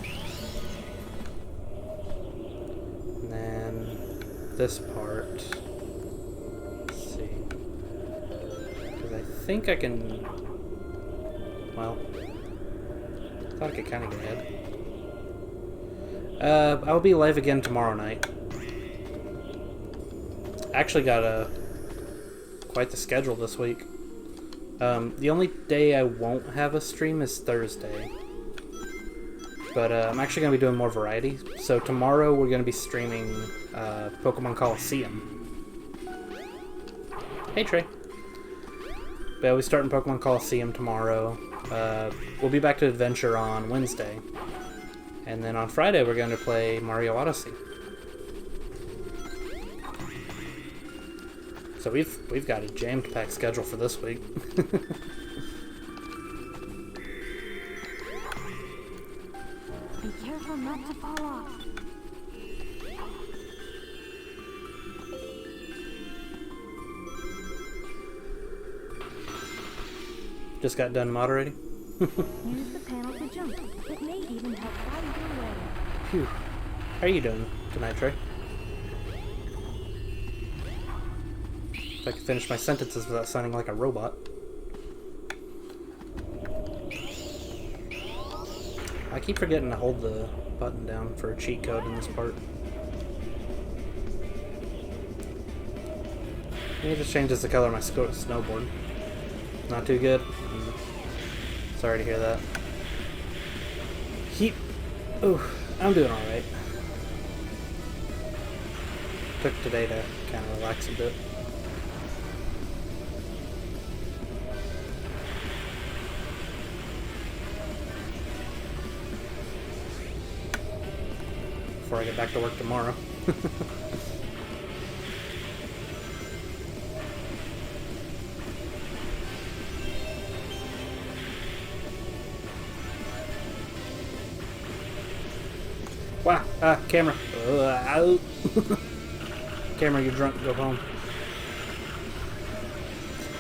And then this part. Let's see. Because I think I can. Well, I thought I could kind of get ahead. I'll be live again tomorrow night. Actually got quite the schedule this week. The only day I won't have a stream is Thursday. But I'm actually going to be doing more variety. So tomorrow we're going to be streaming Pokemon Coliseum. Hey Trey. But we'll be starting Pokemon Coliseum tomorrow. We'll be back to Adventure on Wednesday. And then on Friday we're going to play Mario Odyssey. So we've got a jammed packed schedule for this week. Be careful not to fall off. Just got done moderating. Use the panel to jump. It may even help guide your way. Phew. How are you doing tonight, Trey? If I could finish my sentences without sounding like a robot. I keep forgetting to hold the button down for a cheat code in this part. It just changes the color of my snowboard. Not too good. Sorry to hear that. Oh, I'm doing alright. Took today to kind of relax a bit. Before I get back to work tomorrow. Wow, camera. Camera, you're drunk, go home.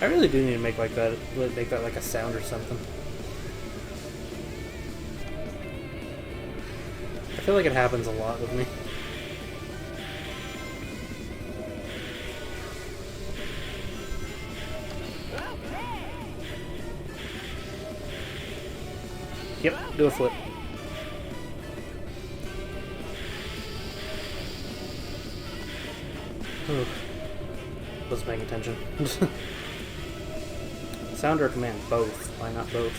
I really do need to make like that, make that like a sound or something. I feel like it happens a lot with me. Yep, do a flip. Wasn't paying attention. Sound or command? Both. Why not both?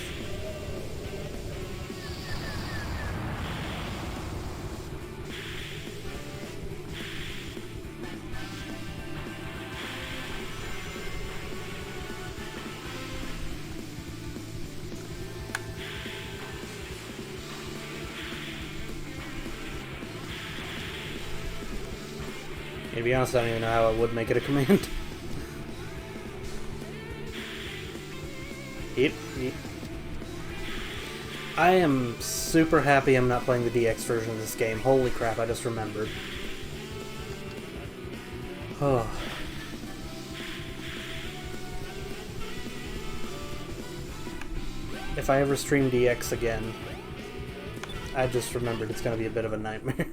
To be honest, I don't even know how I would make it a command. Yep. I am super happy I'm not playing the DX version of this game. Holy crap, I just remembered. Oh. If I ever stream DX again, I just remembered it's going to be a bit of a nightmare.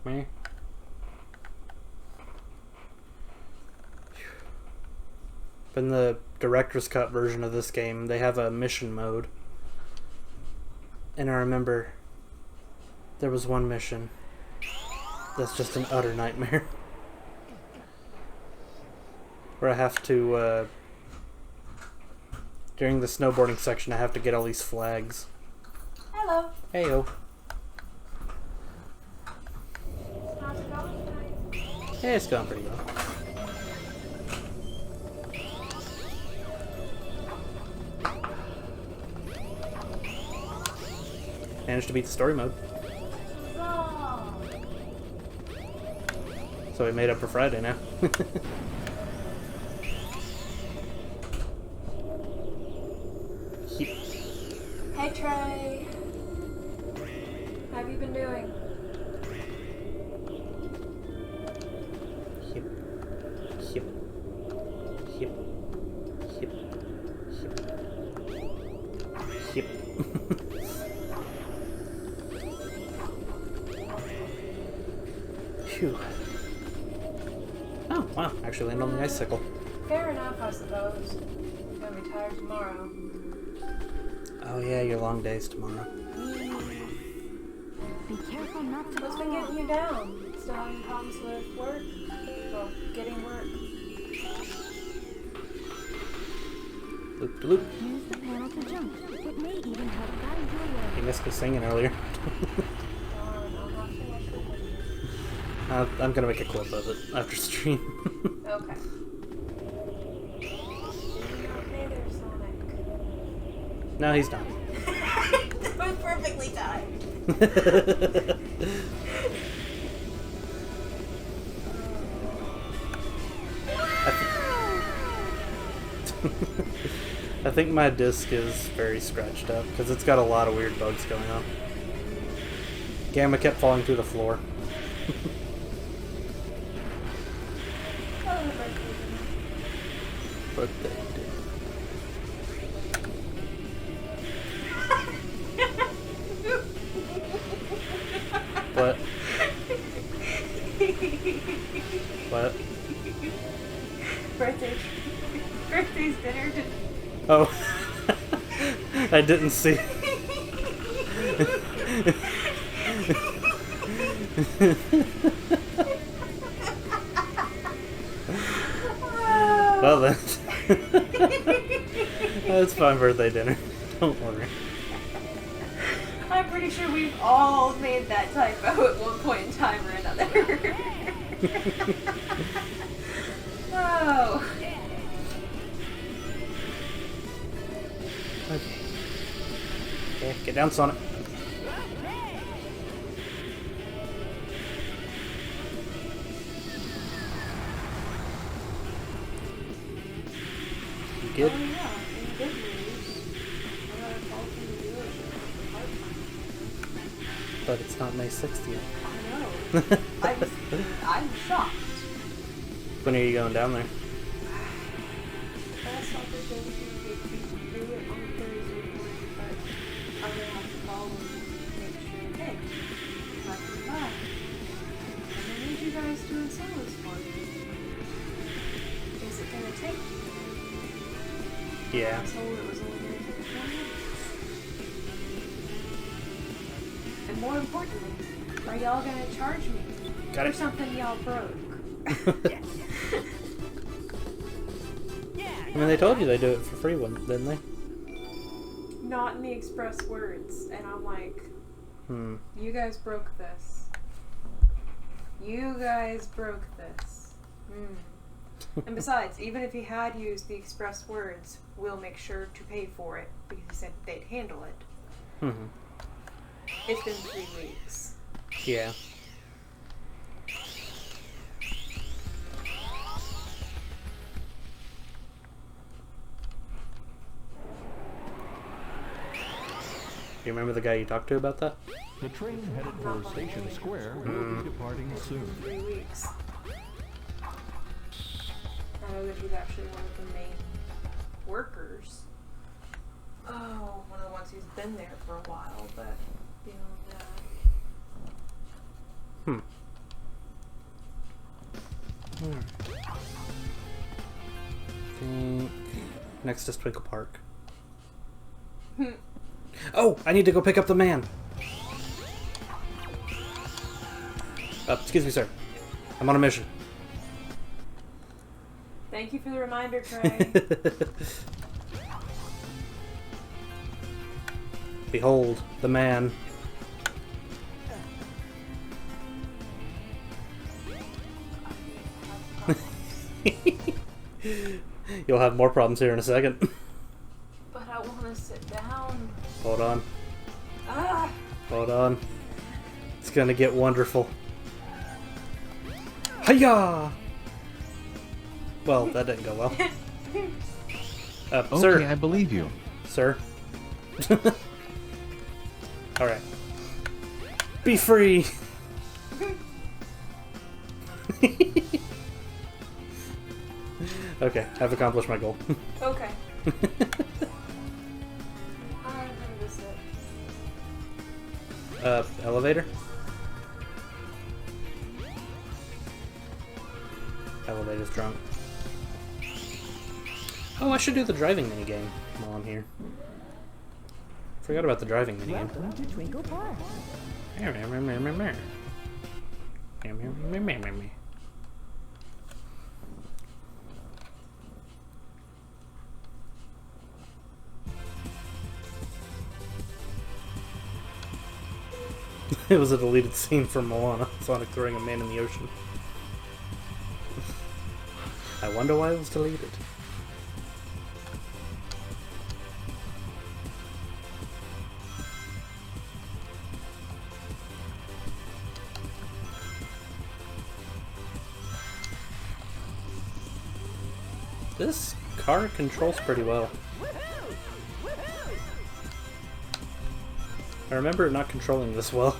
Me? In the director's cut version of this game, they have a mission mode. And I remember there was one mission that's just an utter nightmare. Where I have to, during the snowboarding section, I have to get all these flags. Hello. Heyo. How's it going tonight? Hey, it's going pretty well. Managed to beat the story mode. Oh. So we made up for Friday now. Hey Trey. How have you been doing? Hip. Hip. Hip. Hip. Hip. Hip. Phew. Oh, wow. Actually landed on the icicle. Fair enough, I suppose. I'm gonna be tired tomorrow. Oh yeah, your long days tomorrow. Be careful not to What's fall been off. getting you down? Still having problems with work? Or getting work? Loop to loop. Use the panel to jump. It may even help guide your way. You missed me singing earlier. Darn, I'll have to watch it. I'm gonna make a clip of it after stream. Okay. Okay there, Sonic. No, he's not. That was perfectly timed. I think my disc is very scratched up because it's got a lot of weird bugs going on. Gamma kept falling through the floor. Birthday dinner. What? What? Birthday's dinner. Oh. I didn't see. Well then. That's fine, birthday dinner. Don't worry. I'm pretty sure we've all made that typo at one point in time or another. Oh. Okay, get down, Sonic. You good? Oh yeah, in good news. I got a call from the dealership for part-time. But it's not May 6th yet. I know. I'm shocked. When are you going down there? That's not the thing to do it on Thursday morning, but I'm gonna have to call and make sure, hey, I can buy. And I need you guys to install this for me. Is it gonna take? Yeah. I was told it was only gonna take 4 minutes. And more importantly, are y'all gonna charge me Got for it. something y'all broke? I mean, they told you they do it for free once, didn't they? Not in the express words, and I'm like, Hmm. you guys broke this. You guys broke this. And besides, even if he had used the express words, we'll make sure to pay for it, because he said they'd handle it. Mm-hmm. It's been 3 weeks. Yeah. You remember the guy you talked to about that? The train headed for Station Square will be departing soon. 3 weeks. I know that he's actually one of the main workers. Oh, one of the ones who's been there for a while, but beyond that. Think next is Twinkle Park. Oh, I need to go pick up the man. Excuse me, sir. I'm on a mission. Thank you for the reminder, Trey. Behold, the man. You'll have more problems here in a second. But I want to sit down. Hold on. Ah! Hold on. It's gonna get wonderful. Hiya! Well, that didn't go well. Okay, Sir. I believe you. Sir. Alright. Be free! Okay, I've accomplished my goal. Okay. I'm going to sit. Elevator? Elevator's drunk. Oh, I should do the driving minigame while I'm here. Forgot about the driving minigame. Welcome to Twinkle Park. It was a deleted scene from Moana. Sonic throwing a man in the ocean. I wonder why it was deleted. This car controls pretty well. I remember it not controlling this well.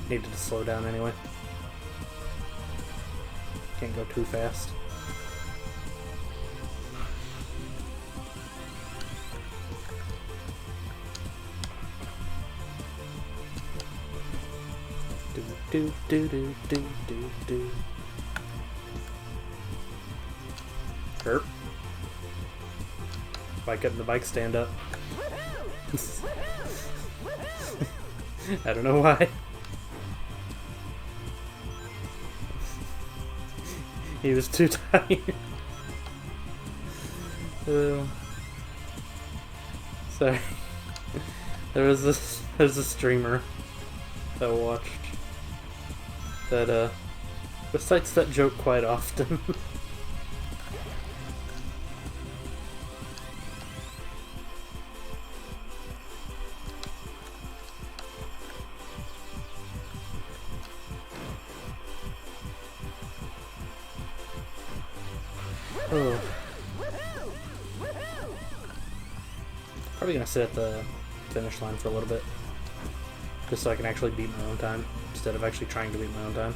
Needed to slow down anyway. Can't go too fast. Do do do do do do. Herp. Why couldn't the bike stand up? I don't know why. He was too tired. Sorry. There's a streamer that I watched that recites that joke quite often. Oh. Probably gonna sit at the finish line for a little bit. Just so I can actually beat my own time, instead of actually trying to beat my own time.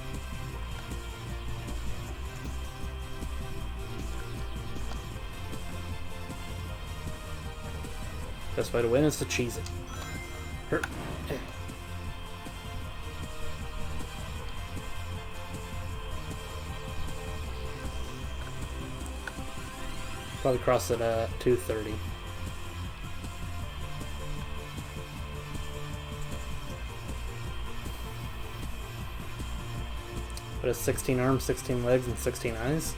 Best way to win is to cheese it. Hurt. Probably cross it at 2:30. But it's 16 arms, 16 legs, and 16 eyes?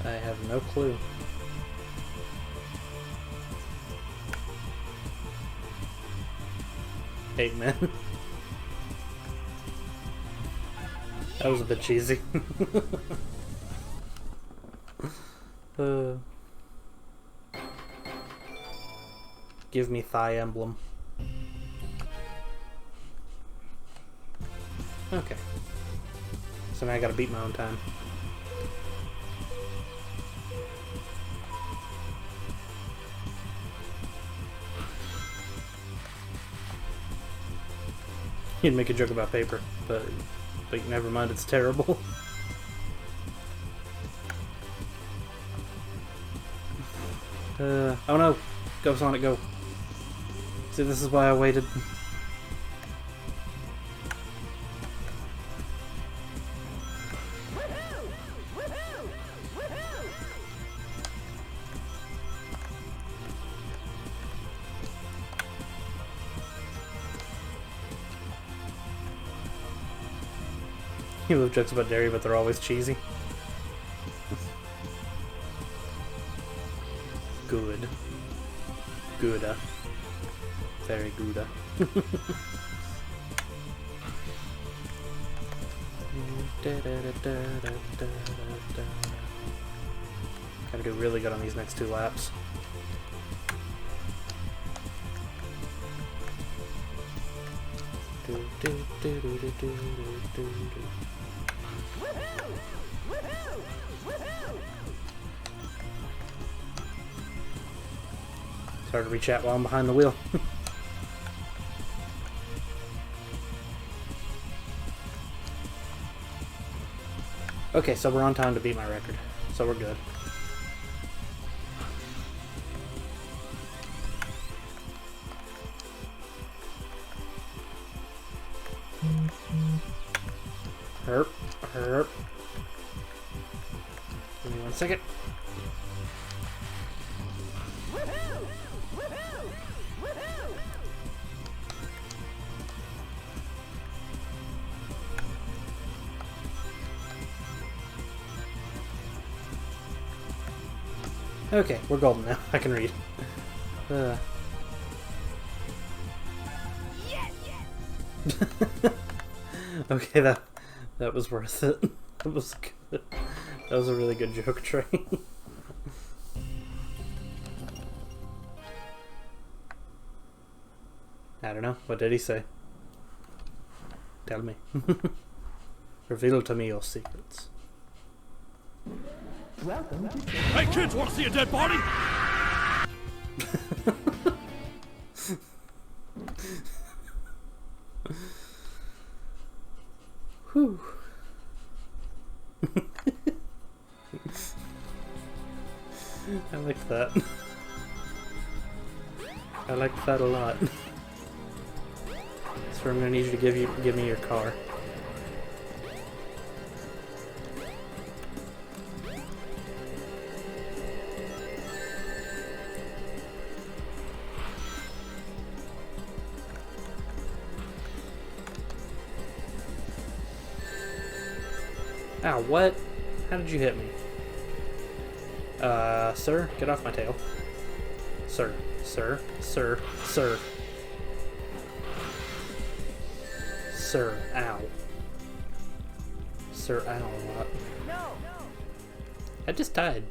I have no clue. Eggman. That was a bit cheesy. Give me Thigh Emblem. Okay. So now I gotta beat my own time. You'd make a joke about paper, but never mind, it's terrible. Oh no! Go Sonic, go! See, this is why I waited. You love jokes about dairy, but they're always cheesy. Good. Gooda. Very Gooda. Gotta do really good on these next 2 laps. It's hard to reach out while I'm behind the wheel. Okay, so we're on time to beat my record, so we're good. Herp, herp. Give me 1 second. Okay, we're golden now. I can read. Okay, that was worth it. That was good. That was a really good joke, Trey. I don't know. What did he say? Tell me. Reveal to me your secrets. Welcome to Hey kids, want to see a dead body? Whew. I like that. I like that a lot. So I'm gonna need you to give me your car. Ow, what? How did you hit me? Sir, get off my tail. Sir, sir, sir, sir. Sir, ow. Sir, ow, what? No! I just died.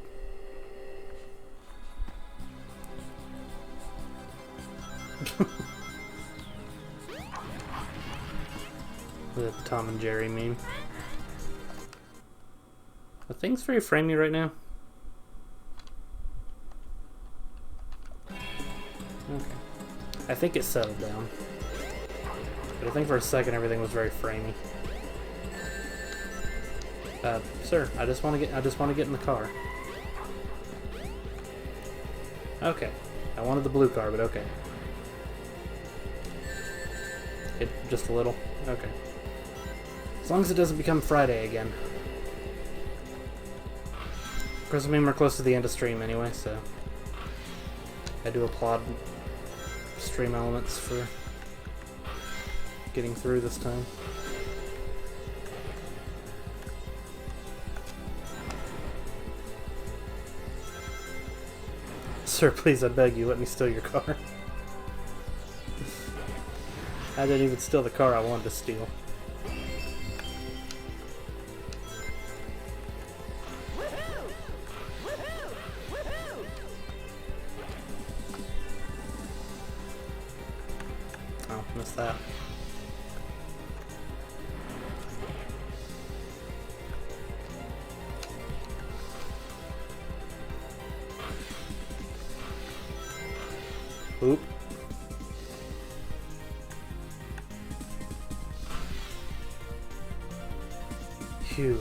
The Tom and Jerry meme. Are things very framey right now? Okay. I think it settled down. But I think for a second everything was very framey. Sir, I just want to get in the car. Okay. I wanted the blue car, but okay. It just a little. Okay. As long as it doesn't become Friday again. Of course, I mean, we're close to the end of stream anyway, so I do applaud stream elements for getting through this time. Sir, please, I beg you, let me steal your car. I didn't even steal the car I wanted to steal. Oh, missed that. Oop. Phew.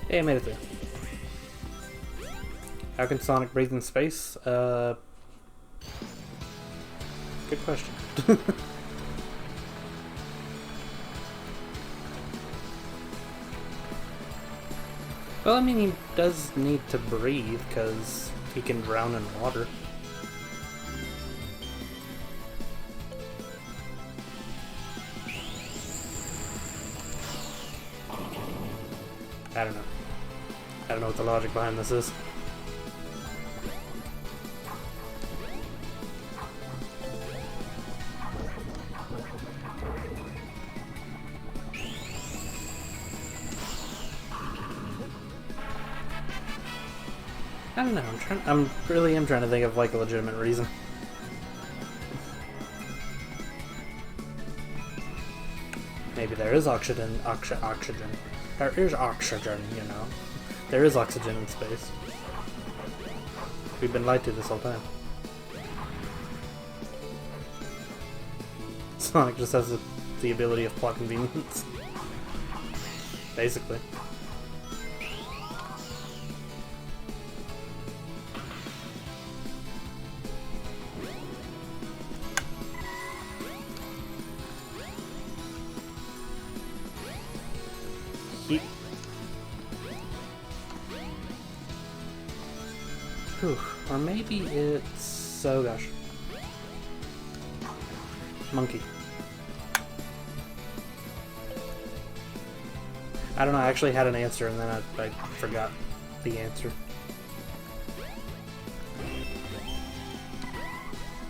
Hey, I made it through. How can Sonic breathe in space? Good question. Well, I mean, he does need to breathe, because he can drown in water. I don't know. I don't know what the logic behind this is. I don't know, I'm really trying to think of like a legitimate reason. Maybe there is oxygen. There is oxygen, you know. There is oxygen in space. We've been lied to this whole time. Sonic just has the ability of plot convenience. Basically. Whew. Or maybe it's... oh gosh. Monkey. I don't know, I actually had an answer and then I forgot the answer.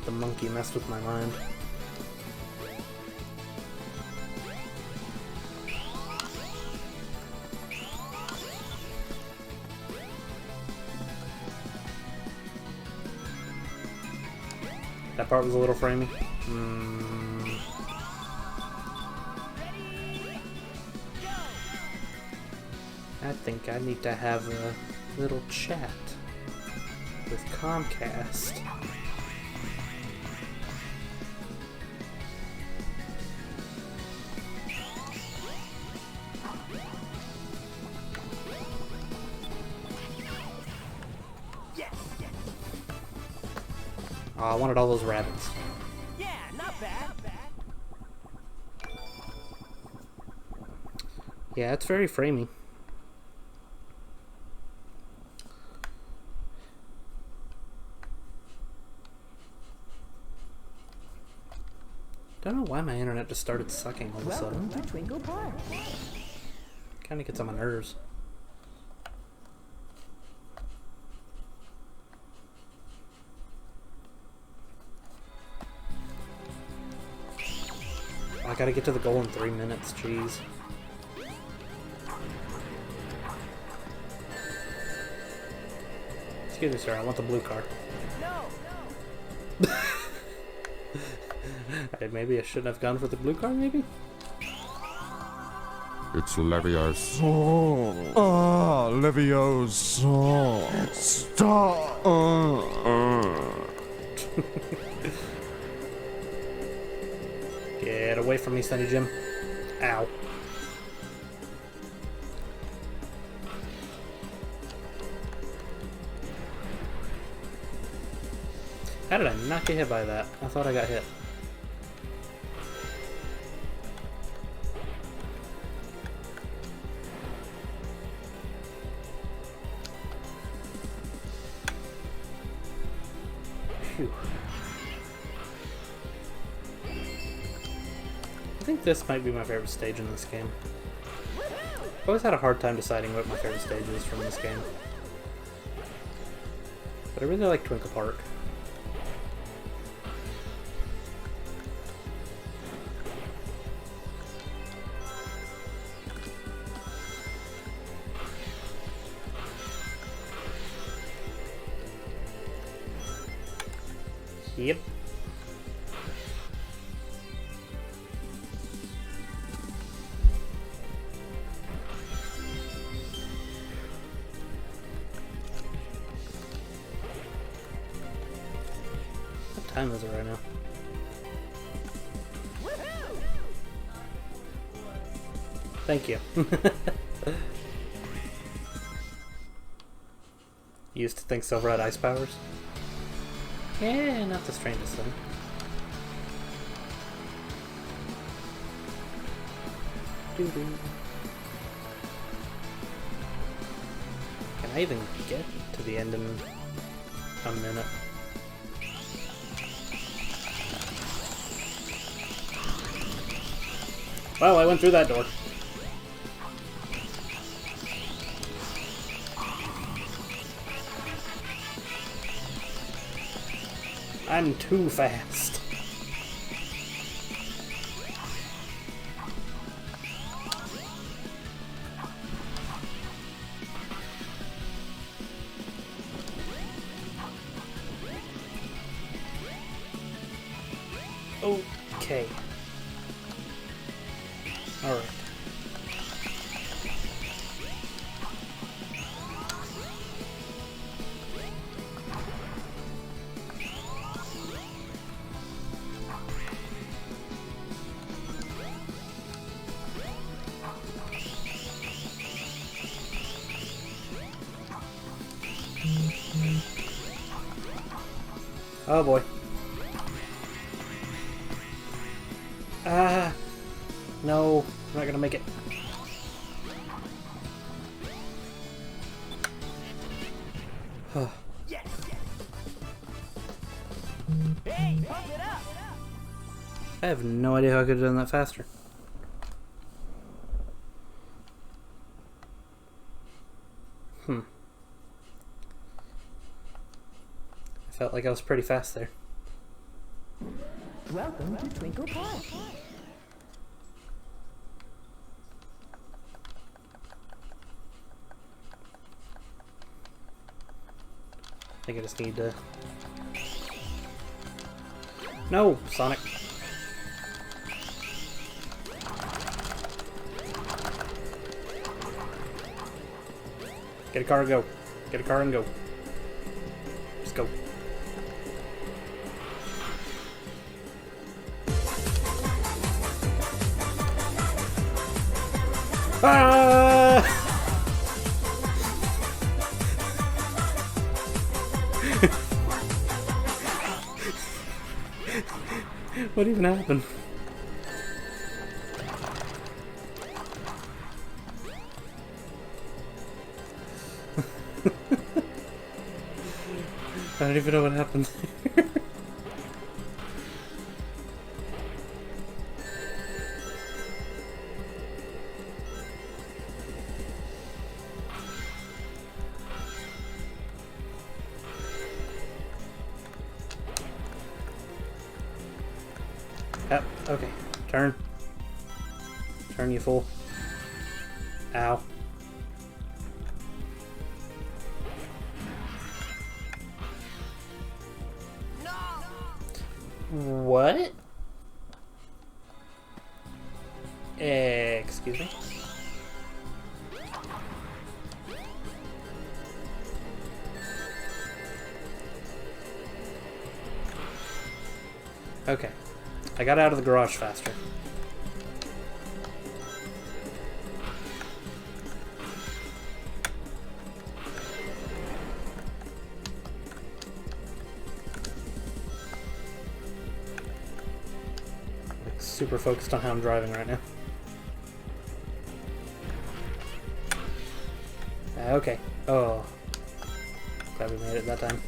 The monkey messed with my mind. That part was a little framey. I think I need to have a little chat with Comcast. Oh, I wanted all those rabbits. Yeah, not bad. Yeah, it's very framey. Don't know why my internet just started sucking all of a sudden. Welcome to Twinkle Park. Kinda gets on my nerves. I gotta get to the goal in 3 minutes, jeez. Excuse me, sir, I want the blue car. Maybe I shouldn't have gone for the blue car, maybe? It's Leviosa. Oh, Leviosa. Stop. Get away from me, Sunny Jim. Ow. How did I not get hit by that? I thought I got hit. Phew. I think this might be my favorite stage in this game. I've always had a hard time deciding what my favorite stage is from this game. But I really like Twinkle Park. Yep. What time is it right now? Thank you. You used to think Silver had ice powers? Yeah, not the strangest thing. Doo-doo. Can I even get to the end in a minute? Well, I went through that door. I'm too fast. Okay. All right. Oh boy. Ah, no, I'm not gonna make it. Hey, pump it up! I have no idea how I could have done that faster. I felt like I was pretty fast there. Welcome to Twinkle Park. I think I just need to... No, Sonic. Get a car and go. Get a car and go. Just go. Ah! What even happened? I don't even know what happened. Yep, okay. Turn. Turn, you fool. Ow. What? Excuse me? Okay. I got out of the garage faster. Like, super focused on how I'm driving right now. Okay. Oh. Glad we made it that time.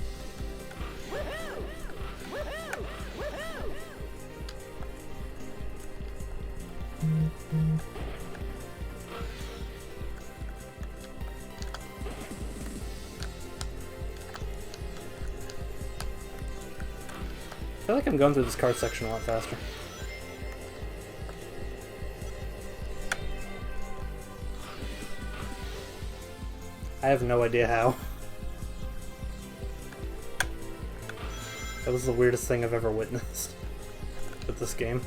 I feel like I'm going through this car section a lot faster. I have no idea how. That was the weirdest thing I've ever witnessed with this game.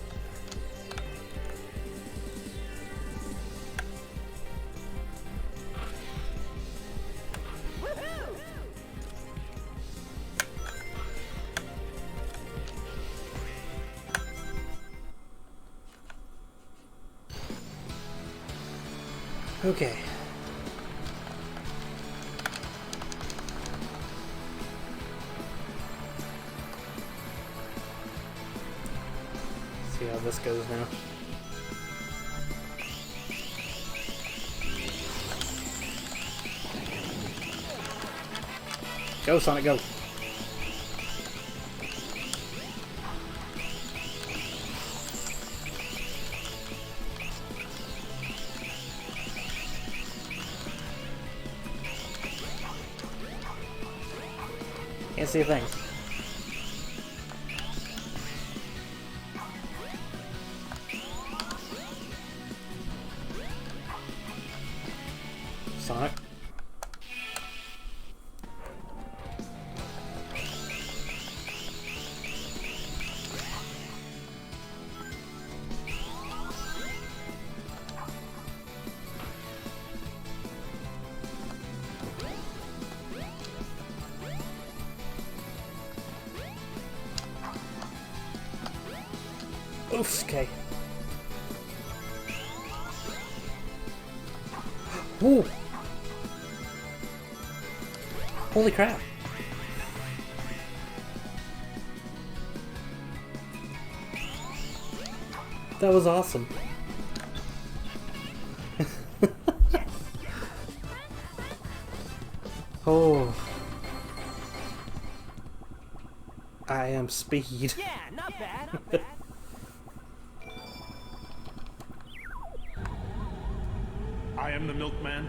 Okay. See how this goes now. Go, Sonic, go. Can't see a thing. Sonic. Oof, okay. Ooh! Holy crap. That was awesome. Oh. I am speed. Yeah, not bad, not bad. I am the milkman.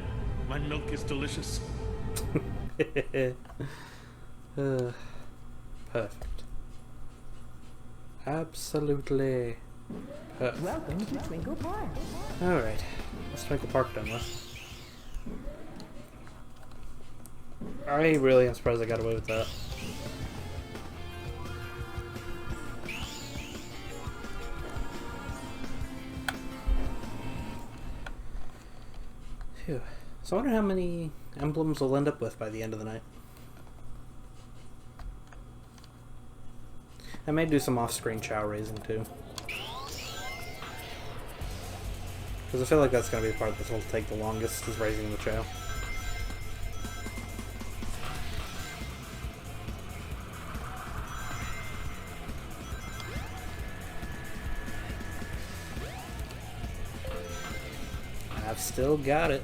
My milk is delicious. Perfect. Absolutely perfect. Welcome to Twinkle Park. Alright. What's Twinkle Park done with? I really am surprised I got away with that. Phew. So I wonder how many emblems we'll end up with by the end of the night. I may do some off-screen chow raising too. Because I feel like that's going to be the part that will take the longest, is raising the chow. I've still got it.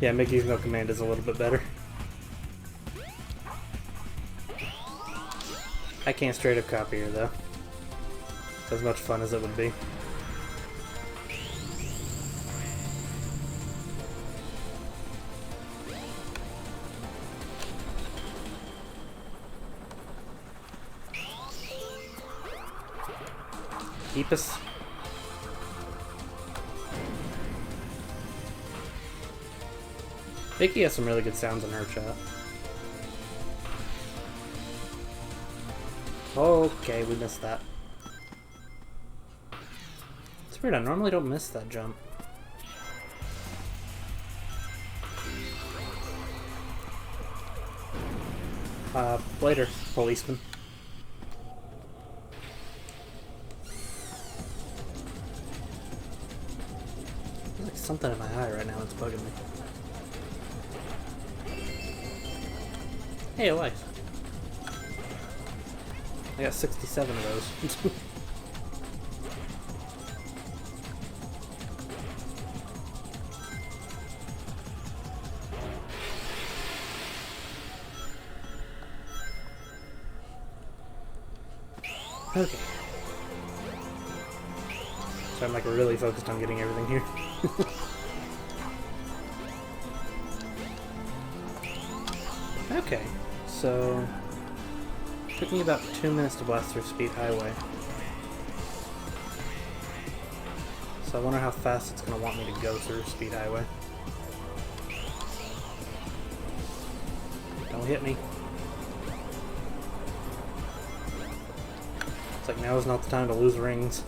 Yeah, Mickey's No Command is a little bit better. I can't straight up copy her though. As much fun as it would be. Keep us. Vicky has some really good sounds in her chat. Okay, we missed that. It's weird, I normally don't miss that jump. Later, policeman. There's like something in my eye right now that's bugging me. Hey, a life. I got 67 of those. Okay. So I'm like really focused on getting everything here. Okay, so it took me about 2 minutes to blast through Speed Highway. So I wonder how fast it's going to want me to go through Speed Highway. Don't hit me. It's like now is not the time to lose rings.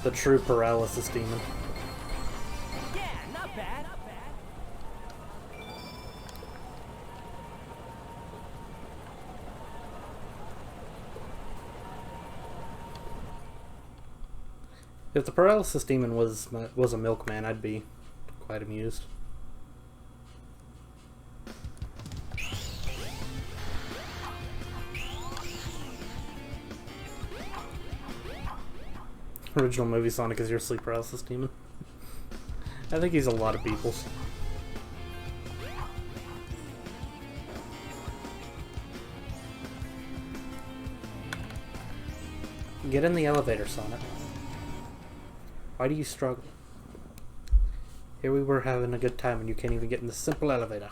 The true paralysis demon. Yeah, not bad, not bad. If the paralysis demon was a milkman, I'd be quite amused. Original movie Sonic is your sleep paralysis demon. I think he's a lot of people's. Get in the elevator, Sonic. Why do you struggle? Here we were having a good time and you can't even get in the simple elevator.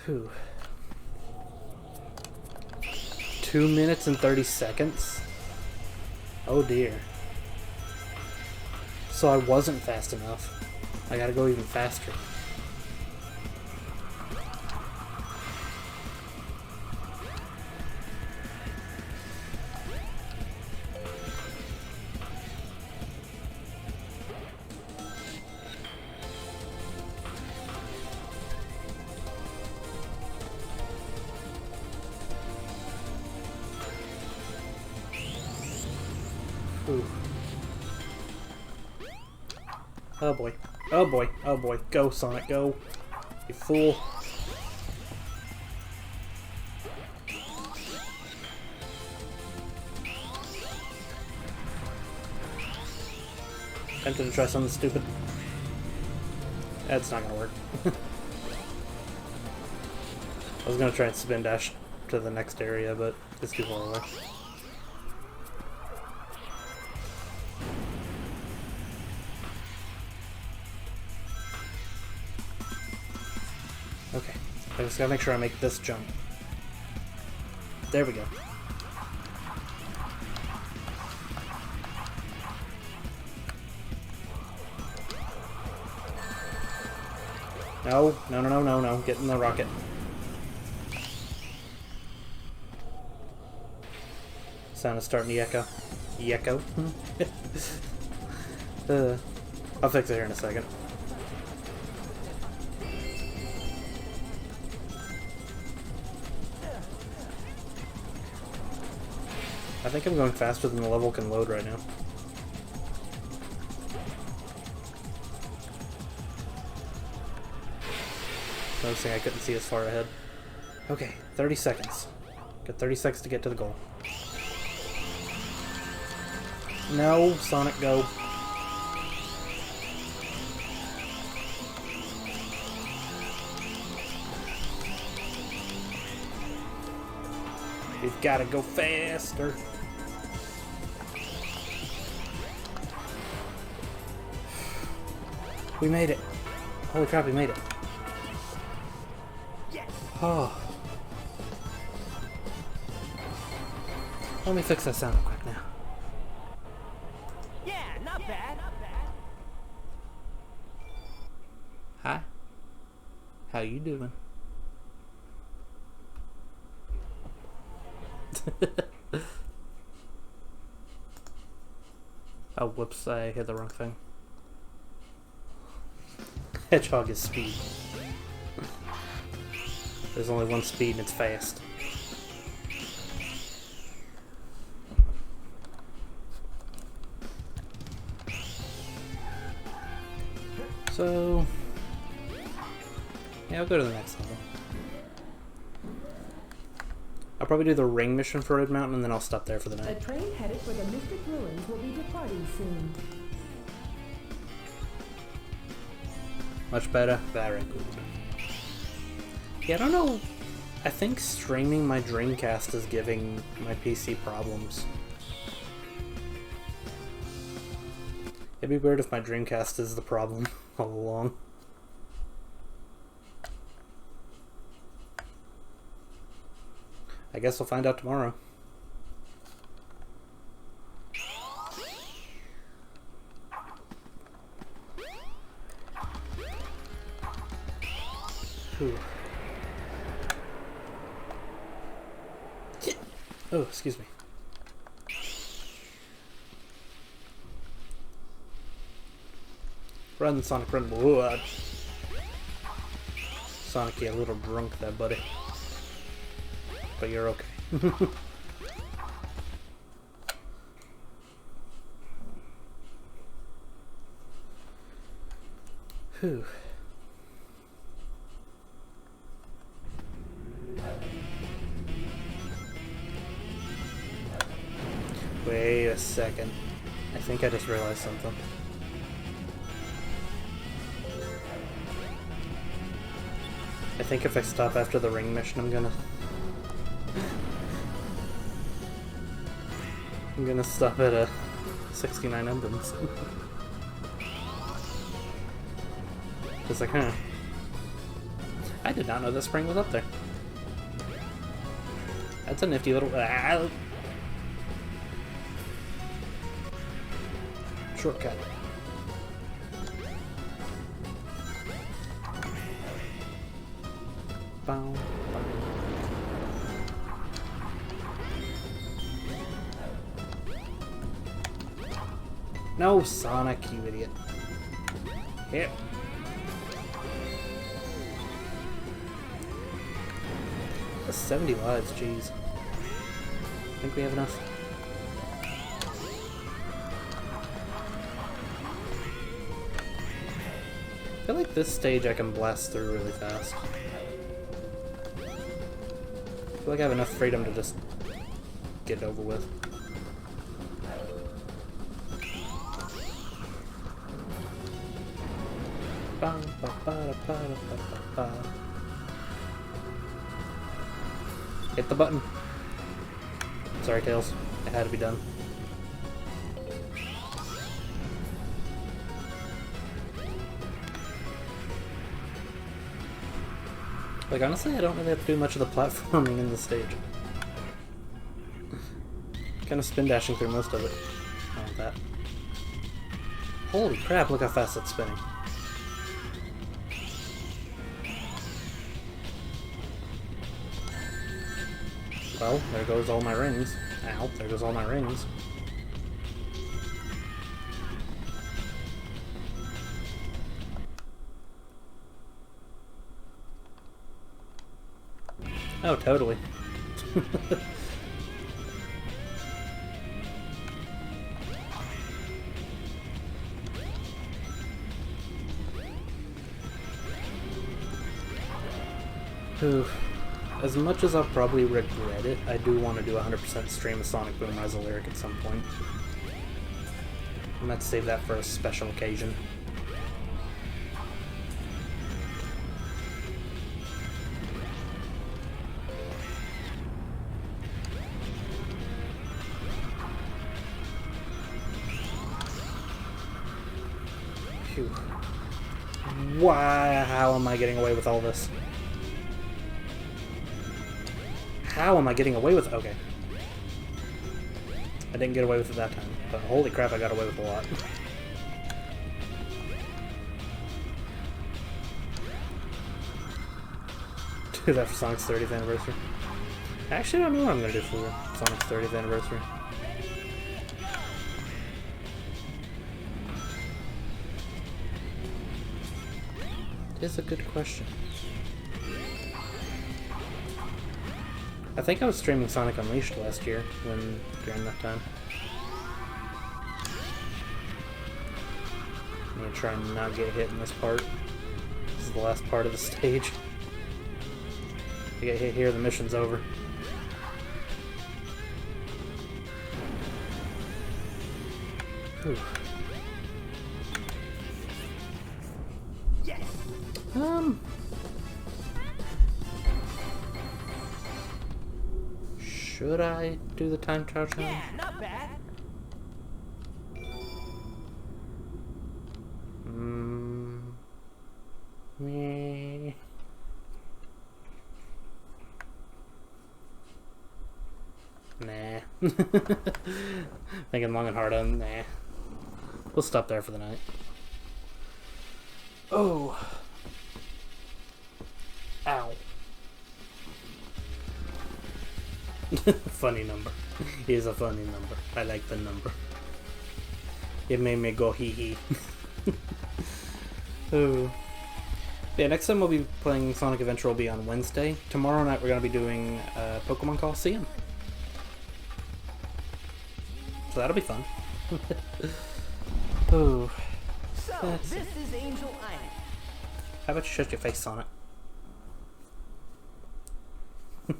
Whew. 2 minutes and 30 seconds? Oh dear. So I wasn't fast enough. I gotta go even faster. Oh boy. Oh boy. Oh boy. Go, Sonic, go. You fool. Tempted to try something stupid. That's not gonna work. I was gonna try and spin dash to the next area, but it's too far away. Okay, I just gotta make sure I make this jump. There we go. No, no, no, no, no, no. Get in the rocket. Sound is starting to echo. Echo? I'll fix it here in a second. I think I'm going faster than the level can load right now. Noticing I couldn't see as far ahead. Okay, 30 seconds. Got 30 seconds to get to the goal. No, Sonic, go. We've got to go faster. We made it. Holy crap, we made it. Oh. Let me fix that sound real quick now. Yeah, not bad. Hi. How you doing? Oh, whoops, I hit the wrong thing. Hedgehog is speed. There's only one speed and it's fast. So, yeah, I'll go to the next level. I'll probably do the ring mission for Red Mountain and then I'll stop there for the A night. train headed for the Mystic Ruins will be departing soon. Much better? Very good. Yeah, I don't know. I think streaming my Dreamcast is giving my PC problems. It'd be weird if my Dreamcast is the problem all along. I guess we'll find out tomorrow. Whew. Oh, excuse me. Run, Sonic, run. Whoa. Sonic, you a little drunk there, buddy. But you're okay. Whew. Wait a second. I think I just realized something. I think if I stop after the ring mission, I'm gonna stop at 69 emblems. Just like, huh. I did not know this spring was up there. That's a nifty little... shortcut. Bow, bow. No, Sonic, you idiot. Here. That's 70 lives, jeez. I think we have enough. I feel like this stage I can blast through really fast. I feel like I have enough freedom to just get it over with. Hit the button. Sorry, Tails. It had to be done. Like, honestly, I don't really have to do much of the platforming in this stage. Kind of spin dashing through most of it. I want that. Holy crap, look how fast it's spinning. Well, there goes all my rings. Ow, there goes all my rings. Oh, totally. Oof. As much as I'll probably regret it, I do want to do a 100% stream of Sonic Boom as a lyric at some point. I'm going to save that for a special occasion. Phew. Why? How am I getting away with all this? How am I getting away with it? Okay. I didn't get away with it that time, but holy crap, I got away with a lot. Do that for Sonic's 30th anniversary. I actually don't know what I'm going to do for Sonic's 30th anniversary. It's a good question. I think I was streaming Sonic Unleashed last year, during that time. I'm gonna try and not get hit in this part. This is the last part of the stage. If I get hit here, the mission's over. Whew. Yes. Should I do the time trial challenge? Yeah, not bad. Meh. Nah. Thinking long and hard on nah. We'll stop there for the night. Oh. Ow. Funny number. It is a funny number. I like the number. It made me go hee hee. Oh. Yeah, next time we'll be playing Sonic Adventure will be on Wednesday. Tomorrow night we're going to be doing Pokemon Coliseum. So that'll be fun. Oh. So, this is Angel Island. How about you shut your face, Sonic?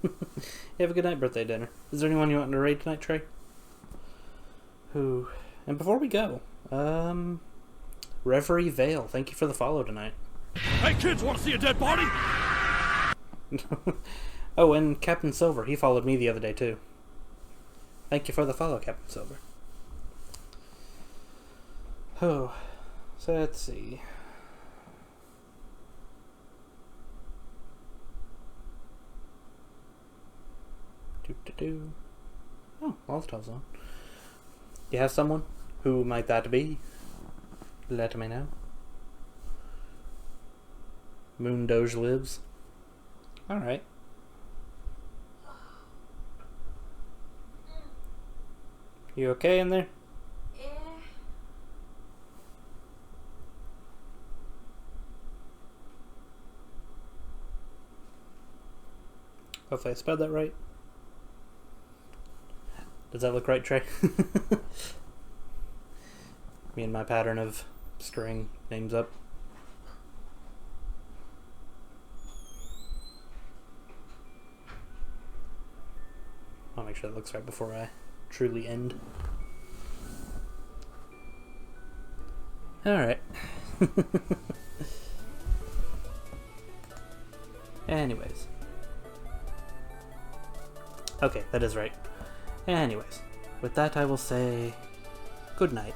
You have a good night, birthday dinner. Is there anyone you want to raid tonight, Trey? Who? And before we go, Reverie Vale, thank you for the follow tonight. Hey kids, want to see a dead body? Oh, and Captain Silver, he followed me the other day too. Thank you for the follow, Captain Silver. Oh, so let's see. Oh, Molotov's on. You have someone? Who might that be? Let me know. Moon Doge lives. Alright. You okay in there? Yeah. Hopefully I spelled that right. Does that look right, Trey? Me and my pattern of screwing names up. make sure that looks right before I truly end. Alright. Anyways. Okay, that is right. Anyways, with that I will say good night.